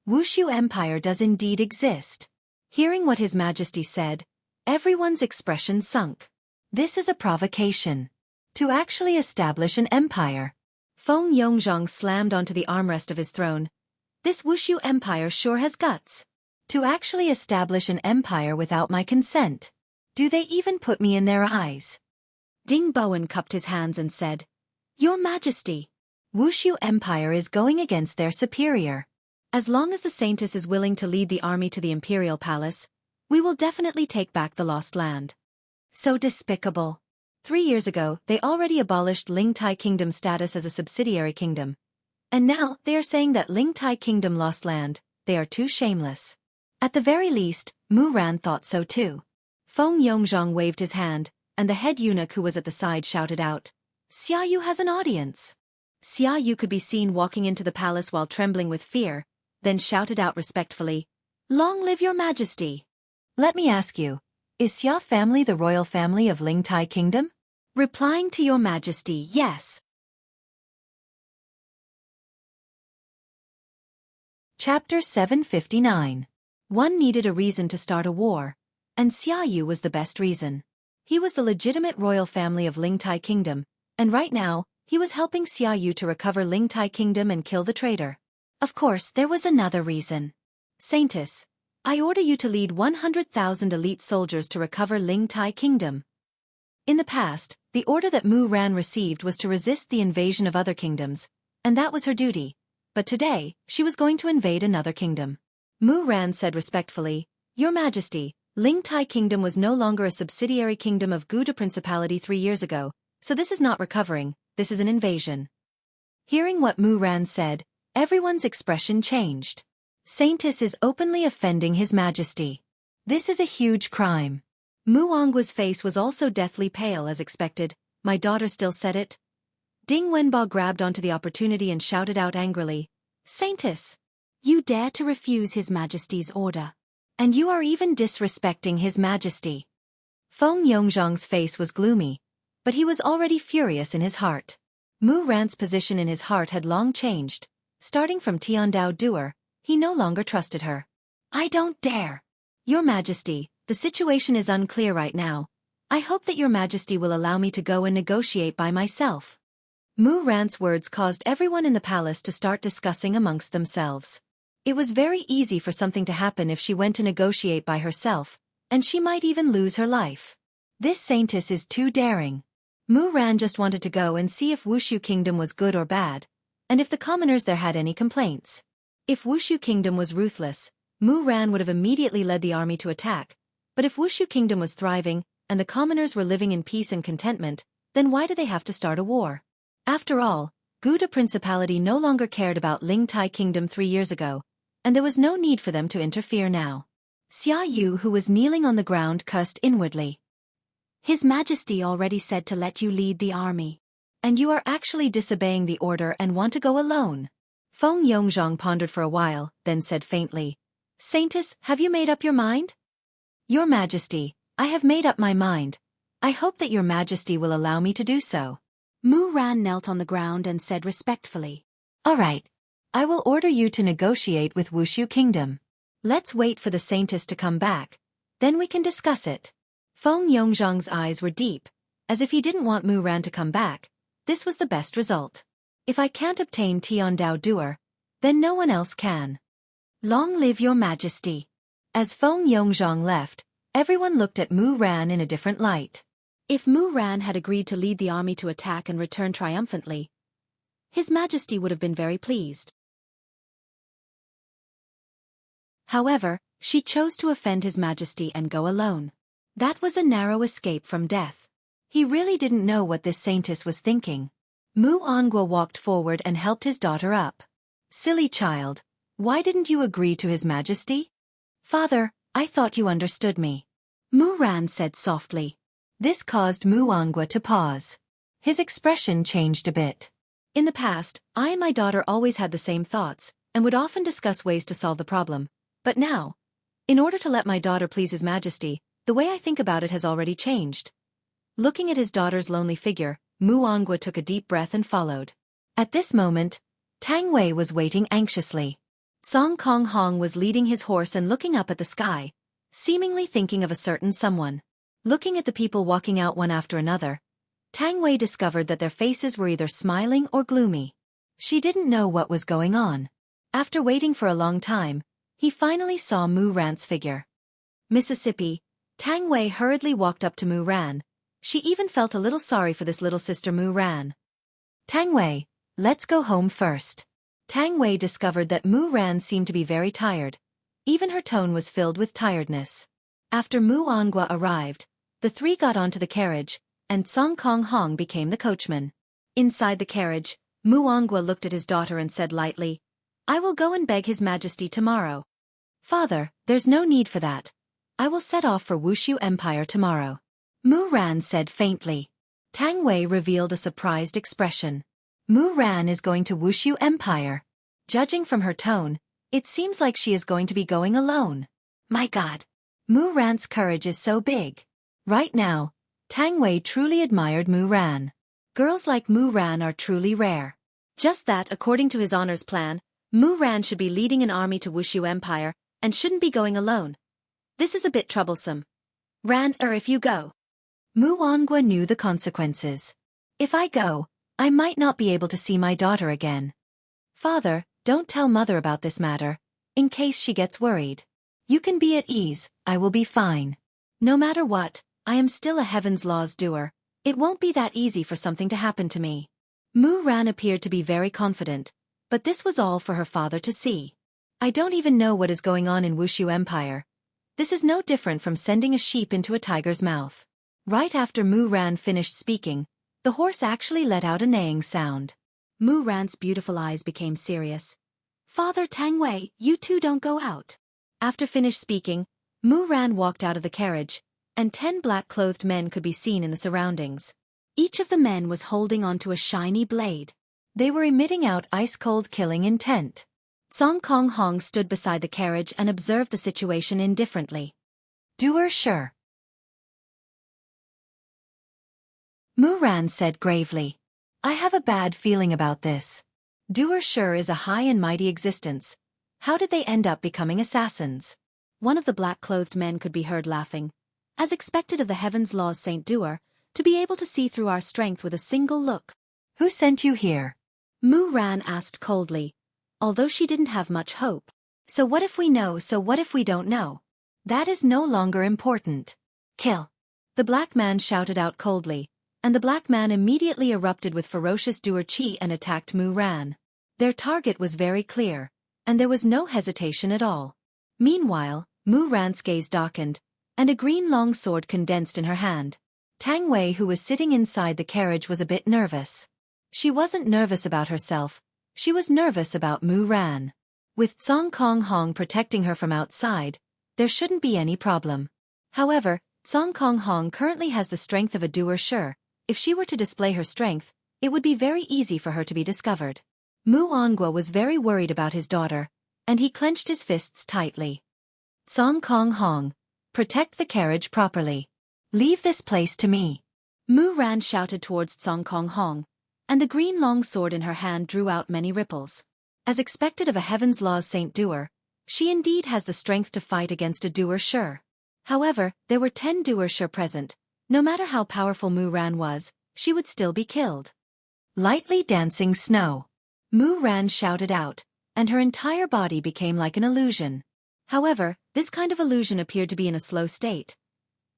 Wuxia Empire does indeed exist. Hearing what His Majesty said, everyone's expression sunk. This is a provocation. To actually establish an empire. Feng Yongzhang slammed onto the armrest of his throne. This Wuxia Empire sure has guts. To actually establish an empire without my consent. Do they even put me in their eyes? Ding Bowen cupped his hands and said, Your Majesty, Wuxia Empire is going against their superior. As long as the Saintess is willing to lead the army to the imperial palace, we will definitely take back the lost land. So despicable. 3 years ago, they already abolished Lingtai Kingdom's status as a subsidiary kingdom. And now, they are saying that Lingtai Kingdom lost land. They are too shameless. At the very least, Mu Ran thought so too. Feng Yongzhang waved his hand, and the head eunuch who was at the side shouted out, Xia Yu has an audience. Xia Yu could be seen walking into the palace while trembling with fear, then shouted out respectfully, Long live your majesty. Let me ask you, is Xia family the royal family of Lingtai Kingdom? Replying to your majesty, yes. Chapter 759. One needed a reason to start a war, and Xia Yu was the best reason. He was the legitimate royal family of Lingtai Kingdom, and right now, he was helping Xia Yu to recover Lingtai Kingdom and kill the traitor. Of course, there was another reason. Saintess, I order you to lead 100,000 elite soldiers to recover Lingtai Kingdom. In the past, the order that Mu Ran received was to resist the invasion of other kingdoms, and that was her duty. But today, she was going to invade another kingdom. Mu Ran said respectfully, Your Majesty, Lingtai Kingdom was no longer a subsidiary kingdom of Guda Principality 3 years ago, so this is not recovering, this is an invasion. Hearing what Mu Ran said, everyone's expression changed. Saintess is openly offending His Majesty. This is a huge crime. Mu Ongwa's face was also deathly pale as expected. My daughter still said it. Ding Wenba grabbed onto the opportunity and shouted out angrily, Saintess, you dare to refuse His Majesty's order. And you are even disrespecting His Majesty. Feng Yongzhang's face was gloomy, but he was already furious in his heart. Mu Ran's position in his heart had long changed. Starting from Tiandao Doer, he no longer trusted her. I don't dare. Your Majesty, the situation is unclear right now. I hope that Your Majesty will allow me to go and negotiate by myself. Mu Ran's words caused everyone in the palace to start discussing amongst themselves. It was very easy for something to happen if she went to negotiate by herself, and she might even lose her life. This Saintess is too daring. Mu Ran just wanted to go and see if Wuxia Kingdom was good or bad, and if the commoners there had any complaints. If Wuxia Kingdom was ruthless, Mu Ran would have immediately led the army to attack, but if Wuxia Kingdom was thriving, and the commoners were living in peace and contentment, then why did they have to start a war? After all, Guda Principality no longer cared about Lingtai Kingdom 3 years ago, and there was no need for them to interfere now. Xia Yu, who was kneeling on the ground, cursed inwardly. His Majesty already said to let you lead the army. And you are actually disobeying the order and want to go alone. Feng Yongzhang pondered for a while, then said faintly, Saintess, have you made up your mind? Your Majesty, I have made up my mind. I hope that your Majesty will allow me to do so. Mu Ran knelt on the ground and said respectfully. All right. I will order you to negotiate with Wuxia Kingdom. Let's wait for the Saintess to come back. Then we can discuss it. Feng Yongzhang's eyes were deep, as if he didn't want Mu Ran to come back. This was the best result. If I can't obtain Tian Dao Doer, then no one else can. Long live your Majesty. As Feng Yongzhang left, everyone looked at Mu Ran in a different light. If Mu Ran had agreed to lead the army to attack and return triumphantly, His Majesty would have been very pleased. However, she chose to offend His Majesty and go alone. That was a narrow escape from death. He really didn't know what this Saintess was thinking. Mu Angua walked forward and helped his daughter up. Silly child, why didn't you agree to His Majesty? Father, I thought you understood me. Mu Ran said softly. This caused Mu Angua to pause. His expression changed a bit. In the past, I and my daughter always had the same thoughts, and would often discuss ways to solve the problem. But now, in order to let my daughter please His Majesty, the way I think about it has already changed. Looking at his daughter's lonely figure, Mu Angua took a deep breath and followed. At this moment, Tang Wei was waiting anxiously. Song Kong Hong was leading his horse and looking up at the sky, seemingly thinking of a certain someone. Looking at the people walking out one after another, Tang Wei discovered that their faces were either smiling or gloomy. She didn't know what was going on. After waiting for a long time, he finally saw Mu Ran's figure. Mississippi, Tang Wei hurriedly walked up to Mu Ran. She even felt a little sorry for this little sister Mu Ran. Tang Wei, let's go home first. Tang Wei discovered that Mu Ran seemed to be very tired. Even her tone was filled with tiredness. After Mu Angua arrived, the three got onto the carriage, and Song Kong Hong became the coachman. Inside the carriage, Mu Angua looked at his daughter and said lightly, I will go and beg His Majesty tomorrow. Father, there's no need for that. I will set off for Wuxia Empire tomorrow. Mu Ran said faintly. Tang Wei revealed a surprised expression. Mu Ran is going to Wuxia Empire. Judging from her tone, it seems like she is going to be going alone. My God! Mu Ran's courage is so big. Right now, Tang Wei truly admired Mu Ran. Girls like Mu Ran are truly rare. Just that, according to His Honor's plan, Mu Ran should be leading an army to Wuxia Empire, and shouldn't be going alone. This is a bit troublesome. If you go. Mu Angua knew the consequences. If I go, I might not be able to see my daughter again. Father, don't tell Mother about this matter, in case she gets worried. You can be at ease, I will be fine. No matter what, I am still a Heaven's Laws doer. It won't be that easy for something to happen to me. Mu Ran appeared to be very confident, but this was all for her father to see. I don't even know what is going on in Wuxia Empire. This is no different from sending a sheep into a tiger's mouth. Right after Mu Ran finished speaking, the horse actually let out a neighing sound. Mu Ran's beautiful eyes became serious. Father Tang Wei, you two don't go out. After finished speaking, Mu Ran walked out of the carriage, and 10 black-clothed men could be seen in the surroundings. Each of the men was holding onto a shiny blade. They were emitting out ice-cold killing intent. Song Kong Hong stood beside the carriage and observed the situation indifferently. Doer sure. Mu Ran said gravely. I have a bad feeling about this. Doer sure is a high and mighty existence. How did they end up becoming assassins? One of the black-clothed men could be heard laughing. As expected of the Heaven's Laws Saint Doer, to be able to see through our strength with a single look. Who sent you here? Mu Ran asked coldly, although she didn't have much hope. So what if we know, so what if we don't know? That is no longer important. Kill. The black man shouted out coldly, and the black man immediately erupted with ferocious Doer Chi and attacked Mu Ran. Their target was very clear, and there was no hesitation at all. Meanwhile, Mu Ran's gaze darkened, and a green long sword condensed in her hand. Tang Wei, who was sitting inside the carriage, was a bit nervous. She wasn't nervous about herself, she was nervous about Mu Ran. With Song Kong Hong protecting her from outside, there shouldn't be any problem. However, Song Kong Hong currently has the strength of a doer sure. If she were to display her strength, it would be very easy for her to be discovered. Mu Angua was very worried about his daughter, and he clenched his fists tightly. Song Kong Hong, protect the carriage properly. Leave this place to me. Mu Ran shouted towards Song Kong Hong, and the green long sword in her hand drew out many ripples. As expected of a Heaven's Law's Saint Doer, she indeed has the strength to fight against a Doer Sure. However, there were 10 Doer Sure present. No matter how powerful Mu Ran was, she would still be killed. Lightly dancing snow. Mu Ran shouted out, and her entire body became like an illusion. However, this kind of illusion appeared to be in a slow state.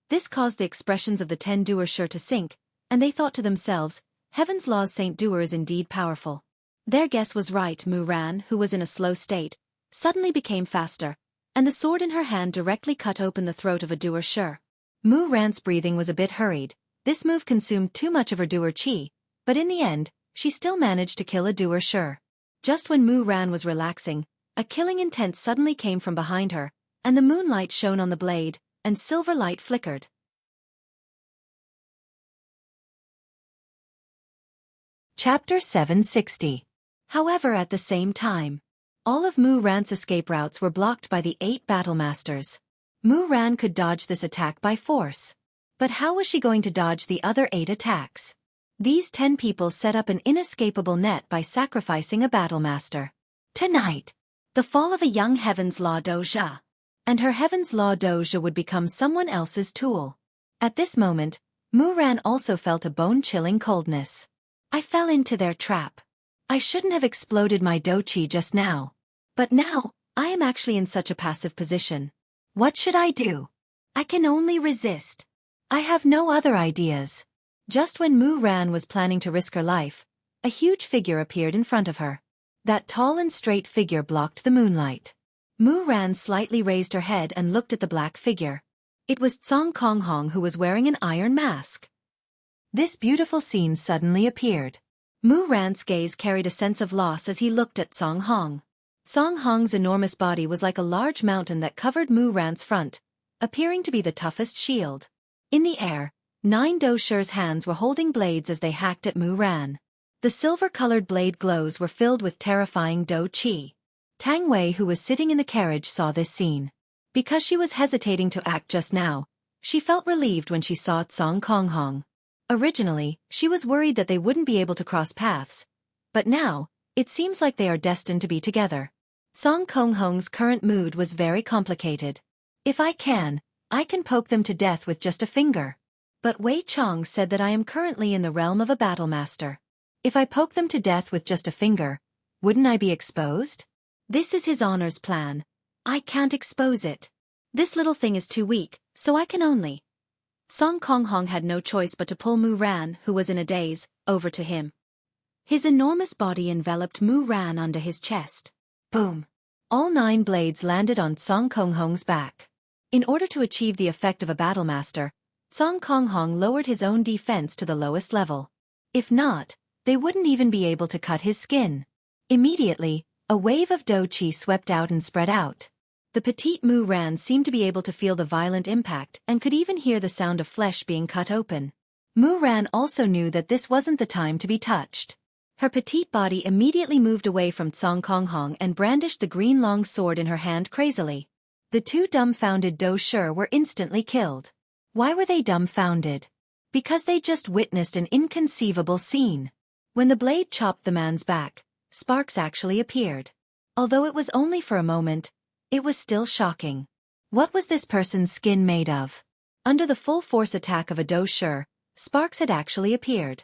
This caused the expressions of the 10 Doer Sure to sink, and they thought to themselves, Heaven's Law's Saint Doer is indeed powerful. Their guess was right. Mu Ran, who was in a slow state, suddenly became faster, and the sword in her hand directly cut open the throat of a Doer Sure. Mu Ran's breathing was a bit hurried. This move consumed too much of her Doer Chi, but in the end, she still managed to kill a Doer Sure. Just when Mu Ran was relaxing, a killing intent suddenly came from behind her, and the moonlight shone on the blade, and silver light flickered. Chapter 760. However, at the same time, all of Mu Ran's escape routes were blocked by the 8 battle masters. Mu Ran could dodge this attack by force. But how was she going to dodge the other 8 attacks? These 10 people set up an inescapable net by sacrificing a battle master. Tonight, the fall of a young Heaven's Law Doja. And her Heaven's Law Doja would become someone else's tool. At this moment, Mu Ran also felt a bone-chilling coldness. I fell into their trap. I shouldn't have exploded my Dochi just now. But now, I am actually in such a passive position. What should I do? I can only resist. I have no other ideas. Just when Mu Ran was planning to risk her life, a huge figure appeared in front of her. That tall and straight figure blocked the moonlight. Mu Ran slightly raised her head and looked at the black figure. It was Song Kong Hong, who was wearing an iron mask. This beautiful scene suddenly appeared. Mu Ran's gaze carried a sense of loss as he looked at Song Hong. Song Hong's enormous body was like a large mountain that covered Mu Ran's front, appearing to be the toughest shield. In the air, 9 Do Shi's hands were holding blades as they hacked at Mu Ran. The silver-colored blade glows were filled with terrifying Do Chi. Tang Wei, who was sitting in the carriage, saw this scene. Because she was hesitating to act just now, she felt relieved when she saw Song Kong Hong. Originally, she was worried that they wouldn't be able to cross paths, but now, it seems like they are destined to be together. Song Kong Hong's current mood was very complicated. If I can poke them to death with just a finger. But Wei Chong said that I am currently in the realm of a battle master. If I poke them to death with just a finger, wouldn't I be exposed? This is his honor's plan. I can't expose it. This little thing is too weak, so I can only. Song Kong Hong had no choice but to pull Mu Ran, who was in a daze, over to him. His enormous body enveloped Mu Ran under his chest. Boom! All 9 blades landed on Song Kong Hong's back. In order to achieve the effect of a battle master, Song Kong Hong lowered his own defense to the lowest level. If not, they wouldn't even be able to cut his skin. Immediately, a wave of Do Chi swept out and spread out. The petite Mu Ran seemed to be able to feel the violent impact and could even hear the sound of flesh being cut open. Mu Ran also knew that this wasn't the time to be touched. Her petite body immediately moved away from Song Kong Hong and brandished the green long sword in her hand crazily. The 2 dumbfounded Do Shi were instantly killed. Why were they dumbfounded? Because they just witnessed an inconceivable scene. When the blade chopped the man's back, sparks actually appeared. Although it was only for a moment, it was still shocking. What was this person's skin made of? Under the full force attack of a Do Shi, sparks had actually appeared.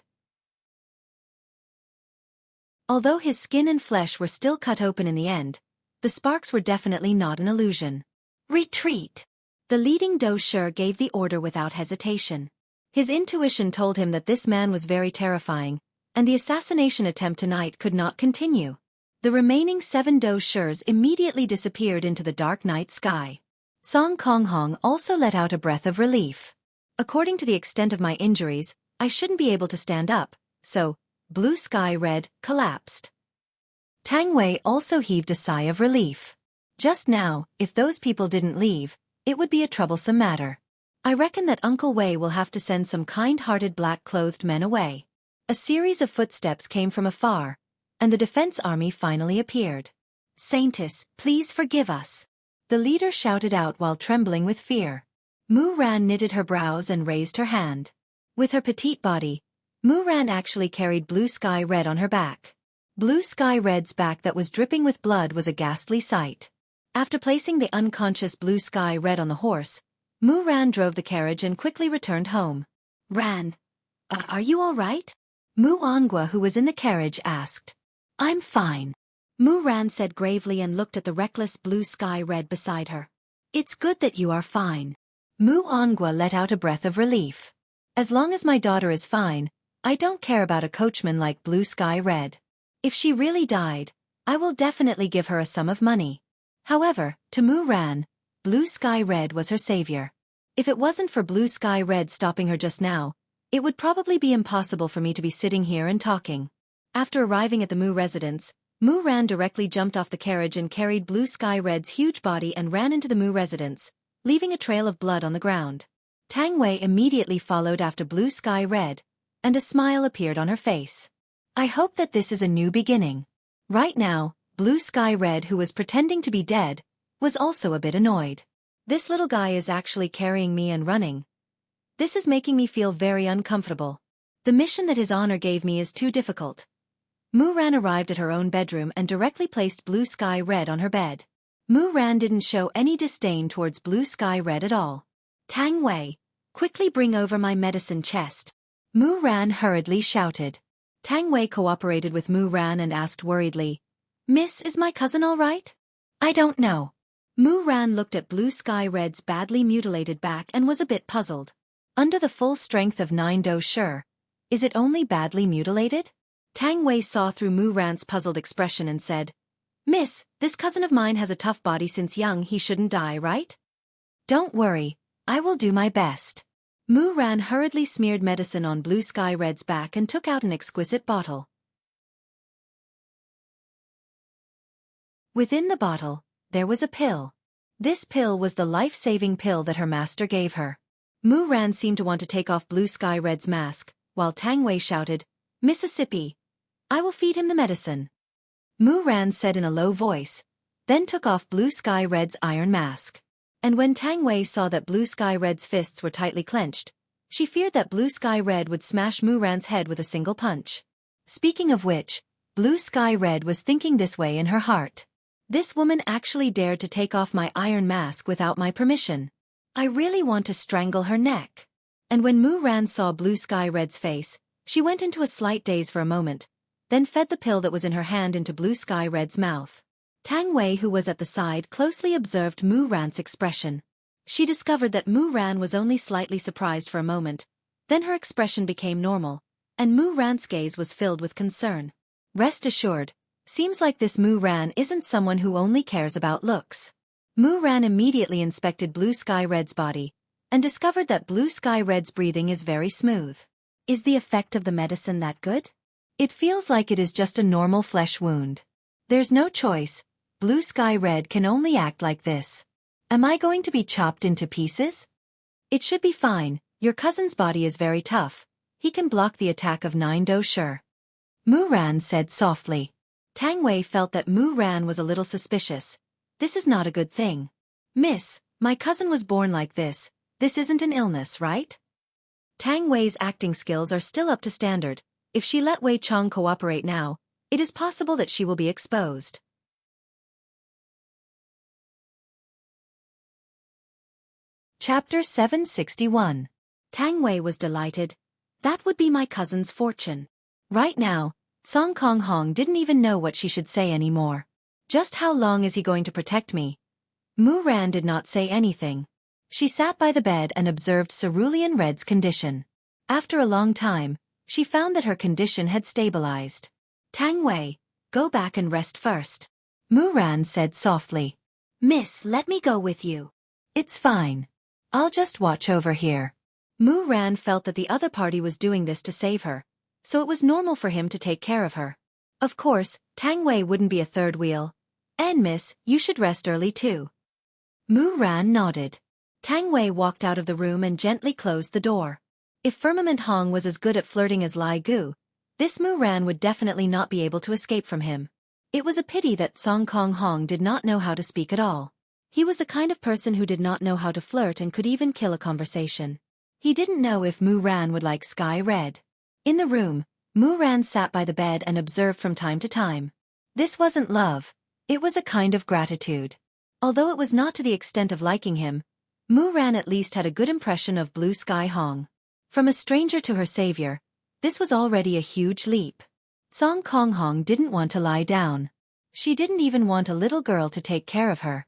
Although his skin and flesh were still cut open in the end, the sparks were definitely not an illusion. Retreat! The leading Do Shi gave the order without hesitation. His intuition told him that this man was very terrifying, and the assassination attempt tonight could not continue. The remaining 7 Do Shis immediately disappeared into the dark night sky. Song Kong Hong also let out a breath of relief. According to the extent of my injuries, I shouldn't be able to stand up, so, blue sky red, collapsed. Tang Wei also heaved a sigh of relief. Just now, if those people didn't leave, it would be a troublesome matter. I reckon that Uncle Wei will have to send some kind-hearted black-clothed men away. A series of footsteps came from afar, and the defense army finally appeared. Saintess, please forgive us. the leader shouted out while trembling with fear. Mu Ran knitted her brows and raised her hand. With her petite body, Mu Ran actually carried Blue Sky Red on her back. Blue Sky Red's back that was dripping with blood was a ghastly sight. After placing the unconscious Blue Sky Red on the horse, Mu Ran drove the carriage and quickly returned home. Ran, are you all right? Mu Angua, who was in the carriage, asked. I'm fine. Mu Ran said gravely and looked at the reckless Blue Sky Red beside her. It's good that you are fine. Mu Angua let out a breath of relief. As long as my daughter is fine, I don't care about a coachman like Blue Sky Red. If she really died, I will definitely give her a sum of money. However, to Mu Ran, Blue Sky Red was her savior. If it wasn't for Blue Sky Red stopping her just now, it would probably be impossible for me to be sitting here and talking. After arriving at the Mu residence, Mu Ran directly jumped off the carriage and carried Blue Sky Red's huge body and ran into the Mu residence, leaving a trail of blood on the ground. Tang Wei immediately followed after Blue Sky Red, and a smile appeared on her face. I hope that this is a new beginning. Right now, Blue Sky Red, who was pretending to be dead, was also a bit annoyed. This little guy is actually carrying me and running. This is making me feel very uncomfortable. The mission that his honor gave me is too difficult. Mu Ran arrived at her own bedroom and directly placed Blue Sky Red on her bed. Mu Ran didn't show any disdain towards Blue Sky Red at all. Tang Wei, quickly bring over my medicine chest. Mu Ran hurriedly shouted. Tang Wei cooperated with Mu Ran and asked worriedly, Miss, is my cousin all right? I don't know. Mu Ran looked at Blue Sky Red's badly mutilated back and was a bit puzzled. Under the full strength of 9 Do Shi, is it only badly mutilated? Tang Wei saw through Mu Ran's puzzled expression and said, Miss, this cousin of mine has a tough body since young, he shouldn't die, right? Don't worry, I will do my best. Mu Ran hurriedly smeared medicine on Blue Sky Red's back and took out an exquisite bottle. Within the bottle, there was a pill. This pill was the life-saving pill that her master gave her. Mu Ran seemed to want to take off Blue Sky Red's mask, while Tang Wei shouted, Mississippi, I will feed him the medicine. Mu Ran said in a low voice, then took off Blue Sky Red's iron mask. And when Tang Wei saw that Blue Sky Red's fists were tightly clenched, she feared that Blue Sky Red would smash Mu Ran's head with a single punch. Speaking of which, Blue Sky Red was thinking this way in her heart. This woman actually dared to take off my iron mask without my permission. I really want to strangle her neck. And when Mu Ran saw Blue Sky Red's face, she went into a slight daze for a moment, then fed the pill that was in her hand into Blue Sky Red's mouth. Tang Wei, who was at the side, closely observed Mu Ran's expression. She discovered that Mu Ran was only slightly surprised for a moment, then her expression became normal, and Mu Ran's gaze was filled with concern. Rest assured, seems like this Mu Ran isn't someone who only cares about looks. Mu Ran immediately inspected Blue Sky Red's body, and discovered that Blue Sky Red's breathing is very smooth. Is the effect of the medicine that good? It feels like it is just a normal flesh wound. There's no choice. Blue Sky Red can only act like this. Am I going to be chopped into pieces? It should be fine, your cousin's body is very tough. He can block the attack of 9 Do Shi. Mu Ran said softly. Tang Wei felt that Mu Ran was a little suspicious. This is not a good thing. Miss, my cousin was born like this. This isn't an illness, right? Tang Wei's acting skills are still up to standard. If she let Wei Chong cooperate now, it is possible that she will be exposed. Chapter 761. Tang Wei was delighted. That would be my cousin's fortune. Right now, Song Kong Hong didn't even know what she should say anymore. Just how long is he going to protect me? Mu Ran did not say anything. She sat by the bed and observed Cerulean Red's condition. After a long time, she found that her condition had stabilized. Tang Wei, go back and rest first. Mu Ran said softly. Miss, let me go with you. It's fine. I'll just watch over here. Mu Ran felt that the other party was doing this to save her, so it was normal for him to take care of her. Of course, Tang Wei wouldn't be a third wheel. And miss, you should rest early too. Mu Ran nodded. Tang Wei walked out of the room and gently closed the door. If Firmament Hong was as good at flirting as Lai Gu, this Mu Ran would definitely not be able to escape from him. It was a pity that Song Kong Hong did not know how to speak at all. He was the kind of person who did not know how to flirt and could even kill a conversation. He didn't know if Mu Ran would like sky red. In the room, Mu Ran sat by the bed and observed from time to time. This wasn't love. It was a kind of gratitude. Although it was not to the extent of liking him, Mu Ran at least had a good impression of Blue Sky Hong. From a stranger to her savior, this was already a huge leap. Song Kong Hong didn't want to lie down. She didn't even want a little girl to take care of her.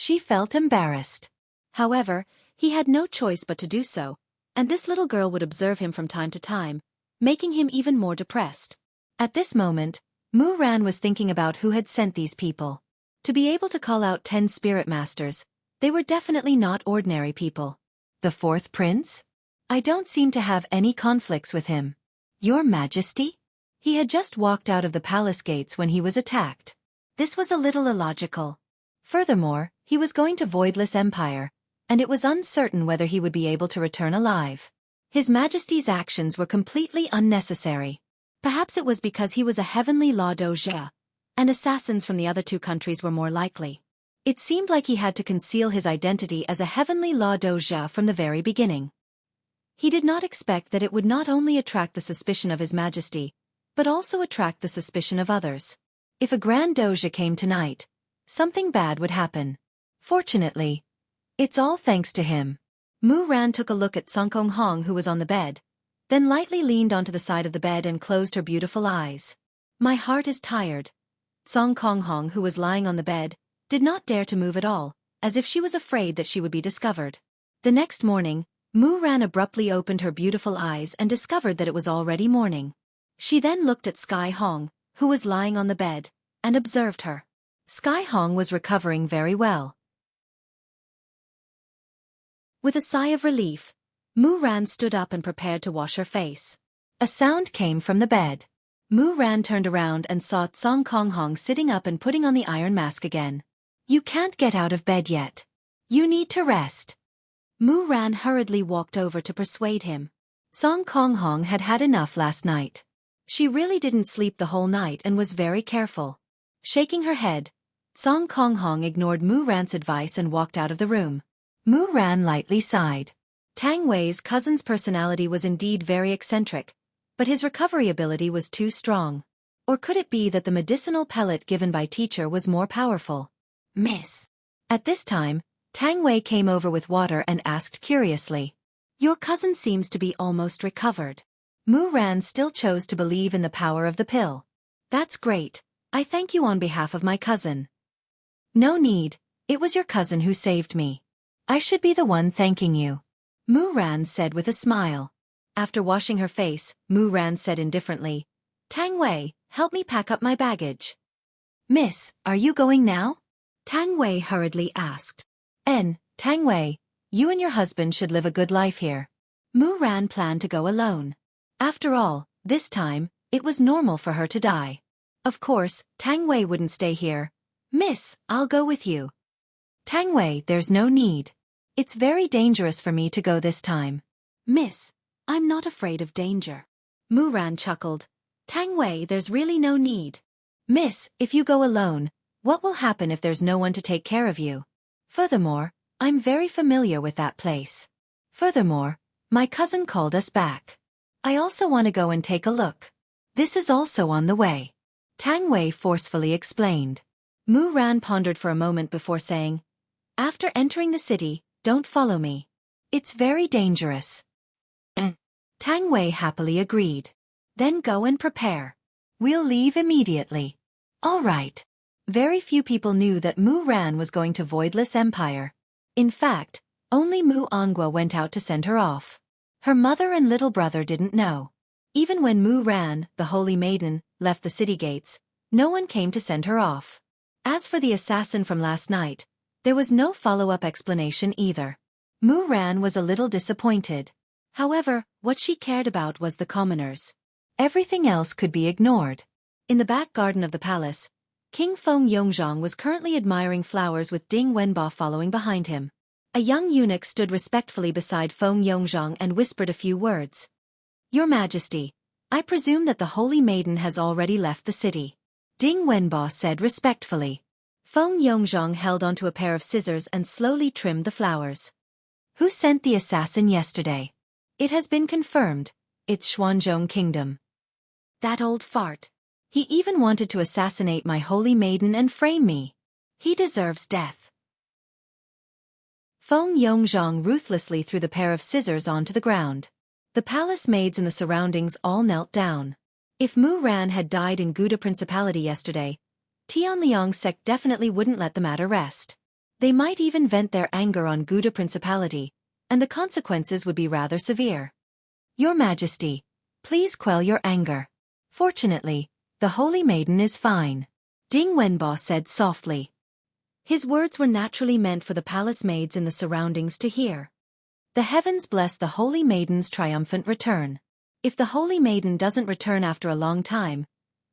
She felt embarrassed. However, he had no choice but to do so, and this little girl would observe him from time to time, making him even more depressed. At this moment, Mu Ran was thinking about who had sent these people. To be able to call out 10 spirit masters, they were definitely not ordinary people. The fourth prince? I don't seem to have any conflicts with him. Your Majesty? He had just walked out of the palace gates when he was attacked. This was a little illogical. Furthermore, he was going to Voidless Empire, and it was uncertain whether he would be able to return alive. His Majesty's actions were completely unnecessary. Perhaps it was because he was a heavenly law doja, and assassins from the other two countries were more likely. It seemed like he had to conceal his identity as a heavenly law doja from the very beginning. He did not expect that it would not only attract the suspicion of His Majesty, but also attract the suspicion of others. If a Grand Doja came tonight, something bad would happen. Fortunately, it's all thanks to him. Mu Ran took a look at Song Kong Hong, who was on the bed, then lightly leaned onto the side of the bed and closed her beautiful eyes. My heart is tired. Song Kong Hong, who was lying on the bed, did not dare to move at all, as if she was afraid that she would be discovered. The next morning, Mu Ran abruptly opened her beautiful eyes and discovered that it was already morning. She then looked at Sky Hong, who was lying on the bed, and observed her. Sky Hong was recovering very well. With a sigh of relief, Mu Ran stood up and prepared to wash her face. A sound came from the bed. Mu Ran turned around and saw Song Kong Hong sitting up and putting on the iron mask again. You can't get out of bed yet. You need to rest. Mu Ran hurriedly walked over to persuade him. Song Kong Hong had had enough last night. She really didn't sleep the whole night and was very careful. Shaking her head, Song Kong Hong ignored Mu Ran's advice and walked out of the room. Mu Ran lightly sighed. Tang Wei's cousin's personality was indeed very eccentric, but his recovery ability was too strong. Or could it be that the medicinal pellet given by teacher was more powerful? Miss. At this time, Tang Wei came over with water and asked curiously. Your cousin seems to be almost recovered. Mu Ran still chose to believe in the power of the pill. That's great. I thank you on behalf of my cousin. No need, it was your cousin who saved me. I should be the one thanking you. Mu Ran said with a smile. After washing her face, Mu Ran said indifferently, Tang Wei, help me pack up my baggage. Miss, are you going now? Tang Wei hurriedly asked. Tang Wei, you and your husband should live a good life here. Mu Ran planned to go alone. After all, this time, it was normal for her to die. Of course, Tang Wei wouldn't stay here. Miss, I'll go with you. Tang Wei, there's no need. It's very dangerous for me to go this time. Miss, I'm not afraid of danger. Mu Ran chuckled. Tang Wei, there's really no need. Miss, if you go alone, what will happen if there's no one to take care of you? Furthermore, I'm very familiar with that place. Furthermore, my cousin called us back. I also want to go and take a look. This is also on the way. Tang Wei forcefully explained. Mu Ran pondered for a moment before saying, After entering the city, don't follow me. It's very dangerous. Tang Wei happily agreed. Then go and prepare. We'll leave immediately. All right. Very few people knew that Mu Ran was going to Voidless Empire. In fact, only Mu Ongua went out to send her off. Her mother and little brother didn't know. Even when Mu Ran, the holy maiden, left the city gates, no one came to send her off. As for the assassin from last night, there was no follow-up explanation either. Mu Ran was a little disappointed. However, what she cared about was the commoners. Everything else could be ignored. In the back garden of the palace, King Feng Yongzhong was currently admiring flowers with Ding Wenbo following behind him. A young eunuch stood respectfully beside Feng Yongzhong and whispered a few words. Your Majesty, I presume that the Holy Maiden has already left the city. Ding Wenbo said respectfully. Feng Yongzhong held onto a pair of scissors and slowly trimmed the flowers. Who sent the assassin yesterday? It has been confirmed. It's Xuanzhong Kingdom. That old fart. He even wanted to assassinate my holy maiden and frame me. He deserves death. Feng Yongzhong ruthlessly threw the pair of scissors onto the ground. The palace maids in the surroundings all knelt down. If Mu Ran had died in Gouda Principality yesterday, Tianliang sect definitely wouldn't let the matter rest. They might even vent their anger on Gouda Principality, and the consequences would be rather severe. Your Majesty, please quell your anger. Fortunately, the Holy Maiden is fine, Ding Wenbo said softly. His words were naturally meant for the palace maids in the surroundings to hear. The heavens bless the Holy Maiden's triumphant return. If the Holy Maiden doesn't return after a long time,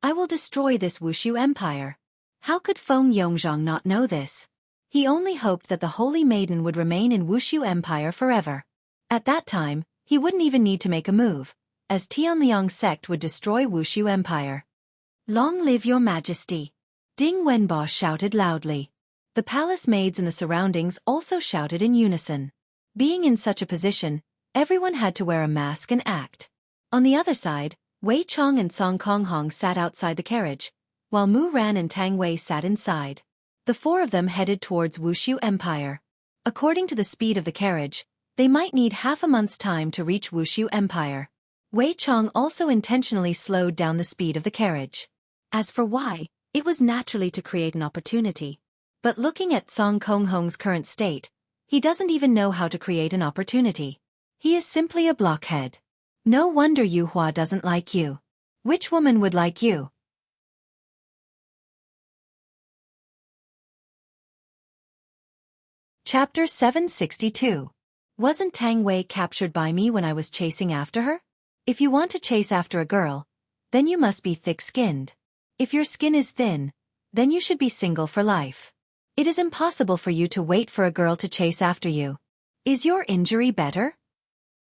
I will destroy this Wuxia Empire. How could Feng Yongzhong not know this? He only hoped that the Holy Maiden would remain in Wuxia Empire forever. At that time, he wouldn't even need to make a move, as Tianliang sect would destroy Wuxia Empire. Long live your Majesty! Ding Wenbo shouted loudly. The palace maids in the surroundings also shouted in unison. Being in such a position, everyone had to wear a mask and act. On the other side, Wei Chong and Song Konghong sat outside the carriage, while Mu Ran and Tang Wei sat inside. The four of them headed towards Wuxia Empire. According to the speed of the carriage, they might need half a month's time to reach Wuxia Empire. Wei Chong also intentionally slowed down the speed of the carriage. As for why, it was naturally to create an opportunity. But looking at Song Konghong's current state, he doesn't even know how to create an opportunity. He is simply a blockhead. No wonder Yu Hua doesn't like you. Which woman would like you? Chapter 762. Wasn't Tang Wei captured by me when I was chasing after her? If you want to chase after a girl, then you must be thick-skinned. If your skin is thin, then you should be single for life. It is impossible for you to wait for a girl to chase after you. Is your injury better?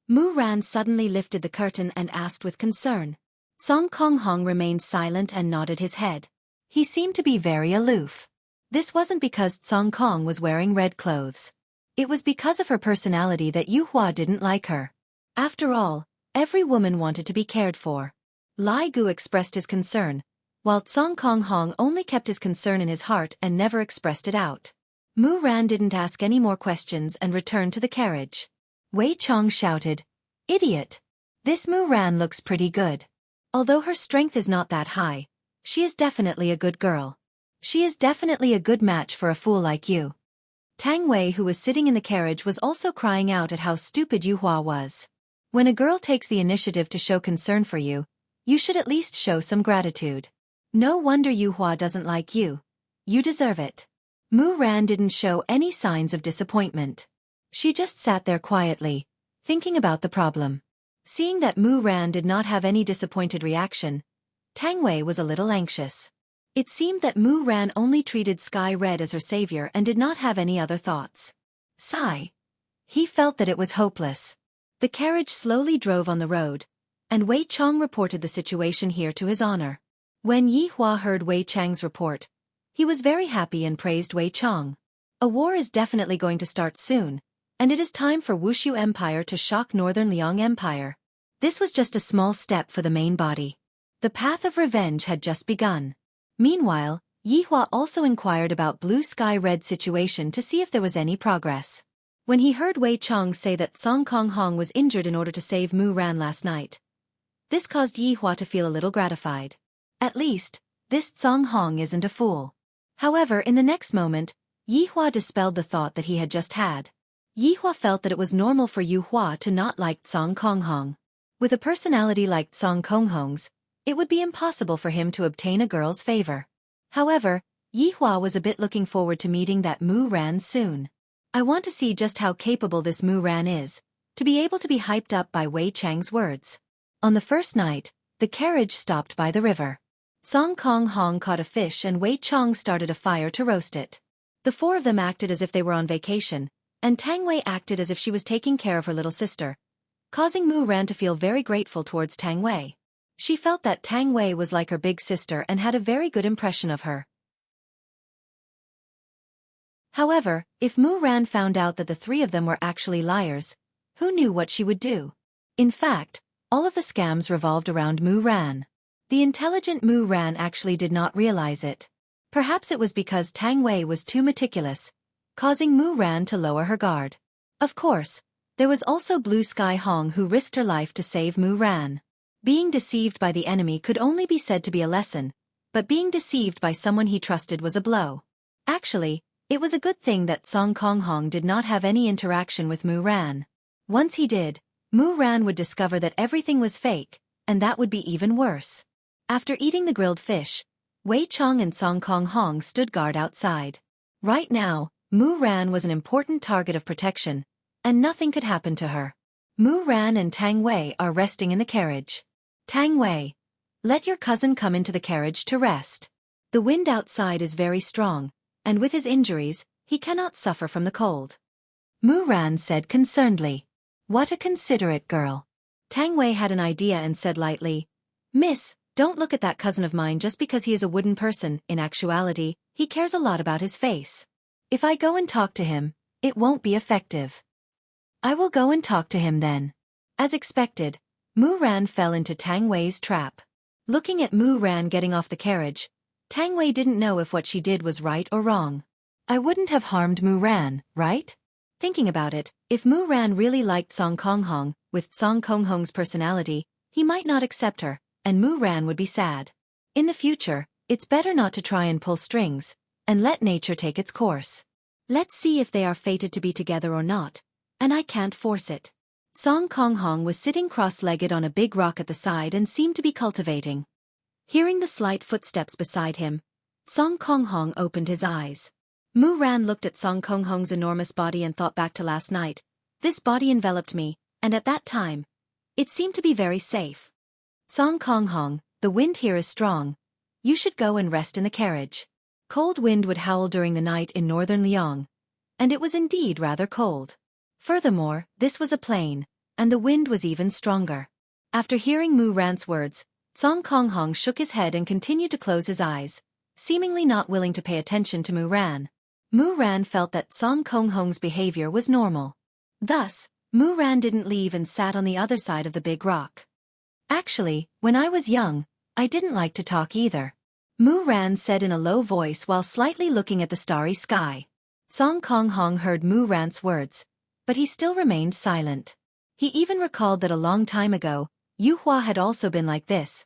Mu Ran suddenly lifted the curtain and asked with concern. Song Konghong remained silent and nodded his head. He seemed to be very aloof. This wasn't because Song Kong was wearing red clothes. It was because of her personality that Yu Hua didn't like her. After all, every woman wanted to be cared for. Lai Gu expressed his concern, while Song Konghong only kept his concern in his heart and never expressed it out. Mu Ran didn't ask any more questions and returned to the carriage. Wei Chong shouted, "Idiot! This Mu Ran looks pretty good. Although her strength is not that high, she is definitely a good girl. She is definitely a good match for a fool like you." Tang Wei, who was sitting in the carriage, was also crying out at how stupid Yu Hua was. When a girl takes the initiative to show concern for you, you should at least show some gratitude. No wonder Yu Hua doesn't like you. You deserve it. Mu Ran didn't show any signs of disappointment. She just sat there quietly, thinking about the problem. Seeing that Mu Ran did not have any disappointed reaction, Tang Wei was a little anxious. It seemed that Mu Ran only treated Sky Red as her savior and did not have any other thoughts. Sigh. He felt that it was hopeless. The carriage slowly drove on the road, and Wei Chong reported the situation here to his honor. When Yi Hua heard Wei Chang's report, he was very happy and praised Wei Chong. A war is definitely going to start soon, and it is time for Wuxia Empire to shock Northern Liang Empire. This was just a small step for the main body. The path of revenge had just begun. Meanwhile, Yi Hua also inquired about Blue Sky Red situation to see if there was any progress. When he heard Wei Chong say that Song Konghong was injured in order to save Mu Ran last night, this caused Yi Hua to feel a little gratified. At least, this Song Hong isn't a fool. However, in the next moment, Yi Hua dispelled the thought that he had just had. Yi Hua felt that it was normal for Yu Hua to not like Song Konghong. With a personality like Song Konghong's, it would be impossible for him to obtain a girl's favor. However, Yi Hua was a bit looking forward to meeting that Mu Ran soon. I want to see just how capable this Mu Ran is, to be able to be hyped up by Wei Chang's words. On the first night, the carriage stopped by the river. Song Konghong caught a fish and Wei Chong started a fire to roast it. The four of them acted as if they were on vacation, and Tang Wei acted as if she was taking care of her little sister, causing Mu Ran to feel very grateful towards Tang Wei. She felt that Tang Wei was like her big sister and had a very good impression of her. However, if Mu Ran found out that the three of them were actually liars, who knew what she would do? In fact, all of the scams revolved around Mu Ran. The intelligent Mu Ran actually did not realize it. Perhaps it was because Tang Wei was too meticulous, causing Mu Ran to lower her guard. Of course, there was also Blue Sky Hong who risked her life to save Mu Ran. Being deceived by the enemy could only be said to be a lesson, but being deceived by someone he trusted was a blow. Actually, it was a good thing that Song Kong Hong did not have any interaction with Mu Ran. Once he did, Mu Ran would discover that everything was fake, and that would be even worse. After eating the grilled fish, Wei Chong and Song Kong Hong stood guard outside. Right now, Mu Ran was an important target of protection, and nothing could happen to her. Mu Ran and Tang Wei are resting in the carriage. Tang Wei, let your cousin come into the carriage to rest. The wind outside is very strong, and with his injuries, he cannot suffer from the cold. Mu Ran said concernedly. What a considerate girl. Tang Wei had an idea and said lightly, Miss, don't look at that cousin of mine just because he is a wooden person. In actuality, he cares a lot about his face. If I go and talk to him, it won't be effective. I will go and talk to him then. As expected, Mu Ran fell into Tang Wei's trap. Looking at Mu Ran getting off the carriage, Tang Wei didn't know if what she did was right or wrong. I wouldn't have harmed Mu Ran, right? Thinking about it, if Mu Ran really liked Song Kong Hong, with Song Kong Hong's personality, he might not accept her, and Mu Ran would be sad. In the future, it's better not to try and pull strings, and let nature take its course. Let's see if they are fated to be together or not, and I can't force it. Song Kong Hong was sitting cross-legged on a big rock at the side and seemed to be cultivating. Hearing the slight footsteps beside him, Song Kong Hong opened his eyes. Mu Ran looked at Song Kong Hong's enormous body and thought back to last night. This body enveloped me, and at that time, it seemed to be very safe. Song Kong Hong, the wind here is strong. You should go and rest in the carriage. Cold wind would howl during the night in northern Liang, and it was indeed rather cold. Furthermore, this was a plain, and the wind was even stronger. After hearing Mu Ran's words, Song Kong Hong shook his head and continued to close his eyes, seemingly not willing to pay attention to Mu Ran. Mu Ran felt that Song Kong Hong's behavior was normal. Thus, Mu Ran didn't leave and sat on the other side of the big rock. Actually, when I was young, I didn't like to talk either. Mu Ran said in a low voice while slightly looking at the starry sky. Song Kong Hong heard Mu Ran's words, but he still remained silent. He even recalled that a long time ago, Yu Hua had also been like this,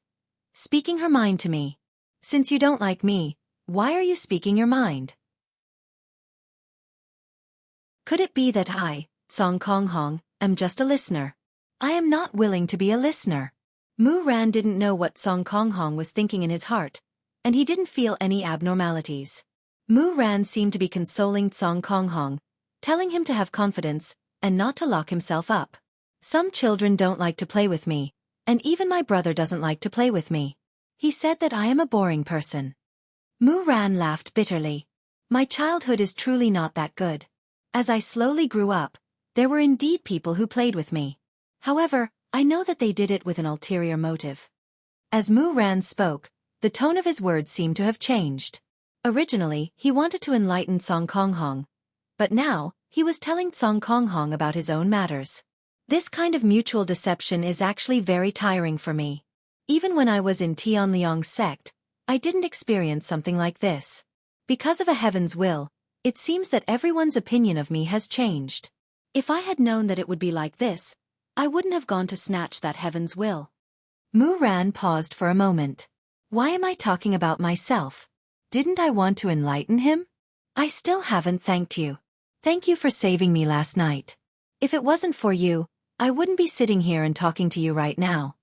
speaking her mind to me. Since you don't like me, why are you speaking your mind? Could it be that I, Song Kong Hong, am just a listener? I am not willing to be a listener. Mu Ran didn't know what Song Kong Hong was thinking in his heart, and he didn't feel any abnormalities. Mu Ran seemed to be consoling Song Kong Hong, telling him to have confidence, and not to lock himself up. Some children don't like to play with me, and even my brother doesn't like to play with me. He said that I am a boring person. Mu Ran laughed bitterly. My childhood is truly not that good. As I slowly grew up, there were indeed people who played with me. However, I know that they did it with an ulterior motive. As Mu Ran spoke, the tone of his words seemed to have changed. Originally, he wanted to enlighten Song Kong Hong, but now, he was telling Song Kong Hong about his own matters. This kind of mutual deception is actually very tiring for me. Even when I was in Tian Liang's sect, I didn't experience something like this. Because of a heaven's will, it seems that everyone's opinion of me has changed. If I had known that it would be like this, I wouldn't have gone to snatch that heaven's will. Mu Ran paused for a moment. Why am I talking about myself? Didn't I want to enlighten him? I still haven't thanked you. Thank you for saving me last night. If it wasn't for you, I wouldn't be sitting here and talking to you right now.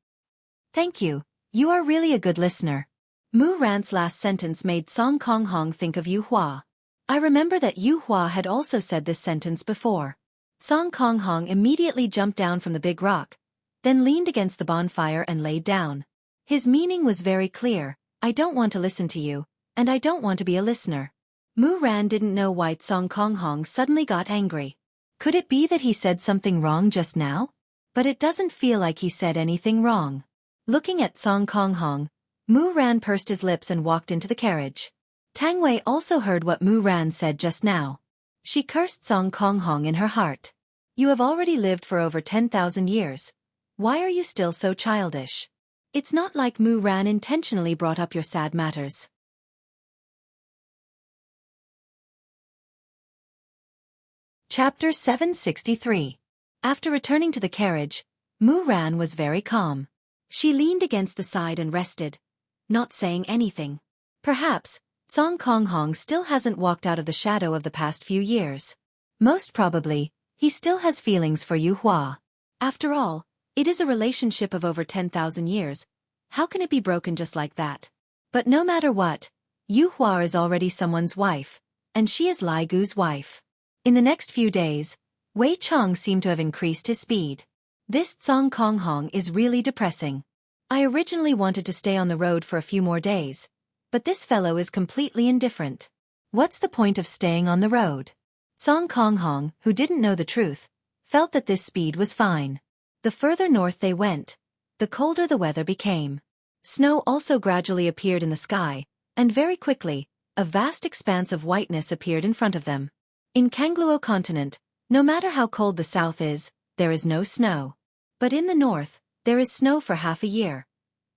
Thank you. You are really a good listener. Mu Ran's last sentence made Song Kong Hong think of Yu Hua. I remember that Yu Hua had also said this sentence before. Song Kong Hong immediately jumped down from the big rock, then leaned against the bonfire and laid down. His meaning was very clear. I don't want to listen to you, and I don't want to be a listener. Mu Ran didn't know why Song Kong Hong suddenly got angry. Could it be that he said something wrong just now? But it doesn't feel like he said anything wrong. Looking at Song Kong Hong, Mu Ran pursed his lips and walked into the carriage. Tang Wei also heard what Mu Ran said just now. She cursed Song Konghong in her heart. You have already lived for over 10,000 years. Why are you still so childish? It's not like Mu Ran intentionally brought up your sad matters. Chapter 763. After returning to the carriage, Mu Ran was very calm. She leaned against the side and rested, not saying anything. Perhaps, Song Konghong still hasn't walked out of the shadow of the past few years. Most probably, he still has feelings for Yu Hua. After all, it is a relationship of over 10,000 years. How can it be broken just like that? But no matter what, Yu Hua is already someone's wife, and she is Lai Gu's wife. In the next few days, Wei Chong seemed to have increased his speed. This Song Konghong is really depressing. I originally wanted to stay on the road for a few more days, but this fellow is completely indifferent. What's the point of staying on the road? Song Konghong, who didn't know the truth, felt that this speed was fine. The further north they went, the colder the weather became. Snow also gradually appeared in the sky, and very quickly, a vast expanse of whiteness appeared in front of them. In Kangluo continent, no matter how cold the south is, there is no snow. But in the north, there is snow for half a year,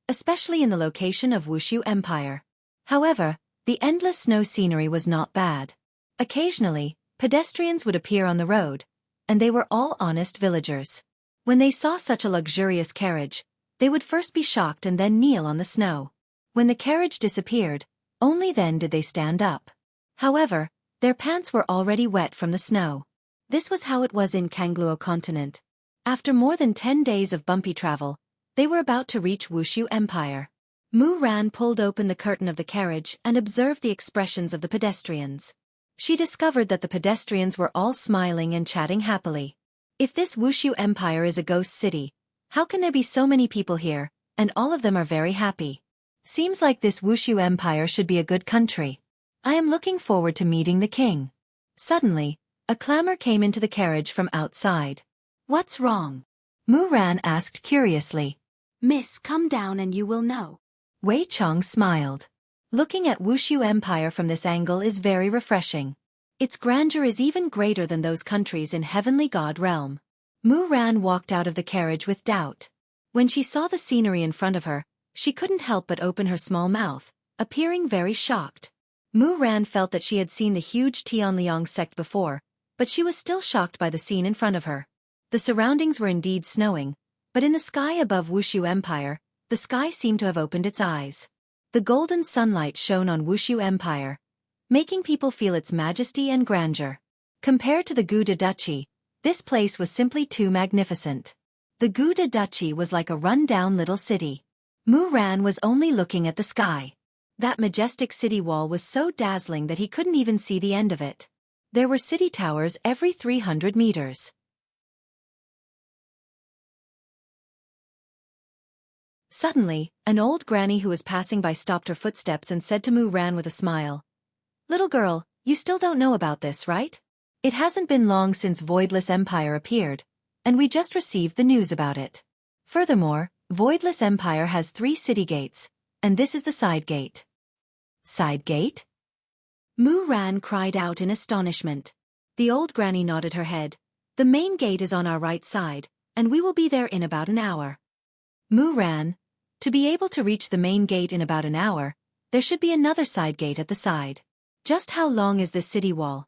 especially in the location of Wuxia Empire. However, the endless snow scenery was not bad. Occasionally, pedestrians would appear on the road, and they were all honest villagers. When they saw such a luxurious carriage, they would first be shocked and then kneel on the snow. When the carriage disappeared, only then did they stand up. However, their pants were already wet from the snow. This was how it was in Kangluo continent. After more than 10 days of bumpy travel, they were about to reach Wuxia Empire. Mu Ran pulled open the curtain of the carriage and observed the expressions of the pedestrians. She discovered that the pedestrians were all smiling and chatting happily. If this Wuxia Empire is a ghost city, how can there be so many people here, and all of them are very happy? Seems like this Wuxia Empire should be a good country. I am looking forward to meeting the king. Suddenly, a clamor came into the carriage from outside. What's wrong? Mu Ran asked curiously. Miss, come down and you will know. Wei Chong smiled. Looking at Wuxia Empire from this angle is very refreshing. Its grandeur is even greater than those countries in Heavenly God realm. Mu Ran walked out of the carriage with doubt. When she saw the scenery in front of her, she couldn't help but open her small mouth, appearing very shocked. Mu Ran felt that she had seen the huge Tianliang sect before, but she was still shocked by the scene in front of her. The surroundings were indeed snowing, but in the sky above Wuxia Empire, the sky seemed to have opened its eyes. The golden sunlight shone on Wuxia Empire, making people feel its majesty and grandeur. Compared to the Gouda Duchy, this place was simply too magnificent. The Gouda Duchy was like a run-down little city. Mu Ran was only looking at the sky. That majestic city wall was so dazzling that he couldn't even see the end of it. There were city towers every 300 meters. Suddenly, an old granny who was passing by stopped her footsteps and said to Mu Ran with a smile, "Little girl, you still don't know about this, right? It hasn't been long since Voidless Empire appeared, and we just received the news about it. Furthermore, Voidless Empire has 3 city gates, and this is the side gate." Side gate? Mu Ran cried out in astonishment. The old granny nodded her head. The main gate is on our right side, and we will be there in about an hour. Mu Ran, to be able to reach the main gate in about an hour, there should be another side gate at the side. Just how long is this city wall?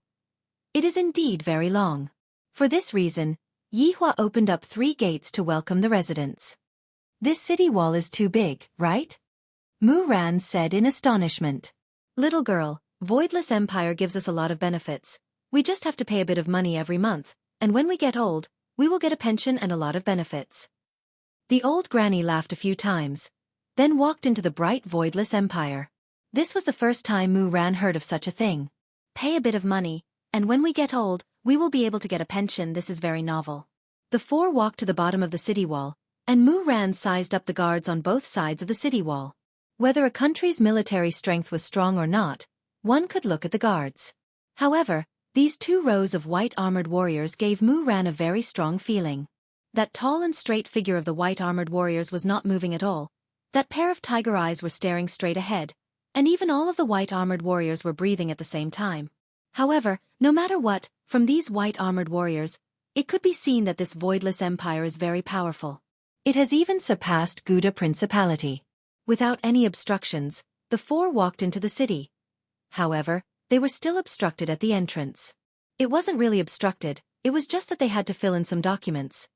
It is indeed very long. For this reason, Yihua opened up 3 gates to welcome the residents. This city wall is too big, right? Mu Ran said in astonishment. Little girl, Voidless Empire gives us a lot of benefits. We just have to pay a bit of money every month, and when we get old, we will get a pension and a lot of benefits. The old granny laughed a few times, then walked into the bright Voidless Empire. This was the first time Mu Ran heard of such a thing. Pay a bit of money, and when we get old, we will be able to get a pension. This is very novel. The 4 walked to the bottom of the city wall, and Mu Ran sized up the guards on both sides of the city wall. Whether a country's military strength was strong or not, one could look at the guards. However, these 2 rows of white-armored warriors gave Mu Ran a very strong feeling. That tall and straight figure of the white-armored warriors was not moving at all. That pair of tiger eyes were staring straight ahead, and even all of the white-armored warriors were breathing at the same time. However, no matter what, from these white-armored warriors, it could be seen that this voidless empire is very powerful. It has even surpassed Gouda Principality. Without any obstructions, the four walked into the city. However, they were still obstructed at the entrance. It wasn't really obstructed, it was just that they had to fill in some documents.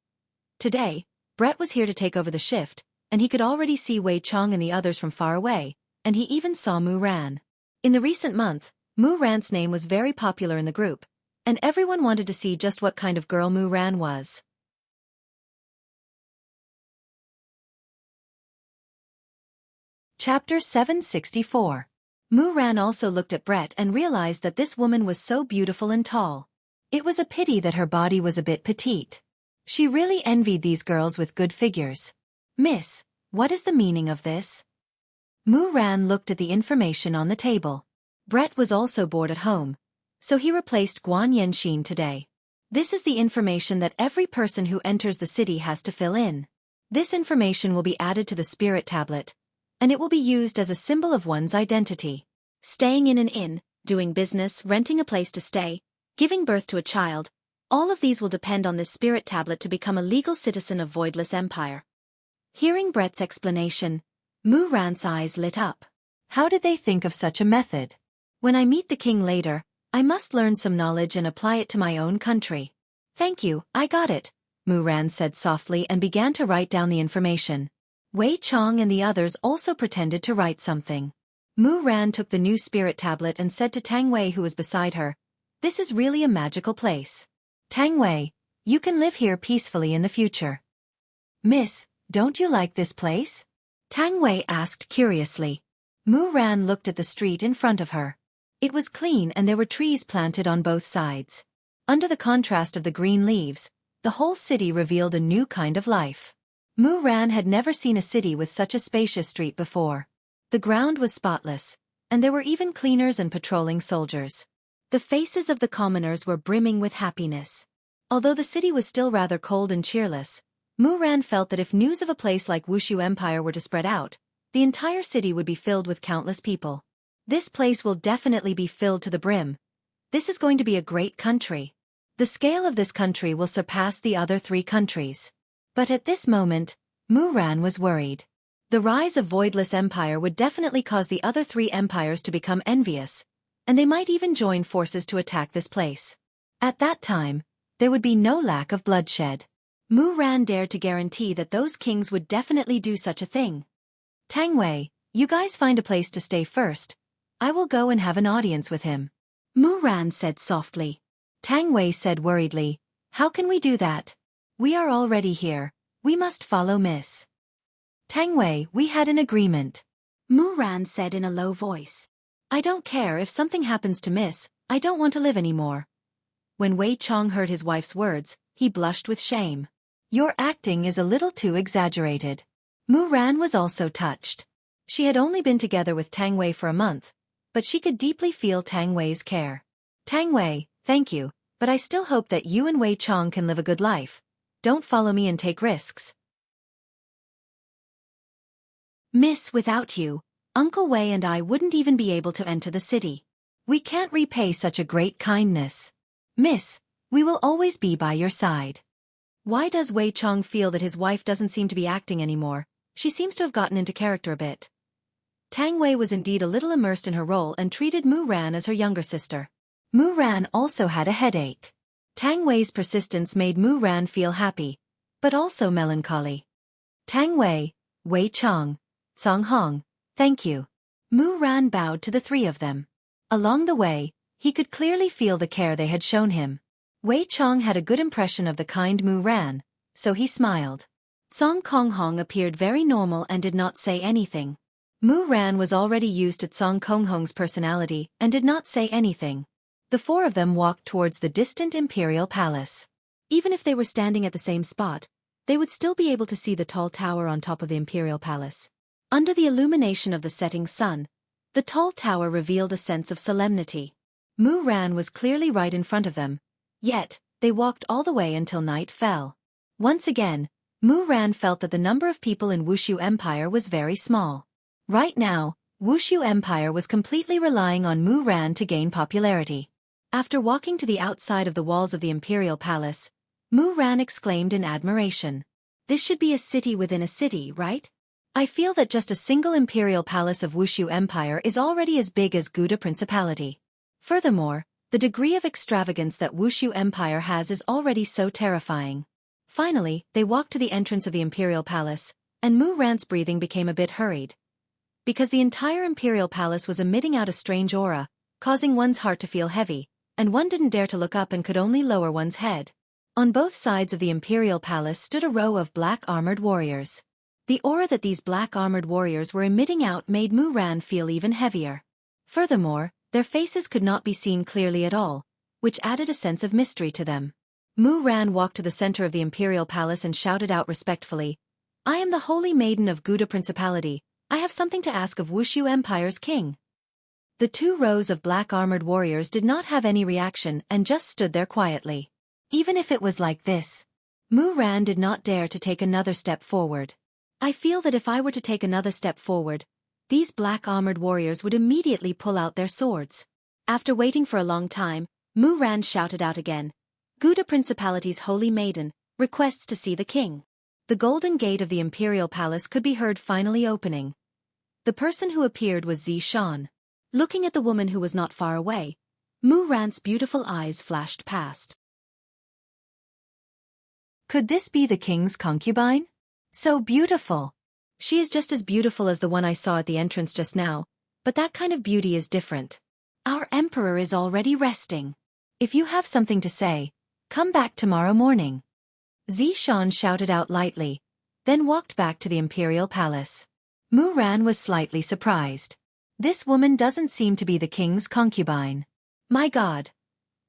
Today, Brett was here to take over the shift, and he could already see Wei Chong and the others from far away, and he even saw Mu Ran. In the recent month, Mu Ran's name was very popular in the group, and everyone wanted to see just what kind of girl Mu Ran was. Chapter 764. Mu Ran also looked at Brett and realized that this woman was so beautiful and tall. It was a pity that her body was a bit petite. She really envied these girls with good figures. Miss, what is the meaning of this? Mu Ran looked at the information on the table. Brett was also bored at home, so he replaced Guan Yenxin today. This is the information that every person who enters the city has to fill in. This information will be added to the spirit tablet, and it will be used as a symbol of one's identity. Staying in an inn, doing business, renting a place to stay, giving birth to a child, all of these will depend on this spirit tablet to become a legal citizen of Voidless Empire. Hearing Brett's explanation, Mu Ran's eyes lit up. How did they think of such a method? When I meet the king later, I must learn some knowledge and apply it to my own country. Thank you, I got it, Mu Ran said softly and began to write down the information. Wei Chong and the others also pretended to write something. Mu Ran took the new spirit tablet and said to Tang Wei, who was beside her, "This is really a magical place. Tang Wei, you can live here peacefully in the future." "Miss, don't you like this place?" Tang Wei asked curiously. Mu Ran looked at the street in front of her. It was clean and there were trees planted on both sides. Under the contrast of the green leaves, the whole city revealed a new kind of life. Mu Ran had never seen a city with such a spacious street before. The ground was spotless, and there were even cleaners and patrolling soldiers. The faces of the commoners were brimming with happiness. Although the city was still rather cold and cheerless, Mu Ran felt that if news of a place like Wuxia Empire were to spread out, the entire city would be filled with countless people. This place will definitely be filled to the brim. This is going to be a great country. The scale of this country will surpass the other 3 countries. But at this moment, Mu Ran was worried. The rise of Voidless Empire would definitely cause the other 3 empires to become envious, and they might even join forces to attack this place. At that time, there would be no lack of bloodshed. Mu Ran dared to guarantee that those kings would definitely do such a thing. "Tang Wei, you guys find a place to stay first. I will go and have an audience with him," Mu Ran said softly. Tang Wei said worriedly, "How can we do that? We are already here. We must follow Miss." "Tang Wei, we had an agreement," Mu Ran said in a low voice. "I don't care if something happens to Miss, I don't want to live anymore." When Wei Chong heard his wife's words, he blushed with shame. "Your acting is a little too exaggerated." Mu Ran was also touched. She had only been together with Tang Wei for a month, but she could deeply feel Tang Wei's care. "Tang Wei, thank you, but I still hope that you and Wei Chong can live a good life. Don't follow me and take risks." "Miss, without you, Uncle Wei and I wouldn't even be able to enter the city. We can't repay such a great kindness. Miss, we will always be by your side." Why does Wei Chong feel that his wife doesn't seem to be acting anymore? She seems to have gotten into character a bit. Tang Wei was indeed a little immersed in her role and treated Mu Ran as her younger sister. Mu Ran also had a headache. Tang Wei's persistence made Mu Ran feel happy, but also melancholy. "Tang Wei, Wei Chong, Song Hong, thank you." Mu Ran bowed to the 3 of them. Along the way, he could clearly feel the care they had shown him. Wei Chong had a good impression of the kind Mu Ran, so he smiled. Song Kong Hong appeared very normal and did not say anything. Mu Ran was already used to Song Kong Hong's personality and did not say anything. The 4 of them walked towards the distant imperial palace. Even if they were standing at the same spot, they would still be able to see the tall tower on top of the imperial palace. Under the illumination of the setting sun, the tall tower revealed a sense of solemnity. Mu Ran was clearly right in front of them, yet they walked all the way until night fell. Once again, Mu Ran felt that the number of people in Wuxia Empire was very small. Right now, Wuxia Empire was completely relying on Mu Ran to gain popularity. After walking to the outside of the walls of the imperial palace, Mu Ran exclaimed in admiration. This should be a city within a city, right? I feel that just a single imperial palace of Wuxia Empire is already as big as Gouda Principality. Furthermore, the degree of extravagance that Wuxia Empire has is already so terrifying. Finally, they walked to the entrance of the imperial palace, and Mu Ran's breathing became a bit hurried. Because the entire imperial palace was emitting out a strange aura, causing one's heart to feel heavy, and one didn't dare to look up and could only lower one's head. On both sides of the imperial palace stood a row of black-armored warriors. The aura that these black-armored warriors were emitting out made Mu Ran feel even heavier. Furthermore, their faces could not be seen clearly at all, which added a sense of mystery to them. Mu Ran walked to the center of the imperial palace and shouted out respectfully, "I am the Holy Maiden of Gouda Principality. I have something to ask of Wuxia Empire's king." The two rows of black-armored warriors did not have any reaction and just stood there quietly. Even if it was like this, Mu Ran did not dare to take another step forward. I feel that if I were to take another step forward, these black-armored warriors would immediately pull out their swords. After waiting for a long time, Mu Ran shouted out again, "Gouda Principality's Holy Maiden requests to see the king." The golden gate of the imperial palace could be heard finally opening. The person who appeared was Xiaofan. Looking at the woman who was not far away, Mu Ran's beautiful eyes flashed past. Could this be the king's concubine? So beautiful. She is just as beautiful as the one I saw at the entrance just now, but that kind of beauty is different. Our emperor is already resting. If you have something to say, come back tomorrow morning. Xiaofan shouted out lightly, then walked back to the imperial palace. Mu Ran was slightly surprised. This woman doesn't seem to be the king's concubine. My God!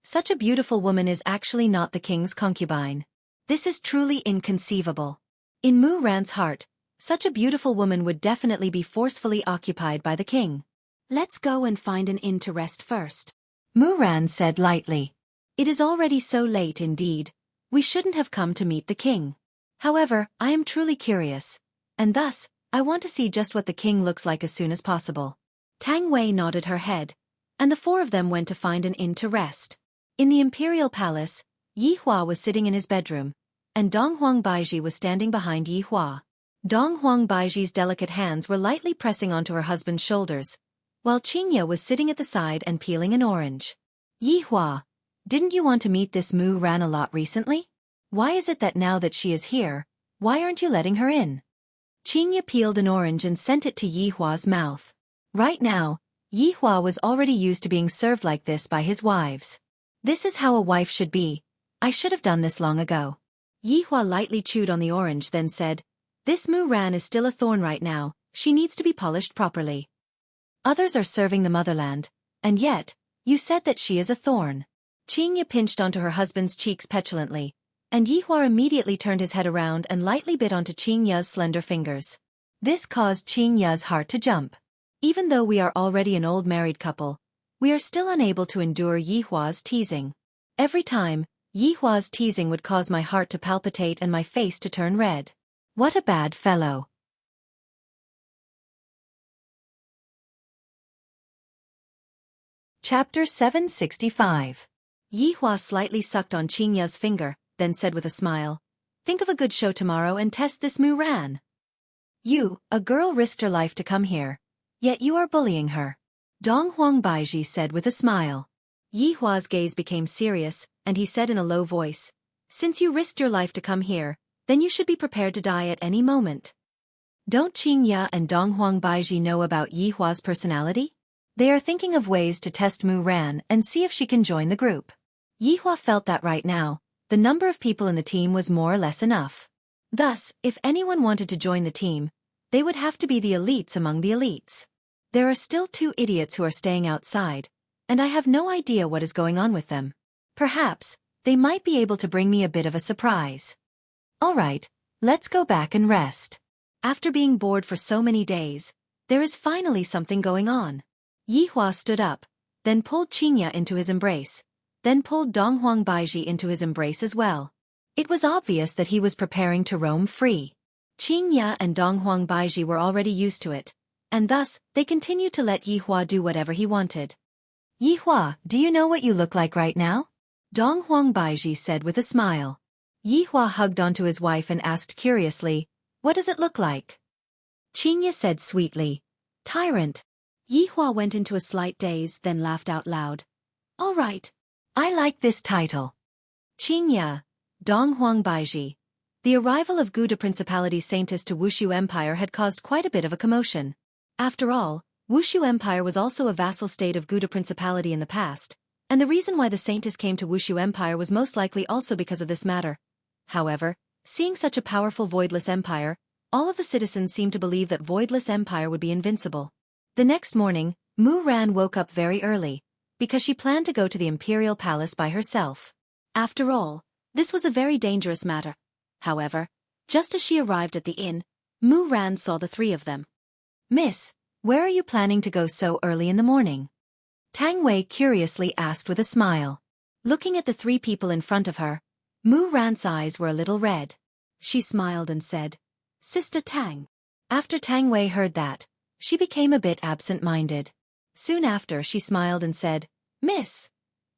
Such a beautiful woman is actually not the king's concubine. This is truly inconceivable. In Mu Ran's heart, such a beautiful woman would definitely be forcefully occupied by the king. Let's go and find an inn to rest first, Mu Ran said lightly. It is already so late indeed. We shouldn't have come to meet the king. However, I am truly curious, and thus, I want to see just what the king looks like as soon as possible. Tang Wei nodded her head, and the four of them went to find an inn to rest. In the imperial palace, Yi Hua was sitting in his bedroom, and Dong Huang Baiji was standing behind Yi Hua. Dong Huang Baiji's delicate hands were lightly pressing onto her husband's shoulders, while Qingya was sitting at the side and peeling an orange. Yi Hua, didn't you want to meet this Mu Ran a lot recently? Why is it that now that she is here, why aren't you letting her in? Qingya peeled an orange and sent it to Yi Hua's mouth. Right now, Yi Hua was already used to being served like this by his wives. This is how a wife should be. I should have done this long ago. Yi Hua lightly chewed on the orange then said, "This Mu Ran is still a thorn right now, she needs to be polished properly. Others are serving the motherland, and yet, you said that she is a thorn." Qingya pinched onto her husband's cheeks petulantly, and Yi Hua immediately turned his head around and lightly bit onto Qingya's slender fingers. This caused Qingya's heart to jump. Even though we are already an old married couple, we are still unable to endure Yi Hua's teasing. Every time, Yi Hua's teasing would cause my heart to palpitate and my face to turn red. What a bad fellow. Chapter 765. Yi Hua slightly sucked on Qingya's finger, then said with a smile, "Think of a good show tomorrow and test this Mu Ran. You, a girl risked her life to come here, yet you are bullying her." Dong Huang Baiji said with a smile. Yi Hua's gaze became serious, and he said in a low voice, "Since you risked your life to come here, then you should be prepared to die at any moment." Don't Qingya and Dong Huang Baiji know about Yi Hua's personality? They are thinking of ways to test Mu Ran and see if she can join the group. Yi Hua felt that right now, the number of people in the team was more or less enough. Thus, if anyone wanted to join the team, they would have to be the elites among the elites. There are still 2 idiots who are staying outside, and I have no idea what is going on with them. Perhaps, they might be able to bring me a bit of a surprise. Alright, let's go back and rest. After being bored for so many days, there is finally something going on. Yi Hua stood up, then pulled Qingya into his embrace, then pulled Dong Huang Baiji into his embrace as well. It was obvious that he was preparing to roam free. Qingya and Dong Huang Baiji were already used to it, and thus, they continued to let Yi Hua do whatever he wanted. Yi Hua, do you know what you look like right now? Dong Huang Baiji said with a smile. Yi Hua hugged onto his wife and asked curiously, what does it look like? Qingye said sweetly, tyrant. Yi Hua went into a slight daze, then laughed out loud. All right. I like this title. Qingye, Dong Huang Baiji. The arrival of Gu de Principality's Saintess to Wushu Empire had caused quite a bit of a commotion. After all, Wushu Empire was also a vassal state of Gu de Principality in the past, and the reason why the Saintess came to Wushu Empire was most likely also because of this matter. However, seeing such a powerful voidless empire, all of the citizens seemed to believe that voidless empire would be invincible. The next morning, Mu Ran woke up very early, because she planned to go to the imperial palace by herself. After all, this was a very dangerous matter. However, just as she arrived at the inn, Mu Ran saw the three of them. Miss, where are you planning to go so early in the morning? Tang Wei curiously asked with a smile. Looking at the three people in front of her, Mu Ran's eyes were a little red. She smiled and said, Sister Tang. After Tang Wei heard that, she became a bit absent-minded. Soon after she smiled and said, Miss.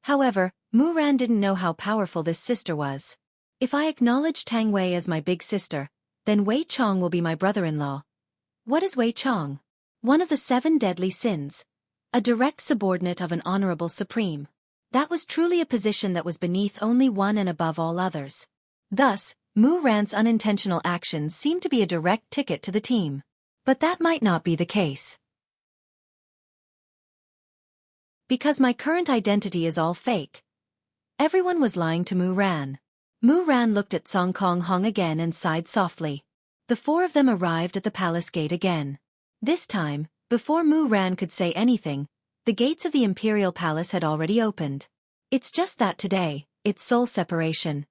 However, Mu Ran didn't know how powerful this sister was. If I acknowledge Tang Wei as my big sister, then Wei Chong will be my brother-in-law. What is Wei Chong? One of the 7 deadly sins. A direct subordinate of an honorable supreme. That was truly a position that was beneath only one and above all others. Thus, Mu Ran's unintentional actions seemed to be a direct ticket to the team. But that might not be the case. Because my current identity is all fake. Everyone was lying to Mu Ran. Mu Ran looked at Song Kong Hong again and sighed softly. The 4 of them arrived at the palace gate again. This time, before Mu Ran could say anything, the gates of the imperial palace had already opened. It's just that today, it's soul separation.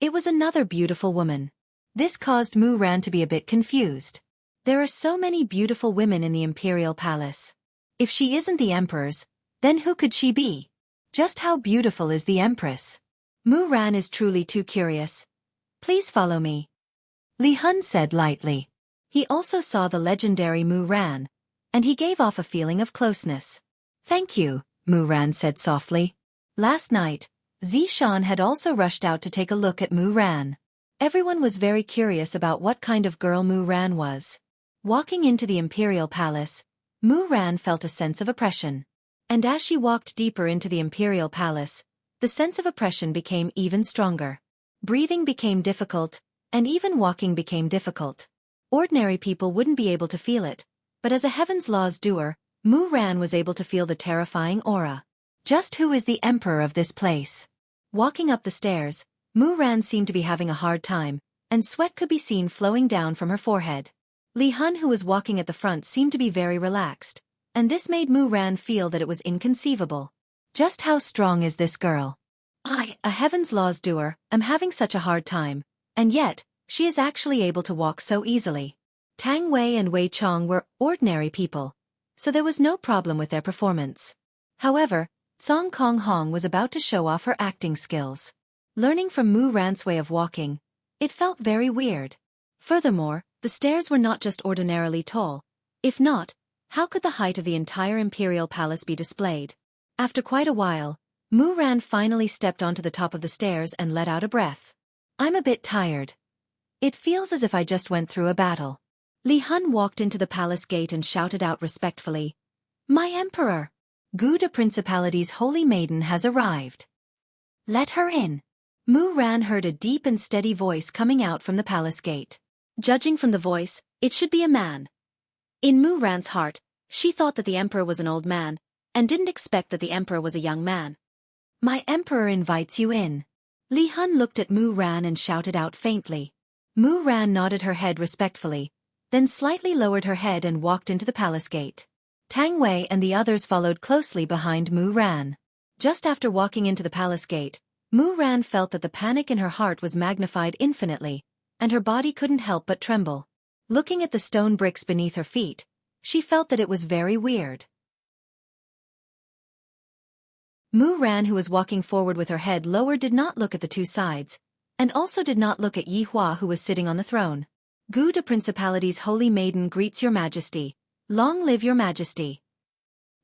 It was another beautiful woman. This caused Mu Ran to be a bit confused. There are so many beautiful women in the imperial palace. If she isn't the emperor's, then who could she be? Just how beautiful is the empress? Mu Ran is truly too curious. Please follow me. Li Hun said lightly. He also saw the legendary Mu Ran, and he gave off a feeling of closeness. Thank you, Mu Ran said softly. Last night, Zishan had also rushed out to take a look at Mu Ran. Everyone was very curious about what kind of girl Mu Ran was. Walking into the imperial palace, Mu Ran felt a sense of oppression. And as she walked deeper into the imperial palace, the sense of oppression became even stronger. Breathing became difficult, and even walking became difficult. Ordinary people wouldn't be able to feel it, but as a Heaven's Law's doer, Mu Ran was able to feel the terrifying aura. Just who is the emperor of this place? Walking up the stairs, Mu Ran seemed to be having a hard time, and sweat could be seen flowing down from her forehead. Li Hun, who was walking at the front, seemed to be very relaxed, and this made Mu Ran feel that it was inconceivable. Just how strong is this girl? I, a Heaven's Law's doer, am having such a hard time, and yet, she is actually able to walk so easily. Tang Wei and Wei Chong were ordinary people, so there was no problem with their performance. However, Song Kong Hong was about to show off her acting skills. Learning from Mu Ran's way of walking, it felt very weird. Furthermore, the stairs were not just ordinarily tall. If not, how could the height of the entire imperial palace be displayed? After quite a while, Mu Ran finally stepped onto the top of the stairs and let out a breath. I'm a bit tired. It feels as if I just went through a battle. Li Hun walked into the palace gate and shouted out respectfully, My emperor! Gu de Principality's holy maiden has arrived. Let her in. Mu Ran heard a deep and steady voice coming out from the palace gate. Judging from the voice, it should be a man. In Mu Ran's heart, she thought that the emperor was an old man, and didn't expect that the emperor was a young man. My emperor invites you in. Li Hun looked at Mu Ran and shouted out faintly. Mu Ran nodded her head respectfully, then slightly lowered her head and walked into the palace gate. Tang Wei and the others followed closely behind Mu Ran. Just after walking into the palace gate, Mu Ran felt that the panic in her heart was magnified infinitely, and her body couldn't help but tremble. Looking at the stone bricks beneath her feet, she felt that it was very weird. Mu Ran, who was walking forward with her head lowered, did not look at the two sides, and also did not look at Yi Hua, who was sitting on the throne. Gu de Principality's holy maiden greets your majesty. Long live your majesty.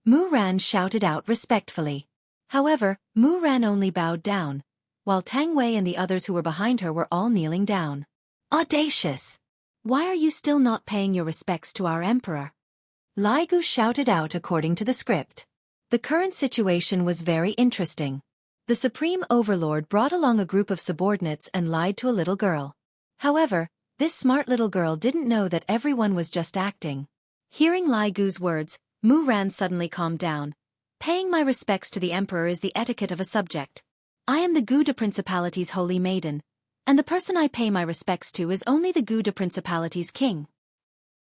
Mu Ran shouted out respectfully. However, Mu Ran only bowed down, while Tang Wei and the others who were behind her were all kneeling down. Audacious! Why are you still not paying your respects to our emperor? Li Gu shouted out according to the script. The current situation was very interesting. The Supreme Overlord brought along a group of subordinates and lied to a little girl. However, this smart little girl didn't know that everyone was just acting. Hearing Li Gu's words, Mu Ran suddenly calmed down. Paying my respects to the emperor is the etiquette of a subject. I am the Guda Principality's holy maiden, and the person I pay my respects to is only the Guda Principality's king.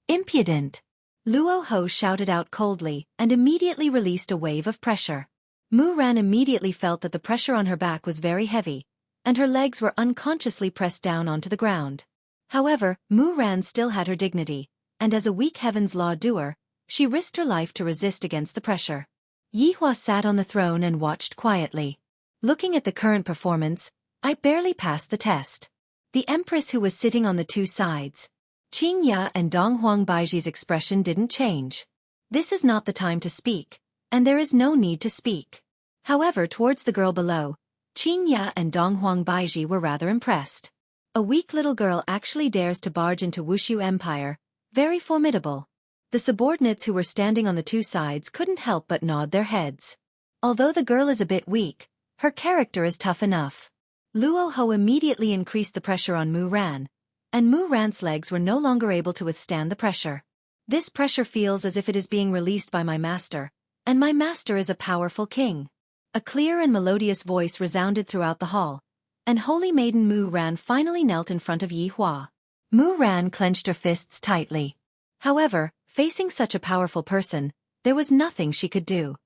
Impudent! Luo Ho shouted out coldly and immediately released a wave of pressure. Mu Ran immediately felt that the pressure on her back was very heavy, and her legs were unconsciously pressed down onto the ground. However, Mu Ran still had her dignity, and as a weak Heaven's Law doer, she risked her life to resist against the pressure. Yi Hua sat on the throne and watched quietly. Looking at the current performance, I barely passed the test. The empress who was sitting on the two sides, Qing Ya and Dong Huang Baiji's expression didn't change. This is not the time to speak, and there is no need to speak. However, towards the girl below, Qing Ya and Dong Huang Baiji were rather impressed. A weak little girl actually dares to barge into Wuxia Empire. Very formidable. The subordinates who were standing on the two sides couldn't help but nod their heads. Although the girl is a bit weak, her character is tough enough. Luo Ho immediately increased the pressure on Mu Ran, and Mu Ran's legs were no longer able to withstand the pressure. This pressure feels as if it is being released by my master, and my master is a powerful king. A clear and melodious voice resounded throughout the hall, and holy maiden Mu Ran finally knelt in front of Yi Hua. Mu Ran clenched her fists tightly. However, facing such a powerful person, there was nothing she could do.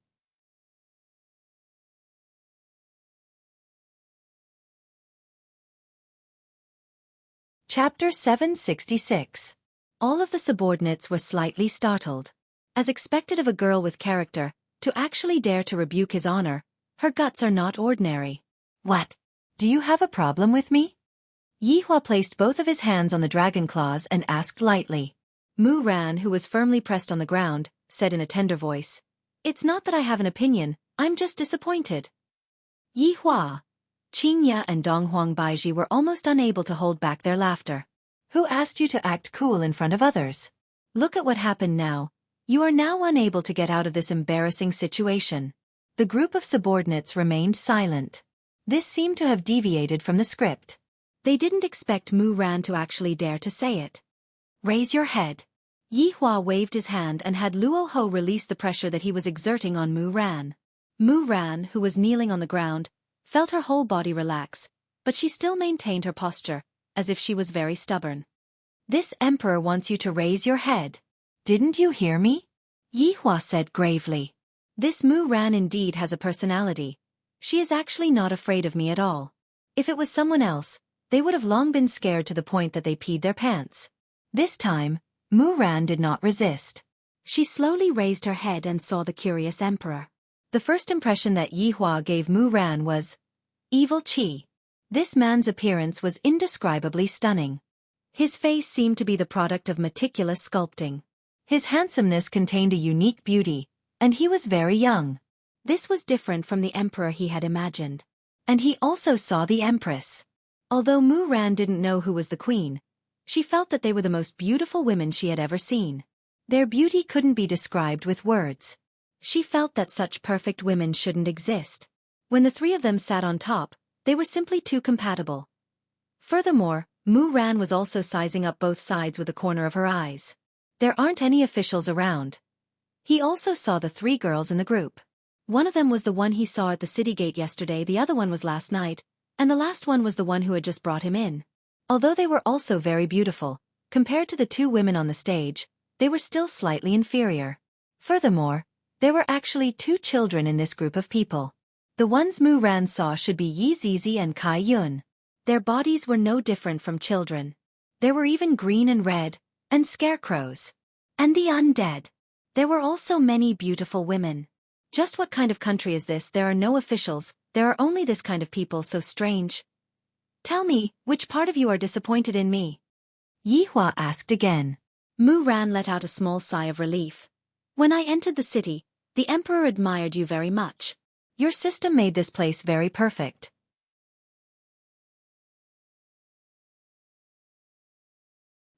Chapter 766. All of the subordinates were slightly startled. As expected of a girl with character, to actually dare to rebuke his honor, her guts are not ordinary. What? Do you have a problem with me? Yi Hua placed both of his hands on the dragon claws and asked lightly. Mu Ran, who was firmly pressed on the ground, said in a tender voice, "It's not that I have an opinion, I'm just disappointed." Yi Hua, Qing Ya and Dong Huang Baiji were almost unable to hold back their laughter. Who asked you to act cool in front of others? Look at what happened now. You are now unable to get out of this embarrassing situation. The group of subordinates remained silent. This seemed to have deviated from the script. They didn't expect Mu Ran to actually dare to say it. Raise your head. Yi Hua waved his hand and had Luo Ho release the pressure that he was exerting on Mu Ran. Mu Ran, who was kneeling on the ground, felt her whole body relax, but she still maintained her posture, as if she was very stubborn. This emperor wants you to raise your head. Didn't you hear me? Yi Hua said gravely. This Mu Ran indeed has a personality. She is actually not afraid of me at all. If it was someone else, they would have long been scared to the point that they peed their pants. This time, Mu Ran did not resist. She slowly raised her head and saw the curious emperor. The first impression that Yi Hua gave Mu Ran was evil chi. This man's appearance was indescribably stunning. His face seemed to be the product of meticulous sculpting. His handsomeness contained a unique beauty, and he was very young. This was different from the emperor he had imagined. And he also saw the empress. Although Mu Ran didn't know who was the queen, she felt that they were the most beautiful women she had ever seen. Their beauty couldn't be described with words. She felt that such perfect women shouldn't exist. When the three of them sat on top, they were simply too compatible. Furthermore, Mu Ran was also sizing up both sides with the corner of her eyes. There aren't any officials around. He also saw the three girls in the group. One of them was the one he saw at the city gate yesterday, the other one was last night, and the last one was the one who had just brought him in. Although they were also very beautiful, compared to the two women on the stage, they were still slightly inferior. Furthermore, there were actually two children in this group of people. The ones Mu Ran saw should be Yi Zizi and Kai Yun. Their bodies were no different from children. There were even green and red, and scarecrows. And the undead. There were also many beautiful women. Just what kind of country is this? There are no officials, there are only this kind of people, so strange. Tell me, which part of you are disappointed in me? Yi Hua asked again. Mu Ran let out a small sigh of relief. When I entered the city, The emperor admired you very much. Your system made this place very perfect.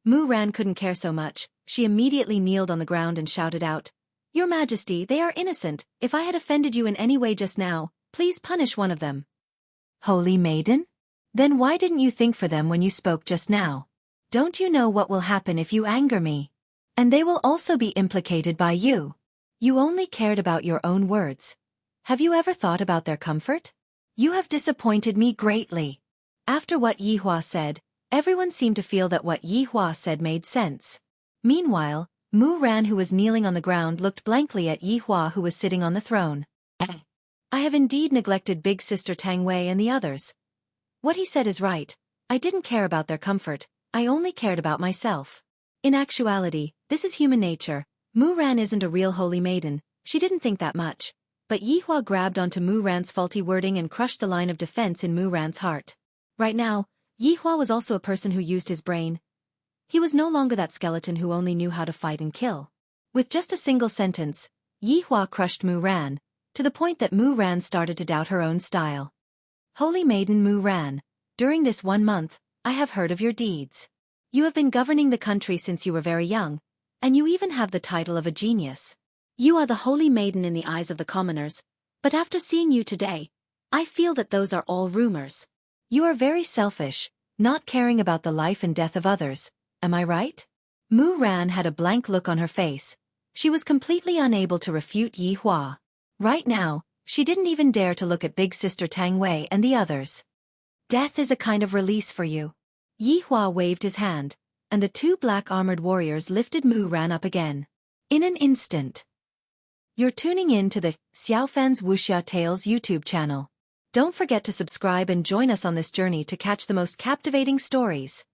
Mu Ran couldn't care so much. She immediately kneeled on the ground and shouted out, "Your Majesty, they are innocent. If I had offended you in any way just now, please punish one of them." Holy Maiden? Then why didn't you think for them when you spoke just now? Don't you know what will happen if you anger me? And they will also be implicated by you. You only cared about your own words. Have you ever thought about their comfort? You have disappointed me greatly. After what Yi Hua said, everyone seemed to feel that what Yi Hua said made sense. Meanwhile, Mu Ran, who was kneeling on the ground, looked blankly at Yi Hua, who was sitting on the throne. I have indeed neglected Big Sister Tang Wei and the others. What he said is right. I didn't care about their comfort, I only cared about myself. In actuality, this is human nature. Mu Ran isn't a real holy maiden, she didn't think that much. But Yi Hua grabbed onto Mu Ran's faulty wording and crushed the line of defense in Mu Ran's heart. Right now, Yi Hua was also a person who used his brain. He was no longer that skeleton who only knew how to fight and kill. With just a single sentence, Yi Hua crushed Mu Ran, to the point that Mu Ran started to doubt her own style. Holy Maiden Mu Ran, during this 1 month, I have heard of your deeds. You have been governing the country since you were very young, and you even have the title of a genius. You are the Holy Maiden in the eyes of the commoners, but after seeing you today, I feel that those are all rumors. You are very selfish, not caring about the life and death of others, am I right? Mu Ran had a blank look on her face. She was completely unable to refute Yi Hua. Right now, she didn't even dare to look at Big Sister Tang Wei and the others. Death is a kind of release for you. Yi Hua waved his hand, and the 2 black armored warriors lifted Mu Ran up again. In an instant. You're tuning in to the Xiaofan's Wuxia Tales YouTube channel. Don't forget to subscribe and join us on this journey to catch the most captivating stories.